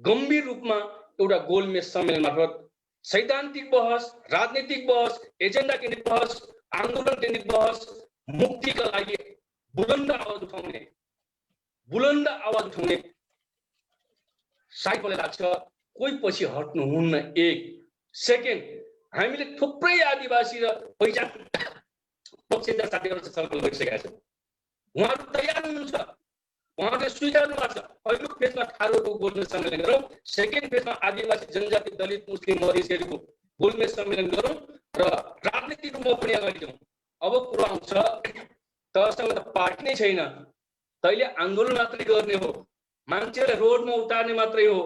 Speaker 3: गम्भीर रूपमा एउटा गोलमेज सम्मेलन मार्फत सैद्धान्तिक बहस, राजनीतिक बहस, एजेन्डा केन्द्रित बहस, आन्दोलन केन्द्रित बहस, मुक्तिका लागि बुलन्द आवाज उठाउने साइड मलाई लाग्छ कोही पछि हट्नुहुन्न। एक सेकेन्ड, हामीले थुप्रै आदिवासी र पहिचान पक्षका साथीहरू छलफल गरिसकेका छौँ। उहाँहरू तयार हुनुहुन्छ, उहाँहरूले स्वीकार्नु भएको छ। पहिलो फेजमा थारूहरूको गोलमेज सम्मेलन गरौँ, सेकेन्ड फेजमा आदिवासी, जनजाति, दलित, मुस्लिम, मधेसीहरूको गोलमेज सम्मेलन गरौँ र राजनीतिक रूपमा पनि अगाडि जाउँ। अब कुरो आउँछ तँसँग त पार्टी नै छैन, तैँले आन्दोलन मात्रै गर्ने हो, मान्छेलाई रोडमा उतार्ने मात्रै हो,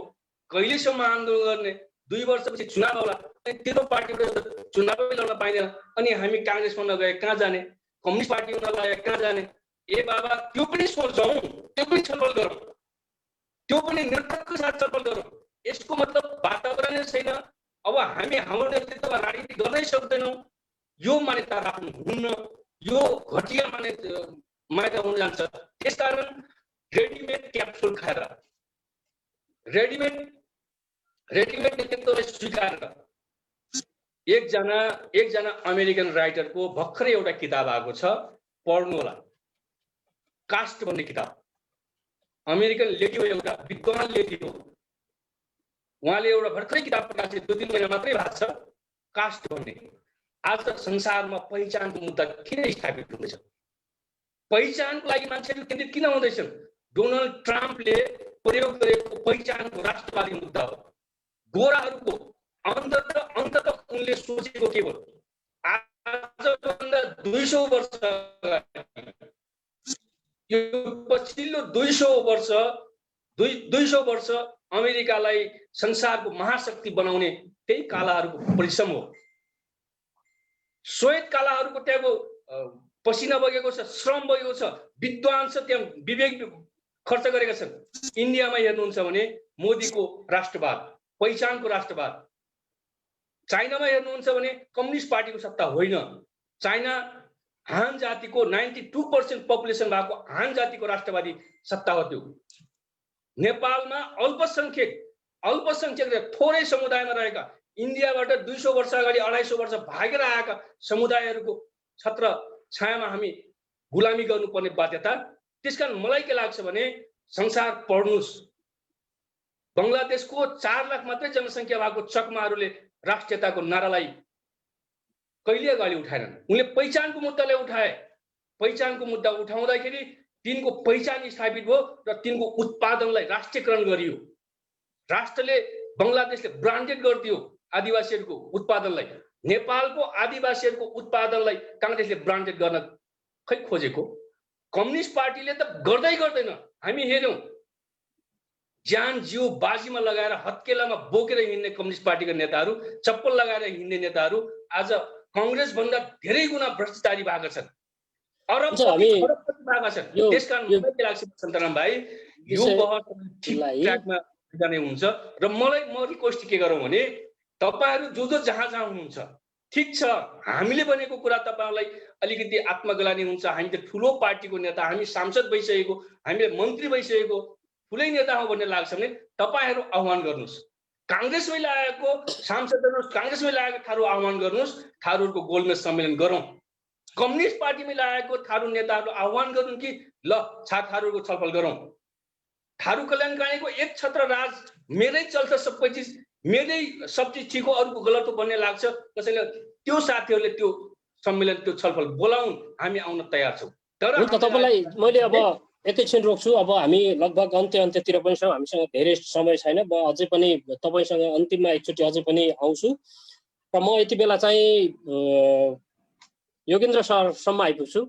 Speaker 3: कहिलेसम्म आन्दोलन गर्ने, 2 वर्षपछि चुनाव होला, तेरो पार्टीबाट चुनावै लड्न पाइँदैन। अनि हामी काङ्ग्रेसमा नगए कहाँ जाने, कम्युनिस्ट पार्टीमा नगए कहाँ जाने? ए बाबा, त्यो पनि सोचौँ, त्यो पनि छलफल गरौँ, त्यो पनि निर्धक्कको साथ छलफल गरौँ। यसको मतलब वातावरण छैन, अब हामी हाम्रो नेतृत्वमा राजनीति गर्नै सक्दैनौँ, यो मान्यता राख्नुहुन्न, यो घटिया मान्यता हुन जान्छ। त्यसकारण रेडिमेड क्याप्सुल खाएर, रेडिमेड नेतृत्वलाई स्वीकारेर एकजना अमेरिकन राइटरको भर्खरै एउटा किताब आएको छ, पढ्नु होला, कास्ट भन्ने किताब। अमेरिकन लेडी हो, एउटा विद्वान लेडी हो, उहाँले एउटा भर्खरै किताब प्रकाशित 2-3 महिना मात्रै भएको छ, कास्ट भन्ने। आज संसारमा पहिचानको मुद्दा किन स्थापित हुँदैछ? पहिचानको लागि मान्छेहरू केन्द्रित किन हुँदैछन्? डोनाल्ड ट्रम्पले प्रयोग गरेको पहिचानको राष्ट्रवादी मुद्दा हो। गोराहरूको अन्ततः उनले सोचेको के हो? आजभन्दा 200 वर्ष, यो पछिल्लो 200 वर्ष अमेरिकालाई संसारको महाशक्ति बनाउने त्यही कालाहरूको परिश्रम हो। श्वेत कालाहरूको त्यहाँको पसिना बगेको छ, श्रम बगेको छ, विद्वान छ, त्यहाँ विवेक खर्च गरेका छन्। इन्डियामा हेर्नुहुन्छ भने मोदीको राष्ट्रवाद, पहिचानको राष्ट्रवाद। चाइनामा हेर्नुहुन्छ भने कम्युनिस्ट पार्टीको सत्ता होइन, चाइना हान जातिको 92% पपुलेसन भएको हान जातिको राष्ट्रवादी सत्ता हो त्यो। नेपालमा अल्पसंख्यक थोरै समुदायमा रहेका, इन्डियाबाट 200 वर्ष अगाडि 250 वर्ष भागेर आएका समुदायहरूको छत्र छायामा हामी गुलामी गर्नुपर्ने बाध्यता। त्यसकारण मलाई के लाग्छ भने संसार पढ्नुस्। बङ्गलादेशको 4 लाख मात्रै जनसङ्ख्या भएको चकमाहरूले राष्ट्रियताको नारालाई कहिले अगाडि उठाएनन्। उनले पहिचानको मुद्दालाई उठाए। पहिचानको मुद्दा उठाउँदाखेरि तिनको पहिचान स्थापित भयो र तिनको उत्पादनलाई राष्ट्रियकरण गरियो। राष्ट्रले, बङ्गलादेशले ब्रान्डेड गरिदियो आदिवासीहरूको उत्पादनलाई। नेपालको आदिवासीहरूको उत्पादनलाई काङ्ग्रेसले ब्रान्डेड गर्न खै खोजेको? कम्युनिस्ट पार्टीले त गर्दैन। हामी हेर्यौँ, ज्यान जिउ बाजीमा लगाएर हत्केलामा बोकेर हिँड्ने कम्युनिस्ट पार्टीका नेताहरू, चप्पल लगाएर हिँड्ने नेताहरू आज कांग्रेस भन्दा धेरै गुना भ्रष्टाचारी भएका छन्, अरबपति खरबपति भएका छन्। त्यसकारण मलाई के लाग्छ सन्तराम भाइ, यो बहस ठिक ट्र्याकमा जाने हुन्छ। र म रिक्वेस्ट के गरौँ भने तपाईहरु जो जहाँ हुनुहुन्छ ठिक छ, हामीले भनेको कुरा तपाईहरुलाई अलिकति आत्मग्लानी हुन्छ। हामी त ठुलो पार्टीको नेता, हामी सांसद भइसकेको, हामीले मन्त्री भइसकेको ठुलै नेता हो भन्ने लाग्छ भने तपाईहरु आह्वान गर्नुस्। कांग्रेसमै लागेको सांसदहरु, कांग्रेसमै लागेको थारू आह्वान गर्नुस्, थारूहरुको गोलमेज सम्मेलन गरौँ। कम्युनिस्ट पार्टीमै लागेको थारू नेताहरु आह्वान गर्नु कि ल थारूहरुको छलफल गरौँ। थारू कल्याणकारीको एक छत्र राज मेरै चल्छ, सबै चिज मेरै सब चिज ठिक हो, अरूको गलत हो भन्ने लाग्छ। त्यसैले त्यो साथीहरुले त्यो सम्मेलन, त्यो छलफल बोलाउन्, हामी आउन तयार छौं। तर
Speaker 2: हुन्छ, तपाईलाई मैले अब एकैछिन रोक्छु। अब हामी लगभग अन्त्यतिर पनि छौँ, हामीसँग धेरै समय छैन। म अझै पनि तपाईसँग अन्तिममा एकचोटि अझै पनि आउँछु र म यति बेला चाहिँ योगेन्द्र सरसम्म आइपुग्छु।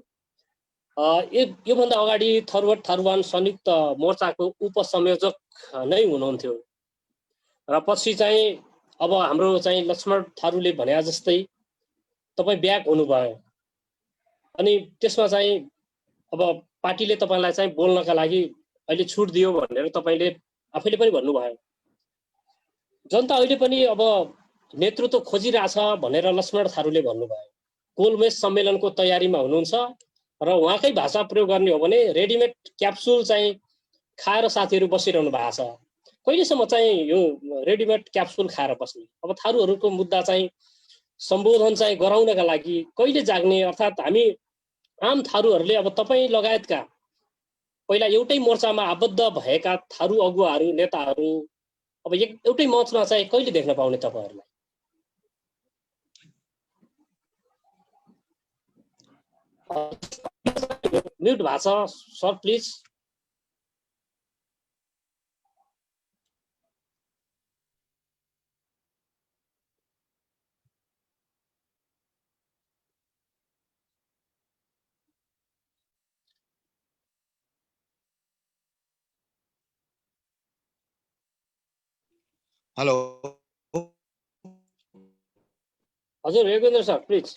Speaker 2: योभन्दा अगाडि थरुहट थारुवान संयुक्त मोर्चाको उपसंयोजक नै हुनुहुन्थ्यो र पछि चाहिँ अब हाम्रो चाहिँ लक्ष्मण थारूले भने जस्तै तपाई ब्याक हुनुभयो। अनि त्यसमा चाहिँ अब पार्टीले तपाईलाई चाहिँ बोल्नका लागि अहिले छुट दियो भनेर तपाईले आफैले पनि भन्नुभयो। जनता अहिले पनि अब नेतृत्व खोजिरहेछ भनेर लक्ष्मण थारूले भन्नुभयो। गोलमेज सम्मेलनको तयारीमा हुनुहुन्छ र उहाँकै भाषा प्रयोग गर्ने हो भने रेडिमेड क्याप्सुल चाहिँ खाएर साथीहरू बसिरहनु भएको छ। कहिलेसम्म चाहिँ यो रेडिमेड क्याप्सुल खाएर बस्ने? अब थारूहरूको मुद्दा चाहिँ सम्बोधन चाहिँ गराउनका लागि कहिले जाग्ने? अर्थात् हामी आम थारूहरूले अब तपाईँ लगायतका पहिला एउटै मोर्चामा आबद्ध भएका थारू अगुवाहरू, नेताहरू अब एउटै मञ्चमा चाहिँ कहिले देख्न पाउने तपाईहरुलाई? म्युट भएको छ सर, प्लिज।
Speaker 4: हेलो
Speaker 2: हजुर योगेन्द्र सर, प्लिज।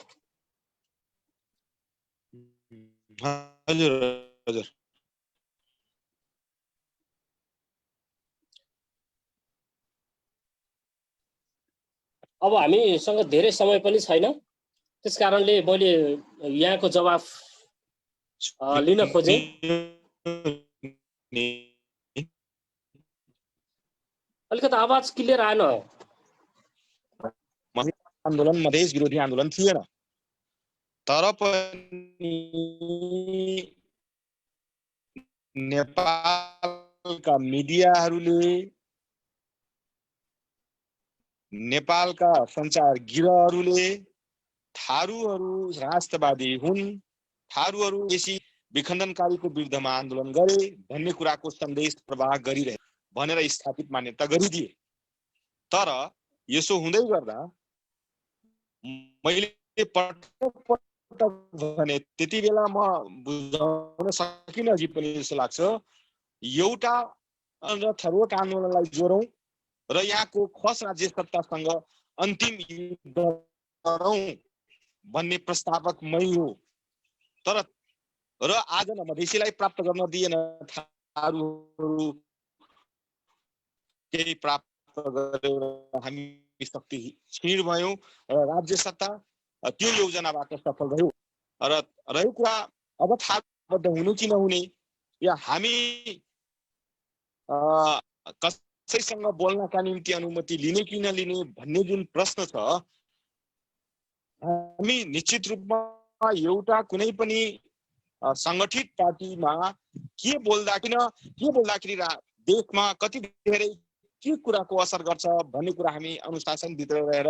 Speaker 4: हजुर हजुर
Speaker 2: अब हामीसँग धेरै समय पनि छैन, त्यसकारणले मैले यहाँको जवाफ लिन खोजेँ। अलिकति आवाज क्लियर आएन।
Speaker 4: आन्दोलन मधेस विरोधी आन्दोलन थिएन, तर पनि नेपालका मिडियाहरूले, नेपालका सञ्चार गिरहरुले थारूहरू राष्ट्रवादी हुन्, थारूहरू देशी विखण्डनकारीको विरुद्धमा आन्दोलन गरे भन्ने कुराको सन्देश प्रवाह गरिरहे भनेर स्थापित मान्यता गरिदिए। तर यसो हुँदै गर्दा मैले पटक भने त्यति बेला म बुझाउन सकिनँ अझै पनि जस्तो लाग्छ। एउटा थरुहट आन्दोलनलाई जोडौँ र यहाँको खस राज्य सत्तासँग अन्तिम युद्ध गरौँ भन्ने प्रस्तावक मै हो। तर र आज मधेसीलाई प्राप्त गर्न दिएन, थारूहरू केही प्राप्त गरेर हामी शक्ति क्षीण भयौँ र राज्य सत्ता त्यो योजनाबाट सफल रह्यो। र रह्यो कुरा अब थारूबद्ध हुनु कि नहुने, या हामी कसैसँग बोल्नका निम्ति अनुमति लिने कि नलिने भन्ने जुन प्रश्न छ, हामी निश्चित रूपमा एउटा कुनै पनि संगठित पार्टीमा के बोल्दाखेरि देशमा कति धेरै के कुराको असर गर्छ भन्ने कुरा हामी अनुशासनभित्र रहेर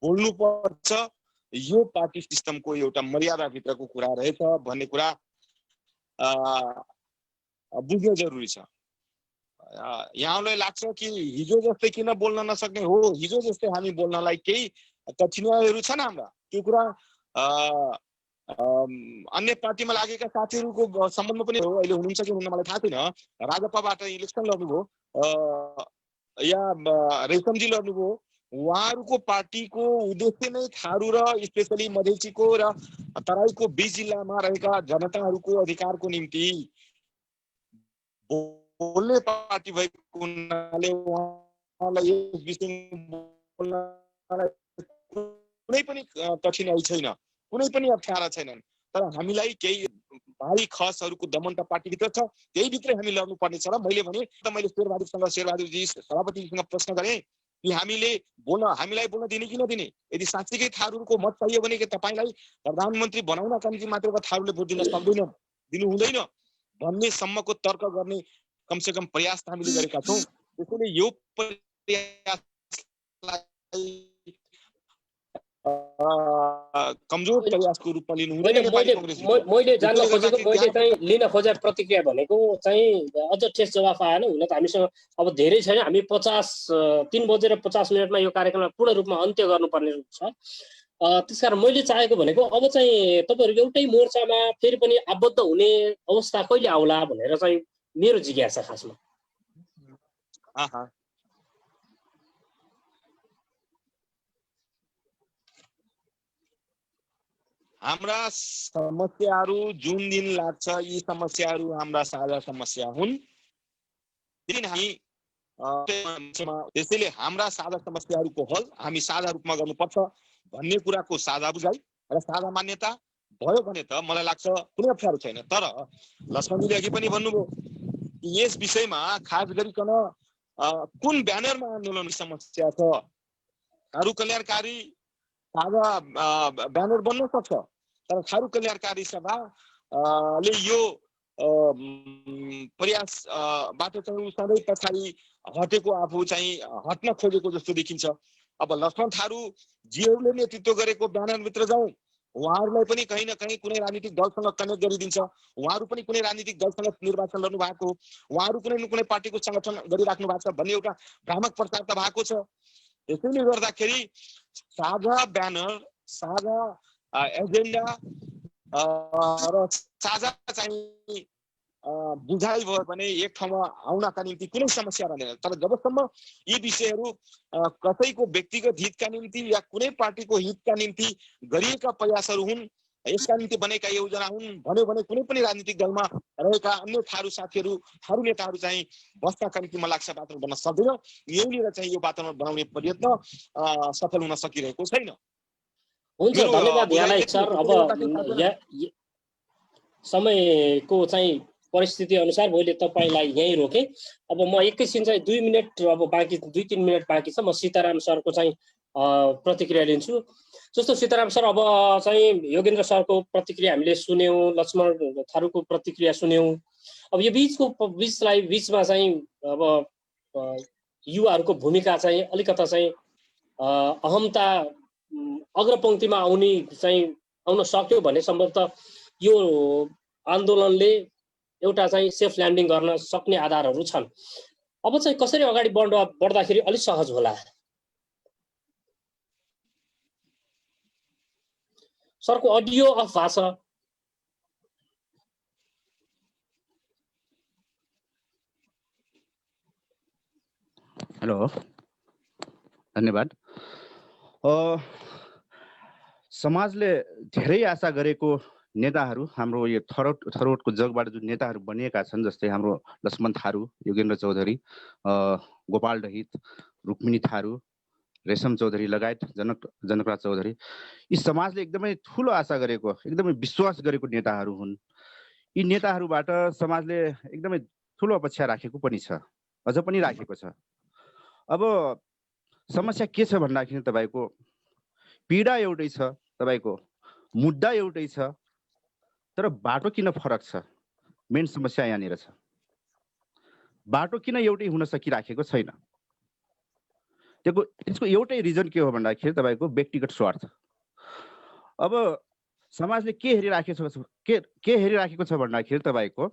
Speaker 4: बोल्नुपर्छ। यो पार्टी सिस्टमको एउटा मर्यादाभित्रको कुरा रहेछ भन्ने कुरा बुझ्न जरुरी छ। यहाँलाई लाग्छ कि हिजो जस्तै किन बोल्न नसक्ने हो, हिजो जस्तै हामी बोल्नलाई केही कठिनाइहरू छन् हाम्रा। त्यो कुरा अन्य पार्टीमा लागेका साथीहरूको सम्बन्धमा पनि हो। अहिले हुनुहुन्छ कि हुन्न मलाई थाहा छैन। राजपाबाट इलेक्सन लड्नुभयो या रेशमजी लड्नुभयो, उहाँहरूको पार्टीको उद्देश्य नै थारू र स्पेसली मधेसीको र तराईको 20 जिल्लामा रहेका जनताहरूको अधिकारको निम्ति बोल्ने पार्टी भएको हुनाले उहाँलाई यस विषयमा बोल्नलाई कुनै पनि कठिनाइ छैन, कुनै पनि अप्ठ्यारा छैनन्। तर हामीलाई केही भाइ खसहरूको दमन त पार्टीभित्र छ, त्यही भित्रै हामी लड्नुपर्ने छ। र मैले भने त मैले शेरबहादुरजी सभापतिसँग प्रश्न गरेँ कि हामीलाई बोल्न दिने कि नदिने, यदि साँच्चीकै थारूहरूको मत चाहियो भने के तपाईँलाई प्रधानमन्त्री बनाउनका निम्ति मात्र थारूले भोट दिन सक्दैन, दिनु हुँदैन भन्ने सम्मको तर्क गर्ने कमसेकम प्रयास त हामीले गरेका छौँ। त्यसैले यो प्रयासलाई कमजोर प्रयासको रूपमा लिनु हुँदैन।
Speaker 2: मैले जान्न खोजेको, मैले चाहिँ लिन खोजेको प्रतिक्रिया भनेको चाहिँ अझ ठेस जवाफ आएन। हुन त हामीसँग अब धेरै छैन, हामी 3:50 यो कार्यक्रमलाई पूर्ण रूपमा अन्त्य गर्नुपर्ने छ। त्यसकारण मैले चाहेको भनेको अब चाहिँ तपाईँहरू एउटै मोर्चामा फेरि पनि आबद्ध हुने अवस्था कहिले आउला भनेर चाहिँ मेरो जिज्ञासा खासमा।
Speaker 4: हाम्रा समस्याहरू जुन दिन लाग्छ यी समस्याहरू हाम्रा साझा समस्या हुन्, त्यसैले हाम्रा साझा समस्याहरूको हल हामी साझा रूपमा गर्नुपर्छ भन्ने कुराको साझा बुझाइ र साझा मान्यता भयो भने त मलाई लाग्छ कुनै अप्ठ्यारो छैन। तर लक्ष्मणजीले अघि पनि भन्नुभयो कि यस विषयमा खास गरिकन कुन ब्यानरमा आन्दोलन समस्या छ। थारू कल्याणकारी साझा ब्यानर बन्न सक्छ, तर थारू कल्याणकारी सभाले यो प्रयासबाट चाहिँ सधैँ पछाडि हटेको, आफू चाहिँ हट्न खोजेको जस्तो देखिन्छ। अब लक्ष्मण थारूजीहरूले नेतृत्व गरेको ब्यानरभित्र जाउँ, उहाँहरूलाई पनि कहीँ न कहीँ कुनै राजनीतिक दलसँग कनेक्ट गरिदिन्छ। उहाँहरू पनि कुनै राजनीतिक दलसँग निर्वाचन लड्नु भएको, उहाँहरू कुनै न कुनै पार्टीको संगठन गरिराख्नु भएको छ भन्ने एउटा भ्रामक प्रचार त भएको छ। त्यसैले गर्दाखेरि साझा ब्यानर, साझा एजेन्डा र साझा चाहिँ बुझाइ भयो भने एक ठाउँमा आउनका निम्ति कुनै समस्या रहँदैन। तर जबसम्म यी विषयहरू कसैको व्यक्तिगत हितका निम्ति या कुनै पार्टीको हितका निम्ति गरिएका प्रयासहरू हुन्, यसका निम्ति बनेका योजना हुन् भन्यो भने कुनै पनि राजनीतिक दलमा रहेका अन्य थारू साथीहरू, थारू नेताहरू चाहिँ बस्नका निम्ति मलाई लाग्छ वातावरण बन्न सक्दैन। यहीँनिर चाहिँ यो वातावरण बनाउने प्रयत्न सफल हुन सकिरहेको छैन।
Speaker 2: हुन्छ, धन्यवाद यहाँलाई सर। अब समयको चाहिँ परिस्थिति अनुसार मैले तपाईँलाई यहीँ रोकेँ। अब म एकैछिन चाहिँ 2 मिनट, अब बाँकी 2-3 मिनट बाँकी छ, म सीताराम सरको चाहिँ प्रतिक्रिया लिन्छु। जस्तो सीताराम सर, अब चाहिँ योगेन्द्र सरको प्रतिक्रिया हामीले सुन्यौँ, लक्ष्मण थारूको प्रतिक्रिया सुन्यौँ। अब यो बिचमा चाहिँ अब युवाहरूको भूमिका चाहिँ अलिकता चाहिँ अहमता अग्रपङ्क्तिमा आउन सक्यो भने सम्भवतः यो आन्दोलनले एउटा चाहिँ सेफ ल्यान्डिङ गर्न सक्ने आधारहरू छन्। अब चाहिँ कसरी अगाडि बढ्दाखेरि अलिक सहज होला? सरको अडियो अफ भएको छ।
Speaker 5: हेलो, धन्यवाद। समाजले धेरै आशा गरेको नेताहरू, हाम्रो यो थरोटको जगबाट जुन नेताहरू बनिएका छन्, जस्तै हाम्रो लक्ष्मण थारू, योगेन्द्र चौधरी, गोपाल दहित, रुक्मिणी थारू, रेशम चौधरी लगायत जनकराज चौधरी, यी समाजले एकदमै ठुलो आशा गरेको, एकदमै विश्वास गरेको नेताहरू हुन्। यी नेताहरूबाट समाजले एकदमै ठुलो अपेक्षा राखेको पनि छ, अझ पनि राखेको छ। अब समस्या के छ भन्दाखेरि तपाईँको पीडा एउटै छ, तपाईँको मुद्दा एउटै छ, तर बाटो किन फरक छ? मेन समस्या यहाँनिर छ। बाटो किन एउटै हुन सकिराखेको छैन? त्यसको एउटै रिजन के हो भन्दाखेरि तपाईँको व्यक्तिगत स्वार्थ। अब समाजले के हेरिराखेको छ भन्दाखेरि तपाईँको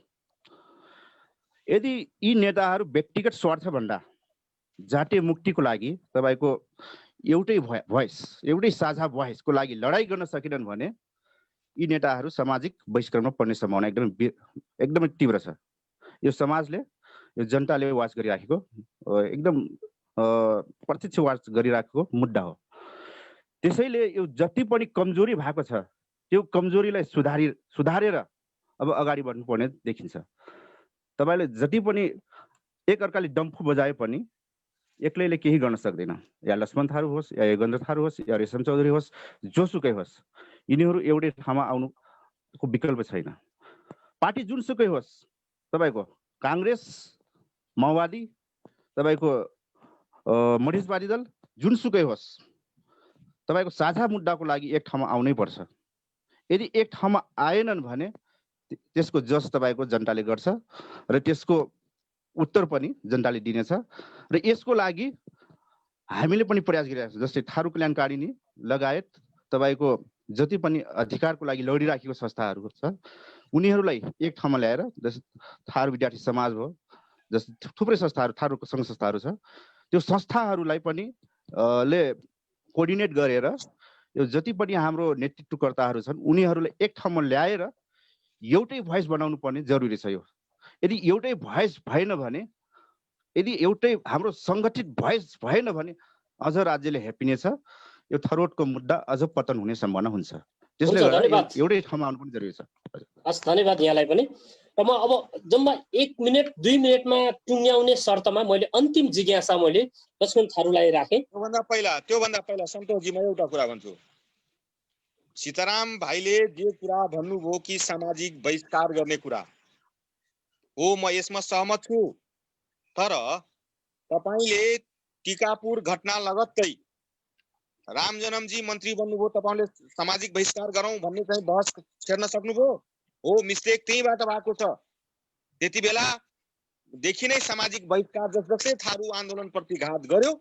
Speaker 5: यदि यी नेताहरू व्यक्तिगत स्वार्थ भन्दा जातीय मुक्तिको लागि तपाईँको एउटै भोइस, एउटै साझा भोइसको लागि लडाइँ गर्न सकेनन् भने यी नेताहरू सामाजिक बहिष्करणमा पर्ने सम्भावना एकदमै तीव्र छ। यो समाजले, यो जनताले वाच गरिराखेको, एकदम प्रत्यक्ष वाच गरिराखेको मुद्दा हो। त्यसैले यो जति पनि कमजोरी भएको छ त्यो कमजोरीलाई सुधारेर अब अगाडि बढ्नुपर्ने देखिन्छ। तपाईँले जति पनि एकअर्काले डम्फु बजाए पनि एक्लैले केही गर्न सक्दैन। या लक्ष्मण थारू होस्, या योगेन्द्र थारू होस्, या रेशम चौधरी होस्, जोसुकै होस्, यिनीहरू एउटै ठाउँमा आउनुको विकल्प छैन। पार्टी जुनसुकै होस्, तपाईँको काङ्ग्रेस, माओवादी, तपाईँको मधेसवादी दल, जुनसुकै होस्, तपाईँको साझा मुद्दाको लागि एक ठाउँमा आउनै पर्छ। यदि एक ठाउँमा आएनन् भने त्यसको जस तपाईँको जनताले गर्छ र त्यसको उत्तर पनि जनताले दिनेछ। र यसको लागि हामीले पनि प्रयास गरिरहेका छौँ। जस्तै थारू कल्याणकारिणी लगायत तपाईँको जति पनि अधिकारको लागि लडिराखेको संस्थाहरू छ, उनीहरूलाई एक ठाउँमा ल्याएर, जस्तै थारू विद्यार्थी समाज भयो, जस्तै थुप्रै संस्थाहरू, थारू सङ्घ संस्थाहरू छ, त्यो संस्थाहरूलाई पनि ले कोअर्डिनेट गरेर यो जति पनि हाम्रो नेतृत्वकर्ताहरू छन् उनीहरूलाई एक ठाउँमा ल्याएर एउटै भोइस बनाउनु पर्ने जरुरी छ। यो यदि एउटै भोइस भएन भने, यदि एउटै हाम्रो सङ्गठित भोइस भएन भने अझ राज्यले हेपिनेछ, यो थरोटको मुद्दा अझ पतन हुने सम्भावना हुन्छ। त्यसले गर्दा एउटै ठाउँमा आउनु पनि जरुरी छ।
Speaker 2: हस्, धन्यवाद यहाँलाई पनि। र म अब जम्मा 1 मिनेट 2 मिनेटमा टुङ्ग्याउने शर्तमा मैले अन्तिम जिज्ञासा मैले लक्ष्मण थारूलाई राखेँ।
Speaker 4: त्योभन्दा पहिला सन्तोषजी म एउटा कुरा भन्छु। सीताराम भाइले जे कुरा भन्नुभयो कि सामाजिक बहिष्कार गर्ने कुरा हो, म यसमा सहमत छु। तर तपाईले टिकापुर घटना लगत्तै राम जनमजी मन्त्री बन्नुभयो, तपाईले सामाजिक बहिष्कार गरौँ भन्ने चाहिँ बहस छेड्न सक्नुभयो हो। मिस्टेक त्यहीबाट भएको छ। त्यति बेला देखि नै सामाजिक बहिष्कार जसले थारू आन्दोलन प्रति घात गर्यो,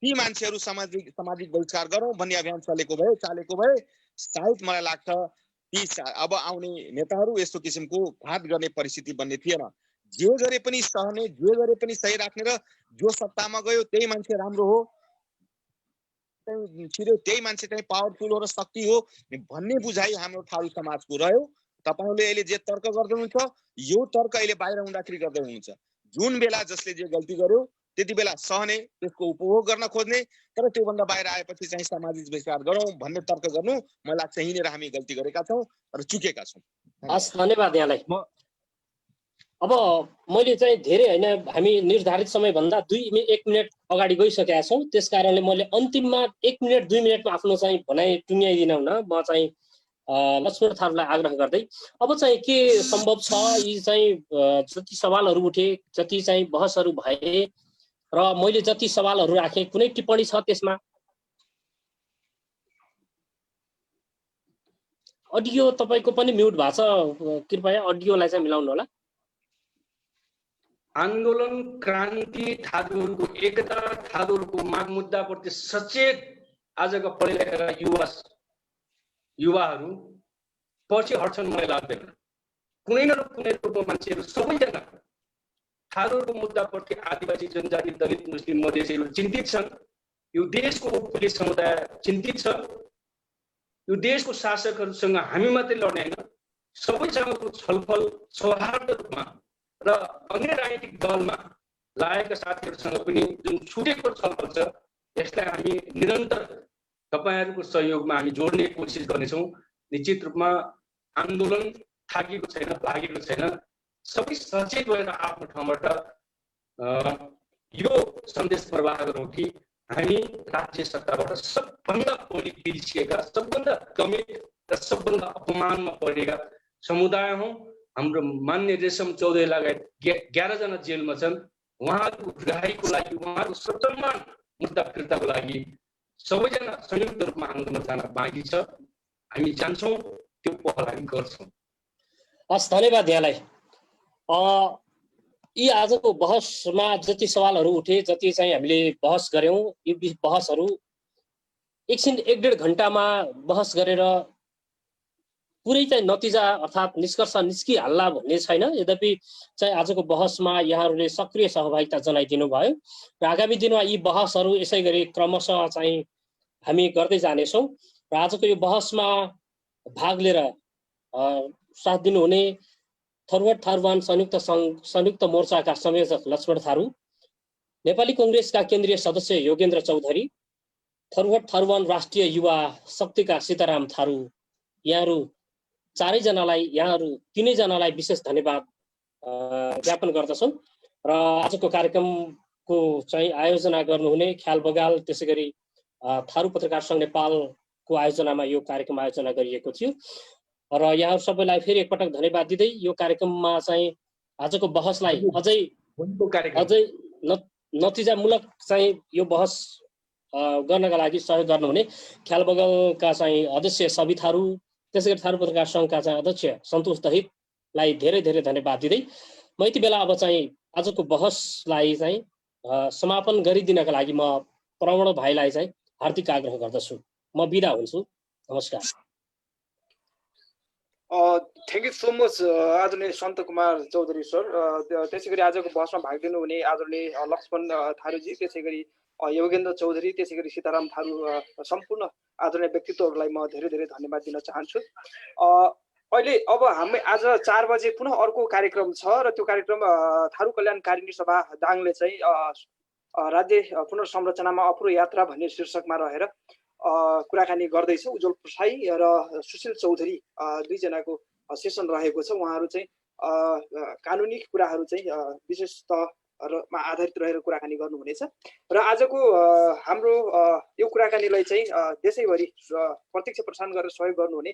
Speaker 4: ती मान्छेहरू सामाजिक बहिष्कार गरौँ भन्ने अभियान चालेको भए सायद मलाई लाग्छ ती अब आउने नेताहरू यस्तो किसिमको घात गर्ने परिस्थिति बन्ने थिएन। जे गरे पनि सहने, जे गरे पनि सही राख्ने र जो सत्तामा गयो त्यही मान्छे राम्रो हो, त्यही मान्छे चाहिँ पावरफुल हो र शक्ति हो भन्ने बुझाइ हाम्रो थारू समाजको रह्यो। तपाईले अहिले जे तर्क गर्दै हुनुहुन्छ, यो तर्क अहिले बाहिर हुँदाखेरि गर्दै हुनुहुन्छ। जुन बेला जसले जे गल्ती गर्यो त्यति बेला सहने, त्यसको उपभोग गर्न खोज्ने, तर त्योभन्दा बाहिर आएपछि चाहिँ सामाजिक बहिष्कार गरौँ भन्ने तर्क गर्नु, मलाई लाग्छ यहीँनिर हामी गल्ती गरेका छौँ र चुकेका छौँ।
Speaker 2: हस्, धन्यवाद यहाँलाई। अब मैले चाहिँ धेरै होइन, हामी निर्धारित समयभन्दा 1 मिनेट अगाडि गइसकेका छौँ। त्यस कारणले मैले अन्तिममा 1 मिनेट 2 मिनेटमा आफ्नो चाहिँ भनाइ टुङ्ग्याइदिन हुन म चाहिँ लक्ष्मण थारूलाई आग्रह गर्दै अब चाहिँ के सम्भव छ, यी चाहिँ जति सवालहरू उठे, जति चाहिँ बहसहरू भए र मैले जति सवालहरू राखेँ, कुनै टिप्पणी छ त्यसमा? अडियो तपाईको पनि म्युट भएको छ, कृपया अडियोलाई चाहिँ मिलाउनु होला।
Speaker 3: आन्दोलन क्रान्ति थारूहरूको एकता, थारूहरूको माग मुद्दाप्रति सचेत आजका पढेलेखेका युवाहरू पछि हट्छन् मलाई लाग्दैन। कुनै न कुनै रूपमा मान्छेहरू सबैजना थारूहरूको मुद्दाप्रति आदिवासी, जनजाति, दलित, मुस्लिम, मधेसीहरू चिन्तित छन्। यो देशको उपकूलीय समुदाय चिन्तित छ। यो देशको शासकहरूसँग हामी मात्रै लड्ने होइन, सबैसँगको छलफल सौहार्द रूपमा र अन्य राजनीतिक दलमा लागेका साथीहरूसँग पनि जुन छुटेको छलफल छ, यसलाई हामी निरन्तर तपाईहरूको सहयोगमा हामी जोड्ने कोसिस गर्नेछौँ। निश्चित रूपमा आन्दोलन थाकेको छैन, भागेको छैन। सबै सचेत भएर आफ्नो ठाउँबाट यो सन्देश प्रवाह गरौँ कि हामी राज्य सत्ताबाट सबभन्दा बढी बिर्सिएका, सबभन्दा कमिट र सबभन्दा अपमानमा परेका समुदाय हौँ। हाम्रो मान्य रेशम चौधरी लगायत 11 जना जेलमा छन्। उहाँको रिहाईको लागि, उहाँको ससम्मान मुद्दा फिर्ताको लागि सबैजना संयुक्त रूपमा आन्दोलन जान बाँकी छ। हामी जान्छौँ, त्यो पहल हामी गर्छौँ।
Speaker 2: हस्, धन्यवाद यहाँलाई। यी आजको बहसमा जति सवालहरू उठे, जति चाहिँ हामीले बहस गऱ्यौँ, यी बहसहरू एकछिन 1-1.5 घण्टामा बहस गरेर पुरै चाहिँ नतिजा अर्थात् निष्कर्ष निस्किहाल्ला भन्ने छैन। यद्यपि चाहिँ आजको बहसमा यहाँहरूले सक्रिय सहभागिता जनाइदिनु भयो र आगामी दिनमा यी बहसहरू यसै गरी क्रमशः चाहिँ हामी गर्दै जानेछौँ। र आजको यो बहसमा भाग लिएर साथ दिनुहुने थरुवाट थारूवान संयुक्त मोर्चाका संयोजक लक्ष्मण थारू, नेपाली कांग्रेसका केन्द्रीय सदस्य योगेन्द्र चौधरी, थरुवाट थारूवान राष्ट्रिय युवा शक्तिका सीताराम थारू, यहाँहरू तीनैजनालाई विशेष धन्यवाद ज्ञापन गर्दछौँ। र आजको कार्यक्रम को चाहिँ आयोजना गर्नुहुने ख्याल बगाल त्यसै गरी थारू पत्रकार सङ्घ नेपालको आयोजनामा यो कार्यक्रम आयोजना गरिएको थियो र यहाँहरू सबैलाई फेरि एकपटक धन्यवाद दिँदै यो कार्यक्रममा चाहिँ आजको बहसलाई अझै नतिजामूलक चाहिँ यो बहस गर्नका लागि सहयोग गर्नुहुने ख्याल बगालका चाहिँ अध्यक्ष सबि थारू त्यसै गरी थारू पत्रकार सङ्घका चाहिँ अध्यक्ष सन्तोष दहितलाई धेरै धेरै धन्यवाद दिँदै म यति बेला अब चाहिँ आजको बहसलाई चाहिँ समापन गरिदिनका लागि म प्रवण भाइलाई चाहिँ हार्दिक आग्रह गर्दछु। म बिदा हुन्छु। नमस्कार।
Speaker 1: थ्याङ्क यू सो मच आदरणीय सन्त कुमार चौधरी सर। त्यसै गरी आजको बहसमा भाग लिनुहुने आदरणीय लक्ष्मण थारूजी, त्यसै गरी योगेन्द्र चौधरी, त्यसै गरी सीताराम थारू, सम्पूर्ण आदरणीय व्यक्तित्वहरूलाई म धेरै धेरै धन्यवाद दिन चाहन्छु। अहिले अब हामी आज 4 बजे पुनः अर्को कार्यक्रम छ र त्यो कार्यक्रम थारू कल्याणकारिणी सभा दाङले चाहिँ राज्य पुनर्संरचनामा अपुरो यात्रा भन्ने शीर्षकमा रहेर कुराकानी गर्दैछ। उज्जवल प्रसाई र सुशील चौधरी दुईजनाको सेसन रहेको छ। उहाँहरू चाहिँ कानुनी कुराहरू चाहिँ विशेष तहमा आधारित रहेर कुराकानी गर्नुहुनेछ र आजको हाम्रो यो कुराकानीलाई चाहिँ देशैभरि प्रत्यक्ष प्रसारण गरेर सहयोग गर्नुहुने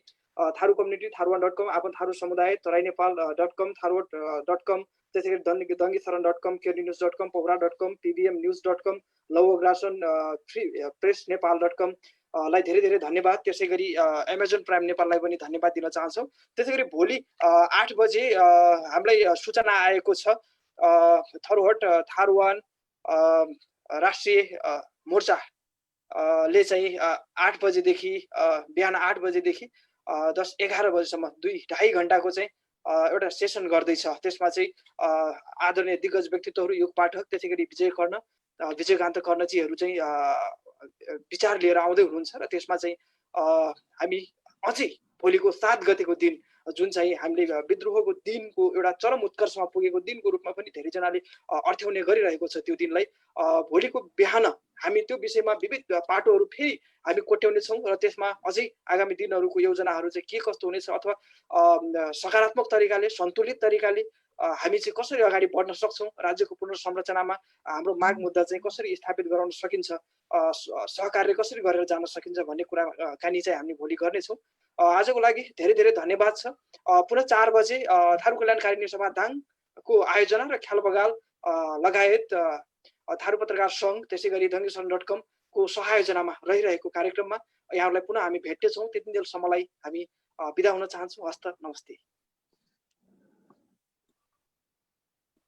Speaker 1: थारू कम्युनिटी, थारूवान.com, आफन थारू समुदाय, तराई नेपाल.com, थारूवट.com, त्यसै गरी दङ्गीशरण.com, केडीन्युज.com, पोखरा.com, pbmnews.com, लौअग्रासन, फ्री प्रेस नेपाल.com लाई धेरै धेरै धन्यवाद। त्यसै गरी एमाजोन प्राइम नेपाललाई पनि धन्यवाद दिन चाहन्छौँ। त्यसै गरी भोलि 8 बजे हामीलाई सूचना आएको छ थरुहट थारूवान राष्ट्रिय मोर्चा ले चाहिँ 8 बजेदेखि बिहान 8 बजेदेखि 10-11 बजेसम्म 2-2.5 घण्टाको चाहिँ एउटा सेसन गर्दैछ। त्यसमा चाहिँ आदरणीय दिग्गज व्यक्तित्वहरू, युग पाठक, त्यसै गरी विजयकान्त कर्णजीहरू चाहिँ विचार लिएर आउँदै हुनुहुन्छ र त्यसमा चाहिँ हामी अझै भोलिको 7 गतेको दिन जुन चाहिँ हामीले विद्रोहको दिनको एउटा चरम उत्कर्षमा पुगेको दिनको रूपमा पनि धेरैजनाले अर्थ्याउने गरिरहेको छ। त्यो दिनलाई भोलिको बिहान हामी त्यो विषयमा विविध पाटोहरू फेरि हामी कोट्याउने छौँ र त्यसमा अझै आगामी दिनहरूको योजनाहरू चाहिँ के कस्तो हुनेछ अथवा सकारात्मक तरिकाले, सन्तुलित तरिकाले हामी चाहिँ कसरी अगाडि बढ्न सक्छौँ, राज्यको पुनर्संरचनामा हाम्रो माग मुद्दा चाहिँ कसरी स्थापित गराउन सकिन्छ, सहकार्य कसरी गरेर जान सकिन्छ भन्ने कुराकानी चाहिँ हामी भोलि गर्नेछौँ। आजको लागि धेरै धेरै धन्यवाद छ। पुनः 4 बजे थारू कल्याणकारिणी सभा दाङको आयोजना र ख्याल बगाल लगायत थारू पत्रकार सङ्घ, त्यसै गरी दङ्गीशरण.com को सहायोजनामा रहिरहेको कार्यक्रममा यहाँहरूलाई पुनः हामी भेट्नेछौँ। त्यतिन्जेलसम्मलाई हामी बिदा हुन चाहन्छौँ। हस्त, नमस्ते।